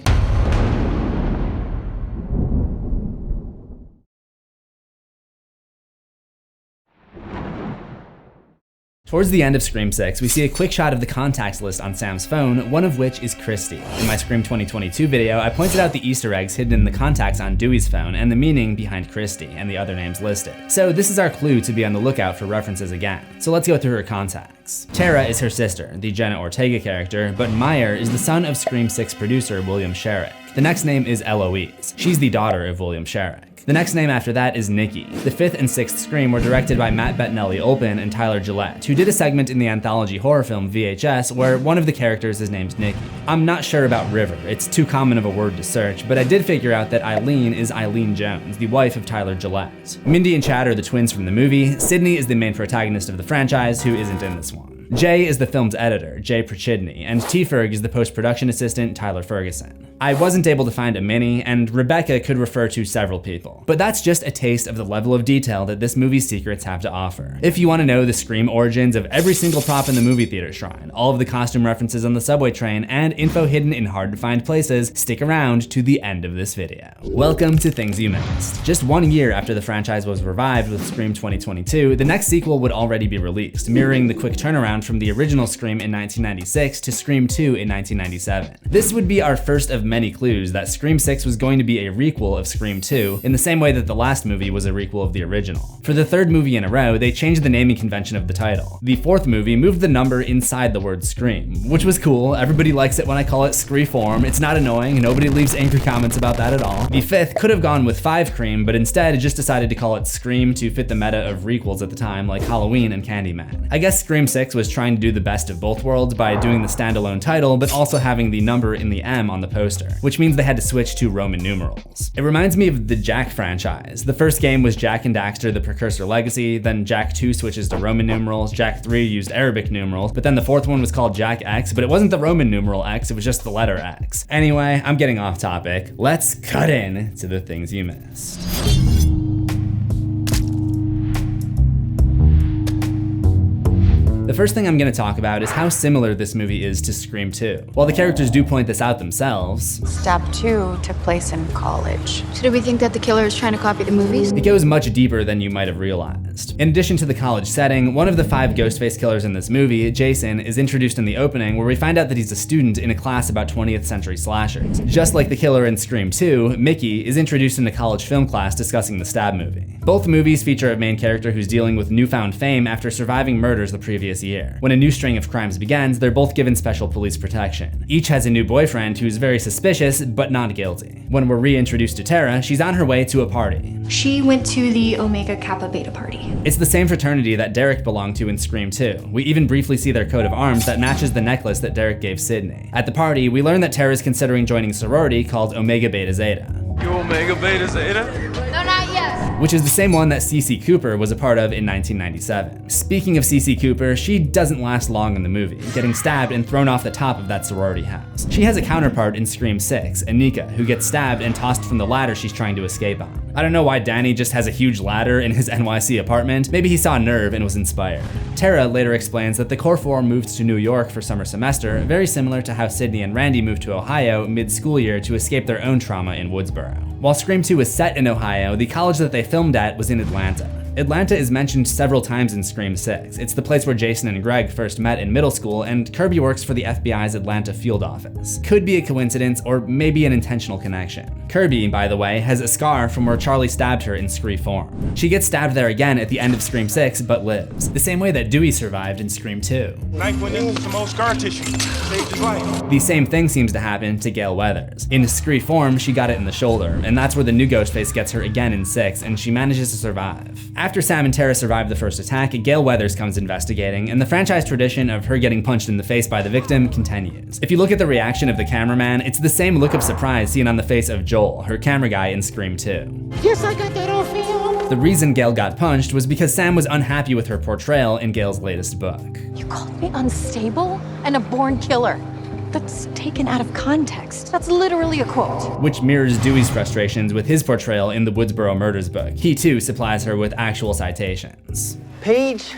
S1: Towards the end of Scream 6, we see a quick shot of the contacts list on Sam's phone, one of which is Christy. In my Scream 2022 video, I pointed out the Easter eggs hidden in the contacts on Dewey's phone and the meaning behind Christy and the other names listed. So this is our clue to be on the lookout for references again. So let's go through her contacts. Tara is her sister, the Jenna Ortega character, but Meyer is the son of Scream 6 producer William Sherrick. The next name is Eloise. She's the daughter of William Sherrick. The next name after that is Nikki. The 5th and 6th Scream were directed by Matt Bettinelli-Olpin and Tyler Gillette, who did a segment in the anthology horror film VHS where one of the characters is named Nikki. I'm not sure about River, it's too common of a word to search, but I did figure out that Eileen is Eileen Jones, the wife of Tyler Gillette. Mindy and Chad are the twins from the movie. Sydney is the main protagonist of the franchise, who isn't in this one. Jay is the film's editor, Jay Prochidney, and T-Ferg is the post-production assistant, Tyler Ferguson. I wasn't able to find a Minnie, and Rebecca could refer to several people. But that's just a taste of the level of detail that this movie's secrets have to offer. If you want to know the Scream origins of every single prop in the movie theater shrine, all of the costume references on the subway train, and info hidden in hard-to-find places, stick around to the end of this video. Welcome to Things You Missed. Just 1 year after the franchise was revived with Scream 2022, the next sequel would already be released, mirroring the quick turnaround from the original Scream in 1996 to Scream 2 in 1997. This would be our first of many clues that Scream 6 was going to be a requel of Scream 2, in the same way that the last movie was a requel of the original. For the 3rd movie in a row, they changed the naming convention of the title. The 4th movie moved the number inside the word Scream, which was cool. Everybody likes it when I call it Screeform. It's not annoying, nobody leaves angry comments about that at all. The 5th could have gone with 5 Cream, but instead just decided to call it Scream to fit the meta of requels at the time, like Halloween and Candyman. I guess Scream 6 was trying to do the best of both worlds by doing the standalone title, but also having the number in the M on the poster, which means they had to switch to Roman numerals. It reminds me of the Jak franchise. The first game was Jak and Daxter: The Precursor Legacy, then Jak 2 switches to Roman numerals, Jak 3 used Arabic numerals, but then the fourth one was called Jak X, but it wasn't the Roman numeral X, it was just the letter X. Anyway, I'm getting off topic. Let's cut in to the things you missed. The first thing I'm going to talk about is how similar this movie is to Scream 2. While the characters do point this out themselves,
S24: Stab 2 took place in college.
S23: So do we think that the killer is trying to copy the movies?
S1: it goes much deeper than you might have realized. In addition to the college setting, one of the 5 Ghostface killers in this movie, Jason, is introduced in the opening, where we find out that he's a student in a class about 20th century slashers. Just like the killer in Scream 2, Mickey is introduced in a college film class discussing the Stab movie. Both movies feature a main character who's dealing with newfound fame after surviving murders the previous year. When a new string of crimes begins, they're both given special police protection. Each has a new boyfriend who's very suspicious, but not guilty. When we're reintroduced to Tara, she's on her way to a party.
S2: She went to the Omega Kappa Beta party.
S1: It's the same fraternity that Derek belonged to in Scream 2. We even briefly see their coat of arms that matches the necklace that Derek gave Sydney. At the party, we learn that Tara's considering joining a sorority called Omega Beta Zeta.
S19: You Omega Beta Zeta?
S23: No, not yet.
S1: Which is the same one that CC Cooper was a part of in 1997. Speaking of CC Cooper, she doesn't last long in the movie, getting stabbed and thrown off the top of that sorority house. She has a counterpart in Scream 6, Anika, who gets stabbed and tossed from the ladder she's trying to escape on. I don't know why Danny just has a huge ladder in his NYC apartment. Maybe he saw Nerve and was inspired. Tara later explains that the Core 4 moved to New York for summer semester, very similar to how Sydney and Randy moved to Ohio mid-school year to escape their own trauma in Woodsboro. While Scream 2 was set in Ohio, the college that they filmed at was in Atlanta. Atlanta is mentioned several times in Scream 6. It's the place where Jason and Greg first met in middle school, and Kirby works for the FBI's Atlanta field office. Could be a coincidence, or maybe an intentional connection. Kirby, by the way, has a scar from where Charlie stabbed her in Scream 4. She gets stabbed there again at the end of Scream 6, but lives. The same way that Dewey survived in Scream 2.
S19: Knife went into some old scar tissue. Saved his life.
S1: The same thing seems to happen to Gale Weathers. In Scream 4, she got it in the shoulder, and that's where the new Ghostface gets her again in 6, and she manages to survive. After Sam and Tara survive the first attack, Gale Weathers comes investigating, and the franchise tradition of her getting punched in the face by the victim continues. If you look at the reaction of the cameraman, it's the same look of surprise seen on the face of Joel, her camera guy in Scream 2.
S19: Yes, I got that on film.
S1: The reason Gale got punched was because Sam was unhappy with her portrayal in Gale's latest book.
S7: You called me unstable and a born killer. That's taken out of context. That's literally a quote.
S1: Which mirrors Dewey's frustrations with his portrayal in the Woodsboro Murders book. He too supplies her with actual citations.
S8: Page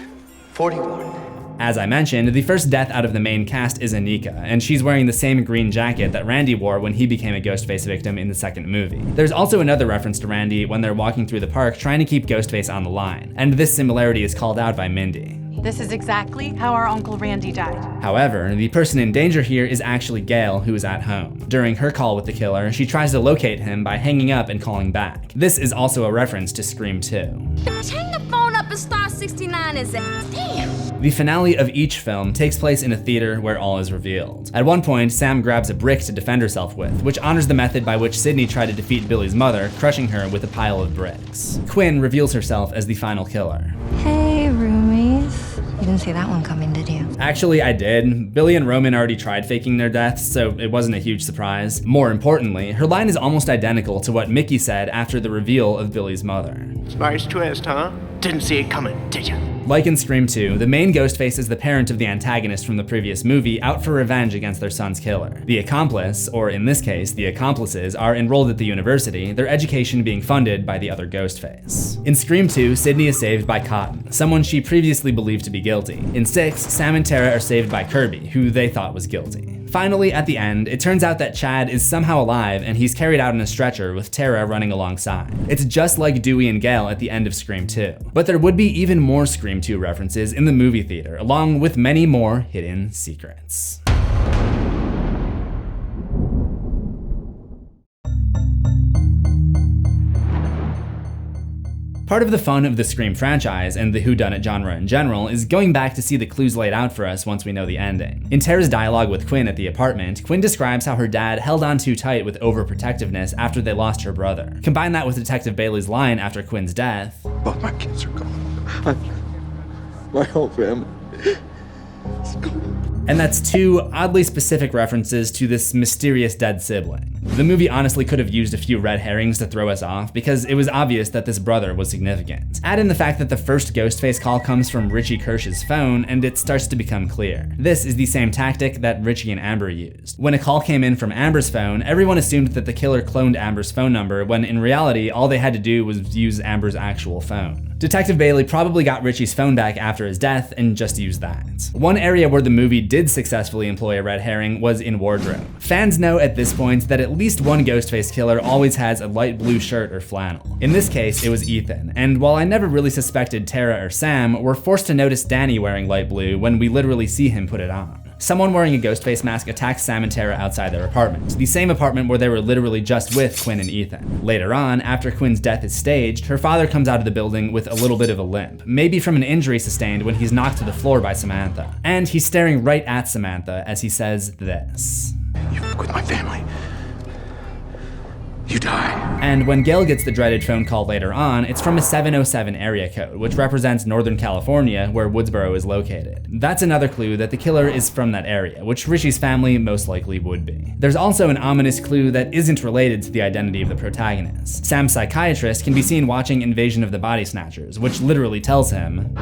S8: 41.
S1: As I mentioned, the first death out of the main cast is Anika, and she's wearing the same green jacket that Randy wore when he became a Ghostface victim in the second movie. There's also another reference to Randy when they're walking through the park trying to keep Ghostface on the line, and this similarity is called out by Mindy.
S7: This is exactly how our Uncle Randy died.
S1: However, the person in danger here is actually Gale, who is at home. During her call with the killer, she tries to locate him by hanging up and calling back. This is also a reference to Scream 2.
S23: Hang the phone up and star 69 is it? Damn.
S1: The finale of each film takes place in a theater where all is revealed. At one point, Sam grabs a brick to defend herself with, which honors the method by which Sydney tried to defeat Billy's mother, crushing her with a pile of bricks. Quinn reveals herself as the final killer.
S18: Hey, roomies. You didn't see that one coming, did you?
S1: Actually, I did. Billy and Roman already tried faking their deaths, so it wasn't a huge surprise. More importantly, her line is almost identical to what Mickey said after the reveal of Billy's mother.
S14: Nice twist, huh? Didn't see it coming, did ya?
S1: Like in Scream 2, the main Ghostface is the parent of the antagonist from the previous movie out for revenge against their son's killer. The accomplice, or in this case, the accomplices, are enrolled at the university, their education being funded by the other Ghostface. In Scream 2, Sydney is saved by Cotton, someone she previously believed to be guilty. In 6, Sam and Tara are saved by Kirby, who they thought was guilty. Finally, at the end, it turns out that Chad is somehow alive and he's carried out in a stretcher with Tara running alongside. It's just like Dewey and Gale at the end of Scream 2. But there would be even more Scream 2 references in the movie theater, along with many more hidden secrets. Part of the fun of the Scream franchise and the whodunit genre in general is going back to see the clues laid out for us once we know the ending. In Tara's dialogue with Quinn at the apartment, Quinn describes how her dad held on too tight with overprotectiveness after they lost her brother. Combine that with Detective Bailey's line after Quinn's death.
S19: Both my kids are gone. My whole family.
S1: And that's two oddly specific references to this mysterious dead sibling. The movie honestly could have used a few red herrings to throw us off because it was obvious that this brother was significant. Add in the fact that the first Ghostface call comes from Richie Kirsch's phone and it starts to become clear. This is the same tactic that Richie and Amber used. When a call came in from Amber's phone, everyone assumed that the killer cloned Amber's phone number when in reality all they had to do was use Amber's actual phone. Detective Bailey probably got Richie's phone back after his death and just used that. One area where the movie did successfully employ a red herring was in wardrobe. Fans know at this point that at least one Ghostface killer always has a light blue shirt or flannel. In this case, it was Ethan, and while I never really suspected Tara or Sam, we're forced to notice Danny wearing light blue when we literally see him put it on. Someone wearing a Ghostface mask attacks Sam and Tara outside their apartment, the same apartment where they were literally just with Quinn and Ethan. Later on, after Quinn's death is staged, her father comes out of the building with a little bit of a limp, maybe from an injury sustained when he's knocked to the floor by Samantha. And he's staring right at Samantha as he says this.
S10: You f with my family. You die.
S1: And when Gail gets the dreaded phone call later on, it's from a 707 area code, which represents Northern California, where Woodsboro is located. That's another clue that the killer is from that area, which Richie's family most likely would be. There's also an ominous clue that isn't related to the identity of the protagonist. Sam's psychiatrist can be seen watching Invasion of the Body Snatchers, which literally tells him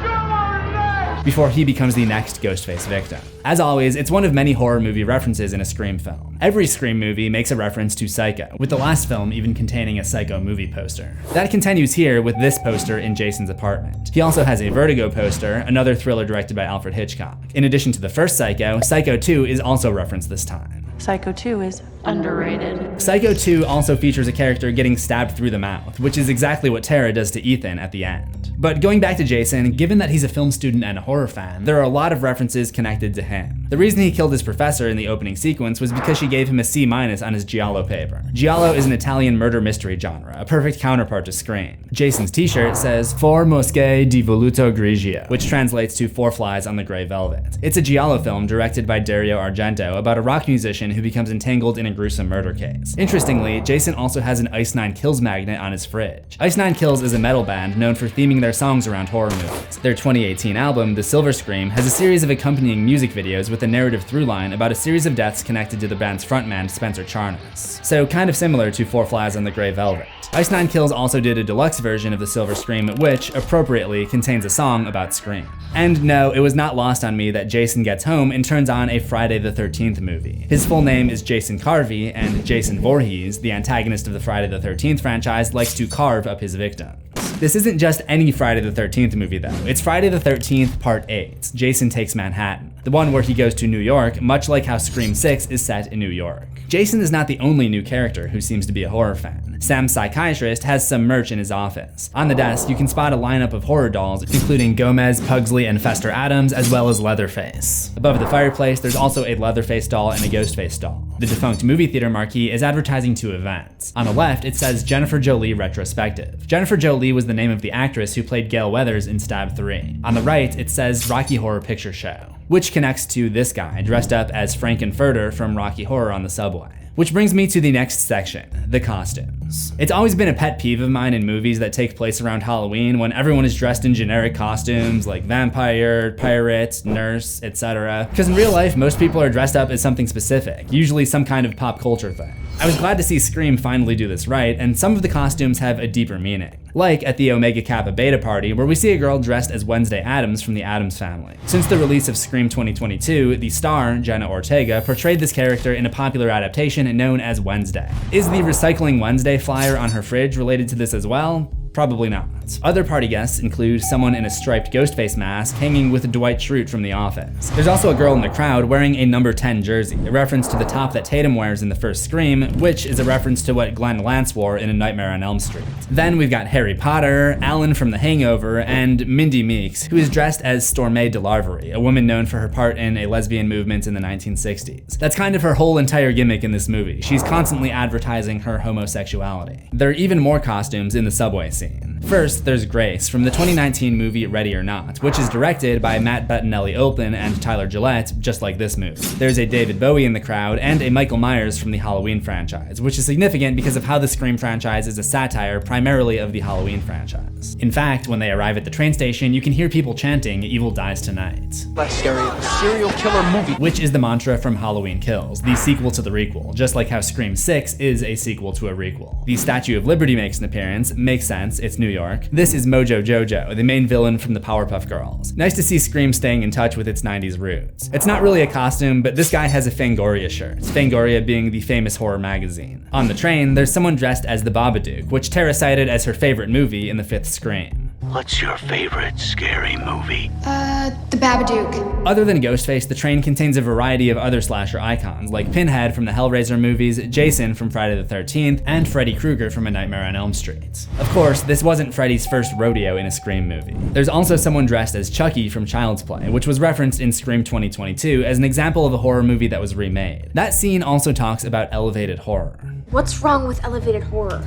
S1: before he becomes the next Ghostface victim. As always, it's one of many horror movie references in a Scream film. Every Scream movie makes a reference to Psycho, with the last film even containing a Psycho movie poster. That continues here with this poster in Jason's apartment. He also has a Vertigo poster, another thriller directed by Alfred Hitchcock. In addition to the first Psycho, Psycho 2 is also referenced this time.
S24: Psycho 2 is underrated.
S1: Psycho 2 also features a character getting stabbed through the mouth, which is exactly what Tara does to Ethan at the end. But going back to Jason, given that he's a film student and a horror fan, there are a lot of references connected to him. The reason he killed his professor in the opening sequence was because she gave him a C- on his Giallo paper. Giallo is an Italian murder mystery genre, a perfect counterpart to Scream. Jason's t-shirt says "For Mosche di Voluto Grigio," which translates to 4 Flies on the Grey Velvet. It's a Giallo film directed by Dario Argento about a rock musician who becomes entangled in a gruesome murder case. Interestingly, Jason also has an Ice Nine Kills magnet on his fridge. Ice Nine Kills is a metal band known for theming their songs around horror movies. Their 2018 album, The Silver Scream, has a series of accompanying music videos with a narrative through line about a series of deaths connected to the band's frontman, Spencer Charnas. So kind of similar to 4 Flies on the Grey Velvet. Ice Nine Kills also did a deluxe version of The Silver Scream, which, appropriately, contains a song about Scream. And no, it was not lost on me that Jason gets home and turns on a Friday the 13th movie. His full name is Jason Carvey, and Jason Voorhees, the antagonist of the Friday the 13th franchise, likes to carve up his victims. This isn't just any Friday the 13th movie though, it's Friday the 13th Part 8, Jason Takes Manhattan, the one where he goes to New York, much like how Scream 6 is set in New York. Jason is not the only new character who seems to be a horror fan. Sam's psychiatrist has some merch in his office. On the desk, you can spot a lineup of horror dolls, including Gomez, Pugsley, and Fester Adams, as well as Leatherface. Above the fireplace, there's also a Leatherface doll and a Ghostface doll. The defunct movie theater marquee is advertising 2 events. On the left, it says Jennifer Jolie Retrospective. Jennifer Jolie was the name of the actress who played Gail Weathers in Stab 3. On the right, it says Rocky Horror Picture Show, which connects to this guy dressed up as Frankenfurter from Rocky Horror on the subway. Which brings me to the next section, the costumes. It's always been a pet peeve of mine in movies that take place around Halloween when everyone is dressed in generic costumes like vampire, pirate, nurse, etc. Because in real life, most people are dressed up as something specific, usually some kind of pop culture thing. I was glad to see Scream finally do this right, and some of the costumes have a deeper meaning. Like at the Omega Kappa Beta party, where we see a girl dressed as Wednesday Addams from the Addams Family. Since the release of Scream 2022, the star, Jenna Ortega, portrayed this character in a popular adaptation known as Wednesday. Is the Recycling Wednesday flyer on her fridge related to this as well? Probably not. Other party guests include someone in a striped Ghostface mask hanging with Dwight Schrute from The Office. There's also a girl in the crowd wearing a number 10 jersey, a reference to the top that Tatum wears in the first Scream, which is a reference to what Glenn Lance wore in A Nightmare on Elm Street. Then we've got Harry Potter, Alan from The Hangover, and Mindy Meeks, who is dressed as Stormé DeLarverie, a woman known for her part in a lesbian movement in the 1960s. That's kind of her whole entire gimmick in this movie. She's constantly advertising her homosexuality. There are even more costumes in the subway scene. First, there's Grace from the 2019 movie Ready or Not, which is directed by Matt Bettinelli-Olpin and Tyler Gillette, just like this movie. There's a David Bowie in the crowd and a Michael Myers from the Halloween franchise, which is significant because of how the Scream franchise is a satire primarily of the Halloween franchise. In fact, when they arrive at the train station, you can hear people chanting, "Evil dies tonight."
S10: Less scary, serial killer movie.
S1: Which is the mantra from Halloween Kills, the sequel to the requel, just like how Scream 6 is a sequel to a requel. The Statue of Liberty makes an appearance, makes sense, it's New York. This is Mojo Jojo, the main villain from the Powerpuff Girls. Nice to see Scream staying in touch with its 90s roots. It's not really a costume, but this guy has a Fangoria shirt, Fangoria being the famous horror magazine. On the train, there's someone dressed as the Babadook, which Tara cited as her favorite movie in the 5th Scream.
S10: What's your favorite scary movie?
S2: The Babadook.
S1: Other than Ghostface, the train contains a variety of other slasher icons, like Pinhead from the Hellraiser movies, Jason from Friday the 13th, and Freddy Krueger from A Nightmare on Elm Street. Of course, this wasn't Freddy's first rodeo in a Scream movie. There's also someone dressed as Chucky from Child's Play, which was referenced in Scream 2022 as an example of a horror movie that was remade. That scene also talks about elevated horror.
S23: What's wrong with elevated horror?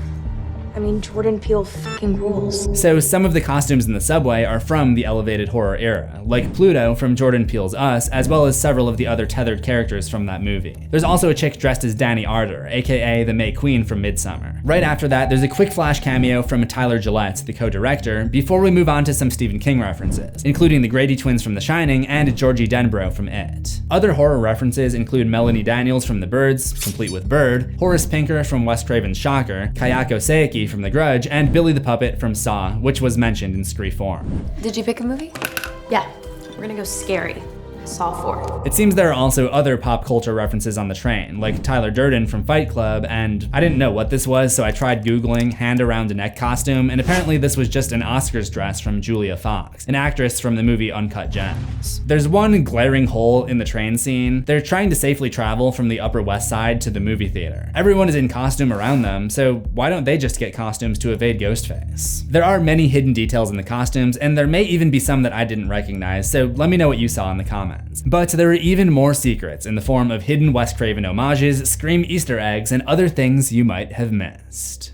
S23: I mean, Jordan Peele fucking rules.
S1: So some of the costumes in the subway are from the elevated horror era, like Pluto from Jordan Peele's Us, as well as several of the other tethered characters from that movie. There's also a chick dressed as Danny Ardor, aka the May Queen from Midsommar. Right after that, there's a quick flash cameo from Tyler Gillette, the co-director, before we move on to some Stephen King references, including the Grady twins from The Shining and Georgie Denbrough from It. Other horror references include Melanie Daniels from The Birds, complete with Bird, Horace Pinker from Wes Craven's Shocker, Kayako Seiki from The Grudge, and Billy the Puppet from Saw, which was mentioned in Scree form.
S21: Did you pick a movie?
S23: Yeah, we're gonna go scary. Saw 4.
S1: It seems there are also other pop culture references on the train, like Tyler Durden from Fight Club, and I didn't know what this was, so I tried Googling hand around a neck costume, and apparently this was just an Oscars dress from Julia Fox, an actress from the movie Uncut Gems. There's one glaring hole in the train scene. They're trying to safely travel from the Upper West Side to the movie theater. Everyone is in costume around them, so why don't they just get costumes to evade Ghostface? There are many hidden details in the costumes, and there may even be some that I didn't recognize, so let me know what you saw in the comments. But there are even more secrets in the form of hidden Wes Craven homages, Scream Easter eggs, and other things you might have missed.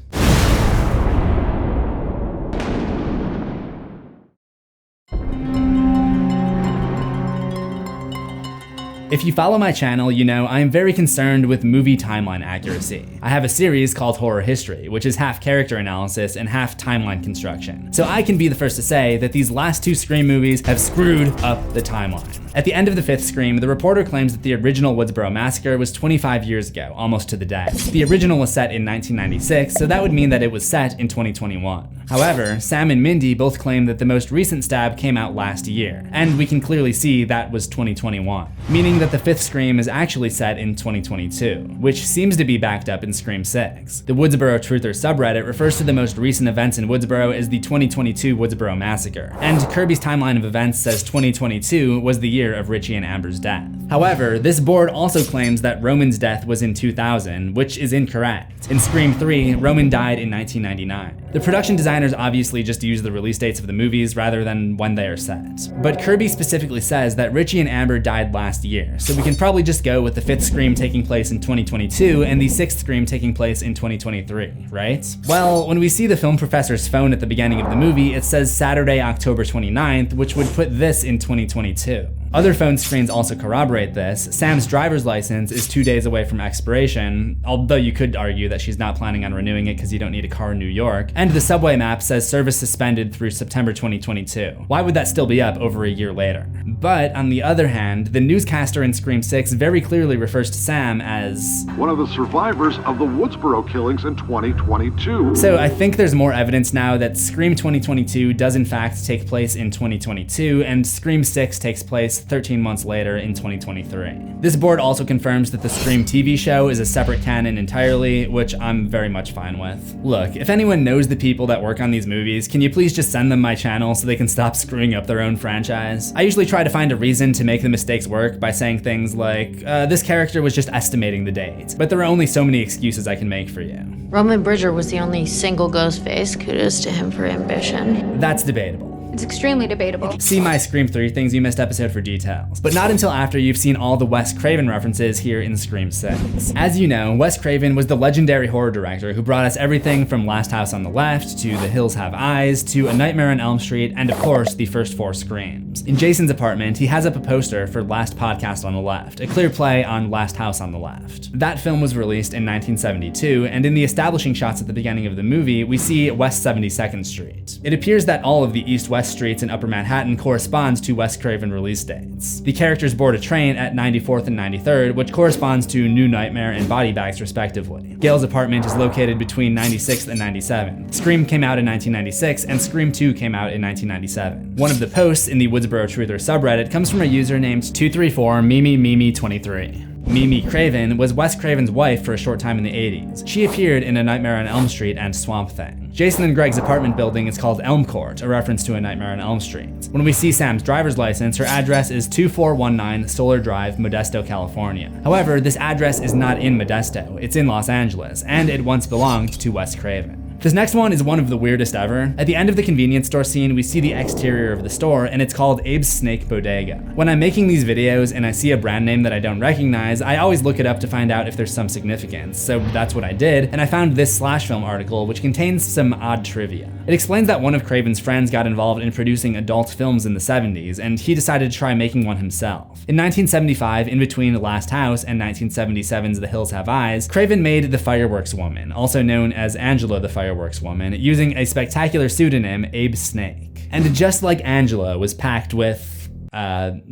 S1: If you follow my channel, you know I am very concerned with movie timeline accuracy. I have a series called Horror History, which is half character analysis and half timeline construction. So I can be the first to say that these last 2 Scream movies have screwed up the timeline. At the end of the 5th Scream, the reporter claims that the original Woodsboro Massacre was 25 years ago, almost to the day. The original was set in 1996, so that would mean that it was set in 2021. However, Sam and Mindy both claim that the most recent stab came out last year, and we can clearly see that was 2021, meaning that the 5th Scream is actually set in 2022, which seems to be backed up in Scream 6. The Woodsboro Truther subreddit refers to the most recent events in Woodsboro as the 2022 Woodsboro Massacre, and Kirby's timeline of events says 2022 was the year of Richie and Amber's death. However, this board also claims that Roman's death was in 2000, which is incorrect. In Scream 3, Roman died in 1999. The production designers obviously just use the release dates of the movies rather than when they are set. But Kirby specifically says that Richie and Amber died last year, so we can probably just go with the 5th Scream taking place in 2022 and the 6th Scream taking place in 2023, right? Well, when we see the film professor's phone at the beginning of the movie, it says Saturday, October 29th, which would put this in 2022. Other phone screens also corroborate this. Sam's driver's license is 2 days away from expiration, although you could argue that she's not planning on renewing it because you don't need a car in New York. And the subway map says service suspended through September 2022. Why would that still be up over a year later? But on the other hand, the newscaster in Scream 6 very clearly refers to Sam as
S11: one of the survivors of the Woodsboro killings in 2022.
S1: So I think there's more evidence now that Scream 2022 does in fact take place in 2022, and Scream 6 takes place 13 months later in 2023. This board also confirms that the Scream TV show is a separate canon entirely, which I'm very much fine with. Look, if anyone knows the people that work on these movies, can you please just send them my channel so they can stop screwing up their own franchise? I usually try to find a reason to make the mistakes work by saying things like, this character was just estimating the date, but there are only so many excuses I can make for you.
S12: Roman Bridger was the only single Ghostface. Kudos to him for ambition.
S1: That's debatable.
S2: It's extremely debatable.
S1: See my Scream 3 Things You Missed episode for details, but not until after you've seen all the Wes Craven references here in Scream 6. As you know, Wes Craven was the legendary horror director who brought us everything from Last House on the Left, to The Hills Have Eyes, to A Nightmare on Elm Street, and of course, the first 4 Screams. In Jason's apartment, he has up a poster for Last Podcast on the Left, a clear play on Last House on the Left. That film was released in 1972, and in the establishing shots at the beginning of the movie, we see West 72nd Street. It appears that all of the east-west streets in Upper Manhattan corresponds to Wes Craven release dates. The characters board a train at 94th and 93rd, which corresponds to New Nightmare and Body Bags respectively. Gail's apartment is located between 96th and 97th. Scream came out in 1996, and Scream 2 came out in 1997. One of the posts in the Woodsboro Truther subreddit comes from a user named 234mimi23. Mimi Craven was Wes Craven's wife for a short time in the 80s. She appeared in A Nightmare on Elm Street and Swamp Thing. Jason and Greg's apartment building is called Elm Court, a reference to A Nightmare on Elm Street. When we see Sam's driver's license, her address is 2419 Solar Drive, Modesto, California. However, this address is not in Modesto, it's in Los Angeles, and it once belonged to Wes Craven. This next one is one of the weirdest ever. At the end of the convenience store scene, we see the exterior of the store, and it's called Abe's Snake Bodega. When I'm making these videos and I see a brand name that I don't recognize, I always look it up to find out if there's some significance. So that's what I did, and I found this Slash Film article, which contains some odd trivia. It explains that one of Craven's friends got involved in producing adult films in the 70s, and he decided to try making one himself. In 1975, in between The Last House and 1977's The Hills Have Eyes, Craven made The Fireworks Woman, also known as Angela the Fireworks Woman, using a spectacular pseudonym, Abe Snake. And just like Angela was packed with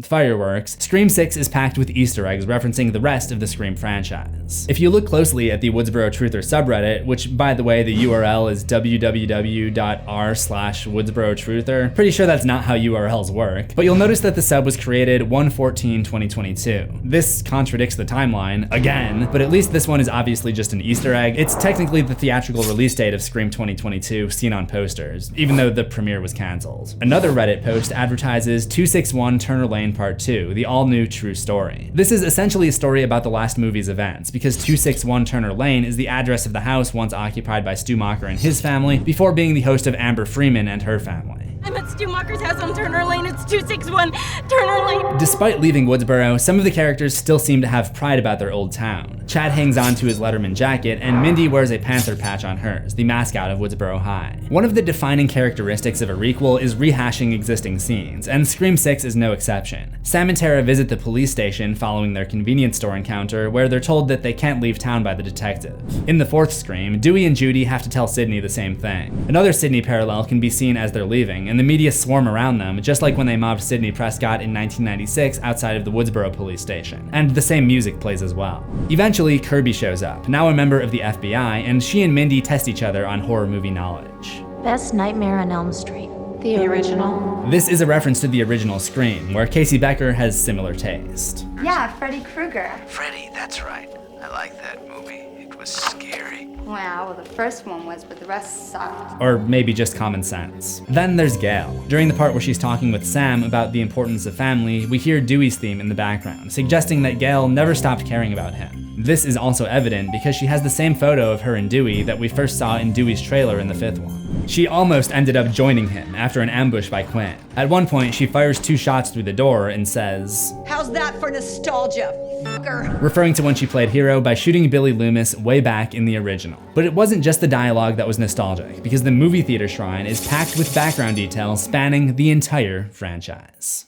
S1: fireworks, Scream 6 is packed with Easter eggs referencing the rest of the Scream franchise. If you look closely at the Woodsboro Truther subreddit, which by the way, the URL is www.r/WoodsboroTruther, pretty sure that's not how URLs work, but you'll notice that the sub was created 1/14/2022. This contradicts the timeline, again, but at least this one is obviously just an Easter egg. It's technically the theatrical release date of Scream 2022 seen on posters, even though the premiere was cancelled. Another Reddit post advertises 261 Turner Lane Part 2, the all-new true story. This is essentially a story about the last movie's events, because 261 Turner Lane is the address of the house once occupied by Stu Macher and his family, before being the host of Amber Freeman and her family.
S12: I'm at Stu Macher's house on Turner Lane. It's 261 Turner Lane.
S1: Despite leaving Woodsboro, some of the characters still seem to have pride about their old town. Chad hangs on to his Letterman jacket, and Mindy wears a panther patch on hers, the mascot of Woodsboro High. One of the defining characteristics of a requel is rehashing existing scenes, and Scream 6 is no exception. Sam and Tara visit the police station following their convenience store encounter, where they're told that they can't leave town by the detective. In the 4th Scream, Dewey and Judy have to tell Sidney the same thing. Another Sidney parallel can be seen as they're leaving, and the media swarm around them, just like when they mobbed Sidney Prescott in 1996 outside of the Woodsboro police station. And the same music plays as well. Eventually, Kirby shows up, now a member of the FBI, and she and Mindy test each other on horror movie knowledge.
S13: Best Nightmare on Elm Street.
S12: The original.
S1: This is a reference to the original Scream, where Casey Becker has similar taste.
S2: Yeah, Freddy Krueger.
S10: Freddy, that's right. I like that movie. It was scary.
S2: Wow, well, the first one was, but the rest sucked.
S1: Or maybe just common sense. Then there's Gail. During the part where she's talking with Sam about the importance of family, we hear Dewey's theme in the background, suggesting that Gail never stopped caring about him. This is also evident because she has the same photo of her and Dewey that we first saw in Dewey's trailer in the 5th one. She almost ended up joining him after an ambush by Quinn. At one point, she fires 2 shots through the door and says,
S17: "How's that for nostalgia, fucker?"
S1: referring to when she played Hero by shooting Billy Loomis way back in the original. But it wasn't just the dialogue that was nostalgic, because the movie theater shrine is packed with background details spanning the entire franchise.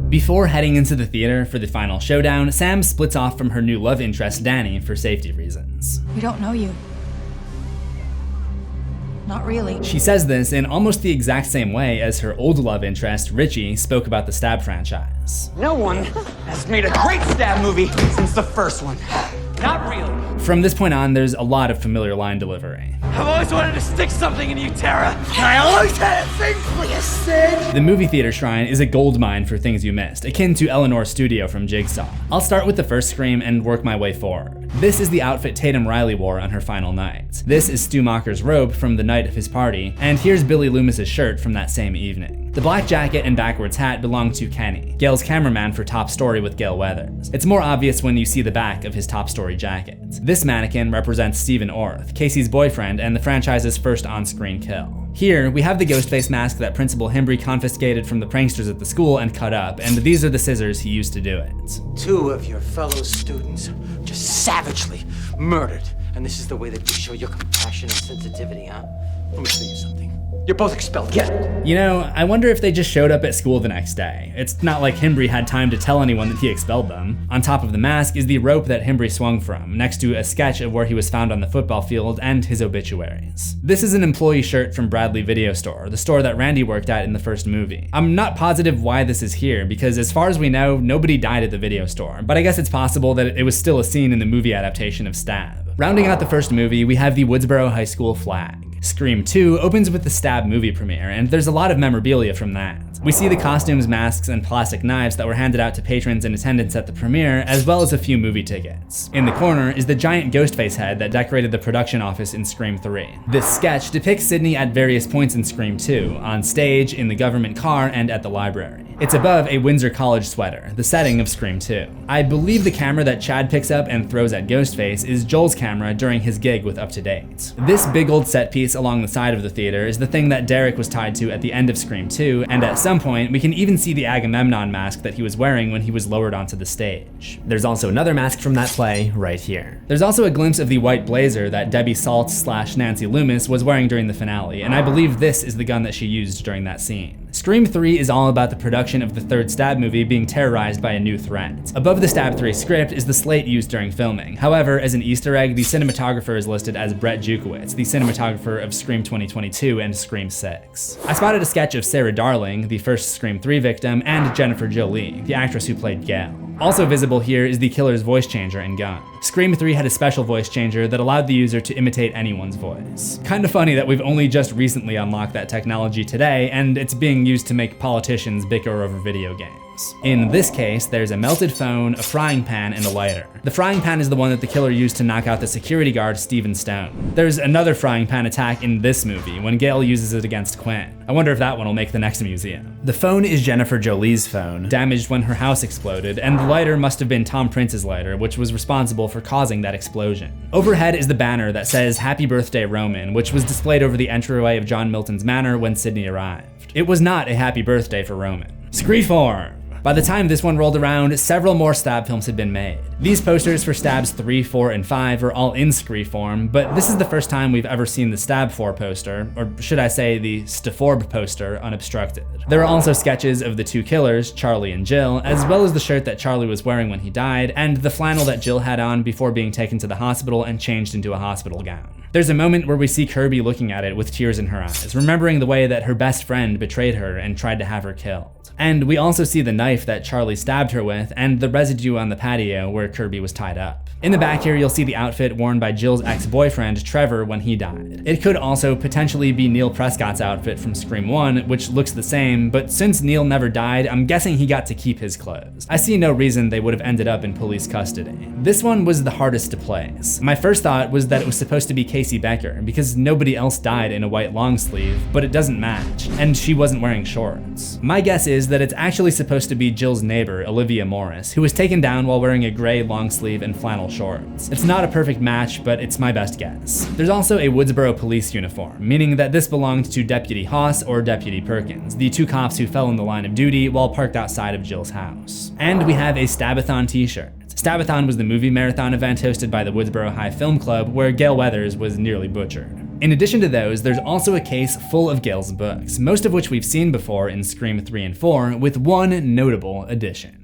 S1: Before heading into the theater for the final showdown, Sam splits off from her new love interest, Danny, for safety reasons.
S7: We don't know you. Not really.
S1: She says this in almost the exact same way as her old love interest, Richie, spoke about the Stab franchise.
S15: No one has made a great Stab movie since the first one. Not really.
S1: From this point on, there's a lot of familiar line delivery.
S15: I've always wanted to stick something in you, Tara. And I always had a thing for you, Sid.
S1: The movie theater shrine is a goldmine for things you missed, akin to Eleanor's studio from Jigsaw. I'll start with the first Scream and work my way forward. This is the outfit Tatum Riley wore on her final night. This is Stu Macher's robe from the night of his party, and here's Billy Loomis's shirt from that same evening. The black jacket and backwards hat belong to Kenny, Gail's cameraman for Top Story with Gale Weathers. It's more obvious when you see the back of his Top Story jacket. This mannequin represents Stephen Orth, Casey's boyfriend and the franchise's first on-screen kill. Here, we have the Ghostface mask that Principal Himbry confiscated from the pranksters at the school and cut up, and these are the scissors he used to do it.
S15: 2 of your fellow students just savagely murdered, and this is the way that you show your compassion and sensitivity, huh? Let me tell you something. You're both expelled. Get it.
S1: You know, I wonder if they just showed up at school the next day. It's not like Himbry had time to tell anyone that he expelled them. On top of the mask is the rope that Himbry swung from, next to a sketch of where he was found on the football field and his obituaries. This is an employee shirt from Bradley Video Store, the store that Randy worked at in the first movie. I'm not positive why this is here, because as far as we know, nobody died at the video store, but I guess it's possible that it was still a scene in the movie adaptation of Stab. Rounding out the first movie, we have the Woodsboro High School flag. Scream 2 opens with the Stab movie premiere, and there's a lot of memorabilia from that. We see the costumes, masks, and plastic knives that were handed out to patrons in attendance at the premiere, as well as a few movie tickets. In the corner is the giant Ghostface head that decorated the production office in Scream 3. This sketch depicts Sidney at various points in Scream 2, on stage, in the government car, and at the library. It's above a Windsor College sweater, the setting of Scream 2. I believe the camera that Chad picks up and throws at Ghostface is Joel's camera during his gig with Up to Date. This big old set piece along the side of the theater is the thing that Derek was tied to at the end of Scream 2, and at some point, we can even see the Agamemnon mask that he was wearing when he was lowered onto the stage.
S5: There's also another mask from that play right here.
S1: There's also a glimpse of the white blazer that Debbie Salt / Nancy Loomis was wearing during the finale, and I believe this is the gun that she used during that scene. Scream 3 is all about the production of the third Stab movie being terrorized by a new threat. Above the Stab 3 script is the slate used during filming. However, as an Easter egg, the cinematographer is listed as Brett Jukowitz, the cinematographer of Scream 2022 and Scream 6. I spotted a sketch of Sarah Darling, the first Scream 3 victim, and Jennifer Jolie, the actress who played Gail. Also visible here is the killer's voice changer and gun. Scream 3 had a special voice changer that allowed the user to imitate anyone's voice. Kinda funny that we've only just recently unlocked that technology today, and it's being used to make politicians bicker over video games. In this case, there's a melted phone, a frying pan, and a lighter. The frying pan is the one that the killer used to knock out the security guard, Stephen Stone. There's another frying pan attack in this movie, when Gail uses it against Quinn. I wonder if that one will make the next museum. The phone is Jennifer Jolie's phone, damaged when her house exploded, and the lighter must have been Tom Prince's lighter, which was responsible for causing that explosion. Overhead is the banner that says "Happy Birthday Roman," which was displayed over the entryway of John Milton's manor when Sidney arrived. It was not a happy birthday for Roman. Screeform! By the time this one rolled around, several more Stab films had been made. These posters for Stabs 3, 4, and 5 are all in Scree form, but this is the first time we've ever seen the Stab 4 poster, or should I say the Staforb poster, unobstructed. There are also sketches of the two killers, Charlie and Jill, as well as the shirt that Charlie was wearing when he died, and the flannel that Jill had on before being taken to the hospital and changed into a hospital gown. There's a moment where we see Kirby looking at it with tears in her eyes, remembering the way that her best friend betrayed her and tried to have her killed. And we also see the knife that Charlie stabbed her with and the residue on the patio where Kirby was tied up. In the back here, you'll see the outfit worn by Jill's ex-boyfriend, Trevor, when he died. It could also potentially be Neil Prescott's outfit from Scream 1, which looks the same, but since Neil never died, I'm guessing he got to keep his clothes. I see no reason they would have ended up in police custody. This one was the hardest to place. My first thought was that it was supposed to be Casey Becker, because nobody else died in a white long sleeve, but it doesn't match, and she wasn't wearing shorts. My guess is that it's actually supposed to be Jill's neighbor, Olivia Morris, who was taken down while wearing a gray long sleeve and flannel shorts. It's not a perfect match, but it's my best guess. There's also a Woodsboro police uniform, meaning that this belonged to Deputy Haas or Deputy Perkins, the two cops who fell in the line of duty while parked outside of Jill's house. And we have a Stabathon t-shirt. Stabathon was the movie marathon event hosted by the Woodsboro High Film Club where Gale Weathers was nearly butchered. In addition to those, there's also a case full of Gale's books, most of which we've seen before in Scream 3 and 4, with one notable addition.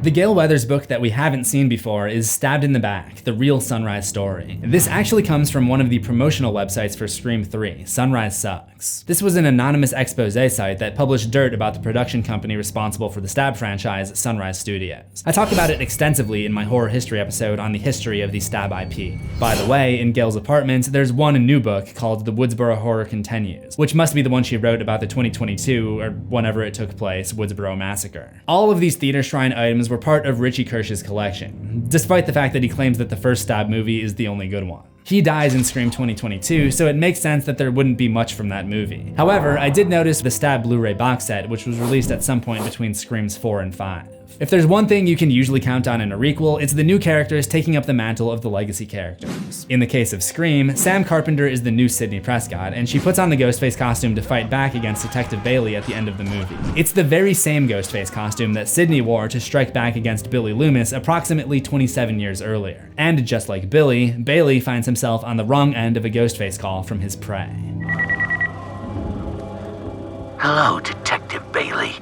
S1: The Gale Weathers book that we haven't seen before is Stabbed in the Back, the real Sunrise story. This actually comes from one of the promotional websites for Scream 3, Sunrise Sucks. This was an anonymous expose site that published dirt about the production company responsible for the Stab franchise, Sunrise Studios. I talked about it extensively in my horror history episode on the history of the Stab IP. By the way, in Gale's apartment, there's one new book called The Woodsboro Horror Continues, which must be the one she wrote about the 2022, or whenever it took place, Woodsboro Massacre. All of these theater shrine items were part of Richie Kirsch's collection, despite the fact that he claims that the first Stab movie is the only good one. He dies in Scream 2022, so it makes sense that there wouldn't be much from that movie. However, I did notice the Stab Blu-ray box set, which was released at some point between Screams 4 and 5. If there's one thing you can usually count on in a requel, it's the new characters taking up the mantle of the legacy characters. In the case of Scream, Sam Carpenter is the new Sidney Prescott, and she puts on the Ghostface costume to fight back against Detective Bailey at the end of the movie. It's the very same Ghostface costume that Sidney wore to strike back against Billy Loomis approximately 27 years earlier. And just like Billy, Bailey finds himself on the wrong end of a Ghostface call from his prey.
S10: Hello, Detective Bailey.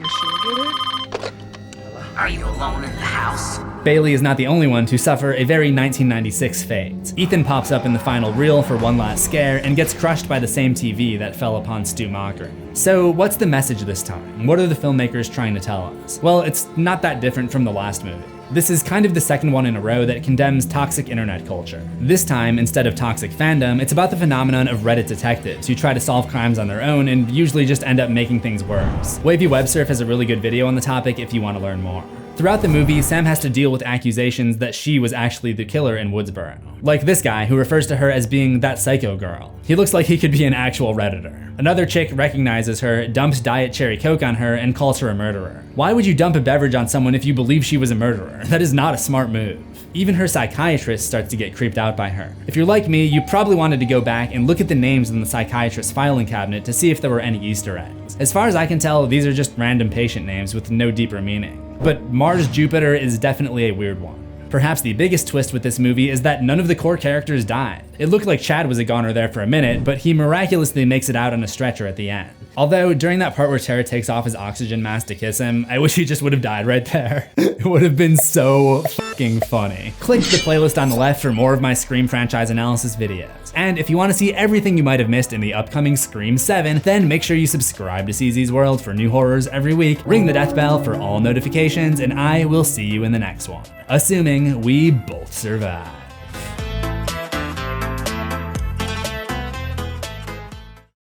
S10: Are you alone in the house?
S1: Bailey is not the only one to suffer a very 1996 fate. Ethan pops up in the final reel for one last scare and gets crushed by the same TV that fell upon Stu Macher. So what's the message this time? What are the filmmakers trying to tell us? Well, it's not that different from the last movie. This is kind of the second one in a row that condemns toxic internet culture. This time, instead of toxic fandom, it's about the phenomenon of Reddit detectives who try to solve crimes on their own and usually just end up making things worse. Wavy Web Surf has a really good video on the topic if you want to learn more. Throughout the movie, Sam has to deal with accusations that she was actually the killer in Woodsboro. Like this guy, who refers to her as being that psycho girl. He looks like he could be an actual Redditor. Another chick recognizes her, dumps Diet Cherry Coke on her, and calls her a murderer. Why would you dump a beverage on someone if you believe she was a murderer? That is not a smart move. Even her psychiatrist starts to get creeped out by her. If you're like me, you probably wanted to go back and look at the names in the psychiatrist's filing cabinet to see if there were any Easter eggs. As far as I can tell, these are just random patient names with no deeper meaning. But Mars Jupiter is definitely a weird one. Perhaps the biggest twist with this movie is that none of the core characters died. It looked like Chad was a goner there for a minute, but he miraculously makes it out on a stretcher at the end. Although, during that part where Tara takes off his oxygen mask to kiss him, I wish he just would have died right there. It would have been so fucking funny. Click the playlist on the left for more of my Scream franchise analysis videos. And if you want to see everything you might have missed in the upcoming Scream 7, then make sure you subscribe to CZsWorld for new horrors every week, ring the death bell for all notifications, and I will see you in the next one. Assuming we both survive.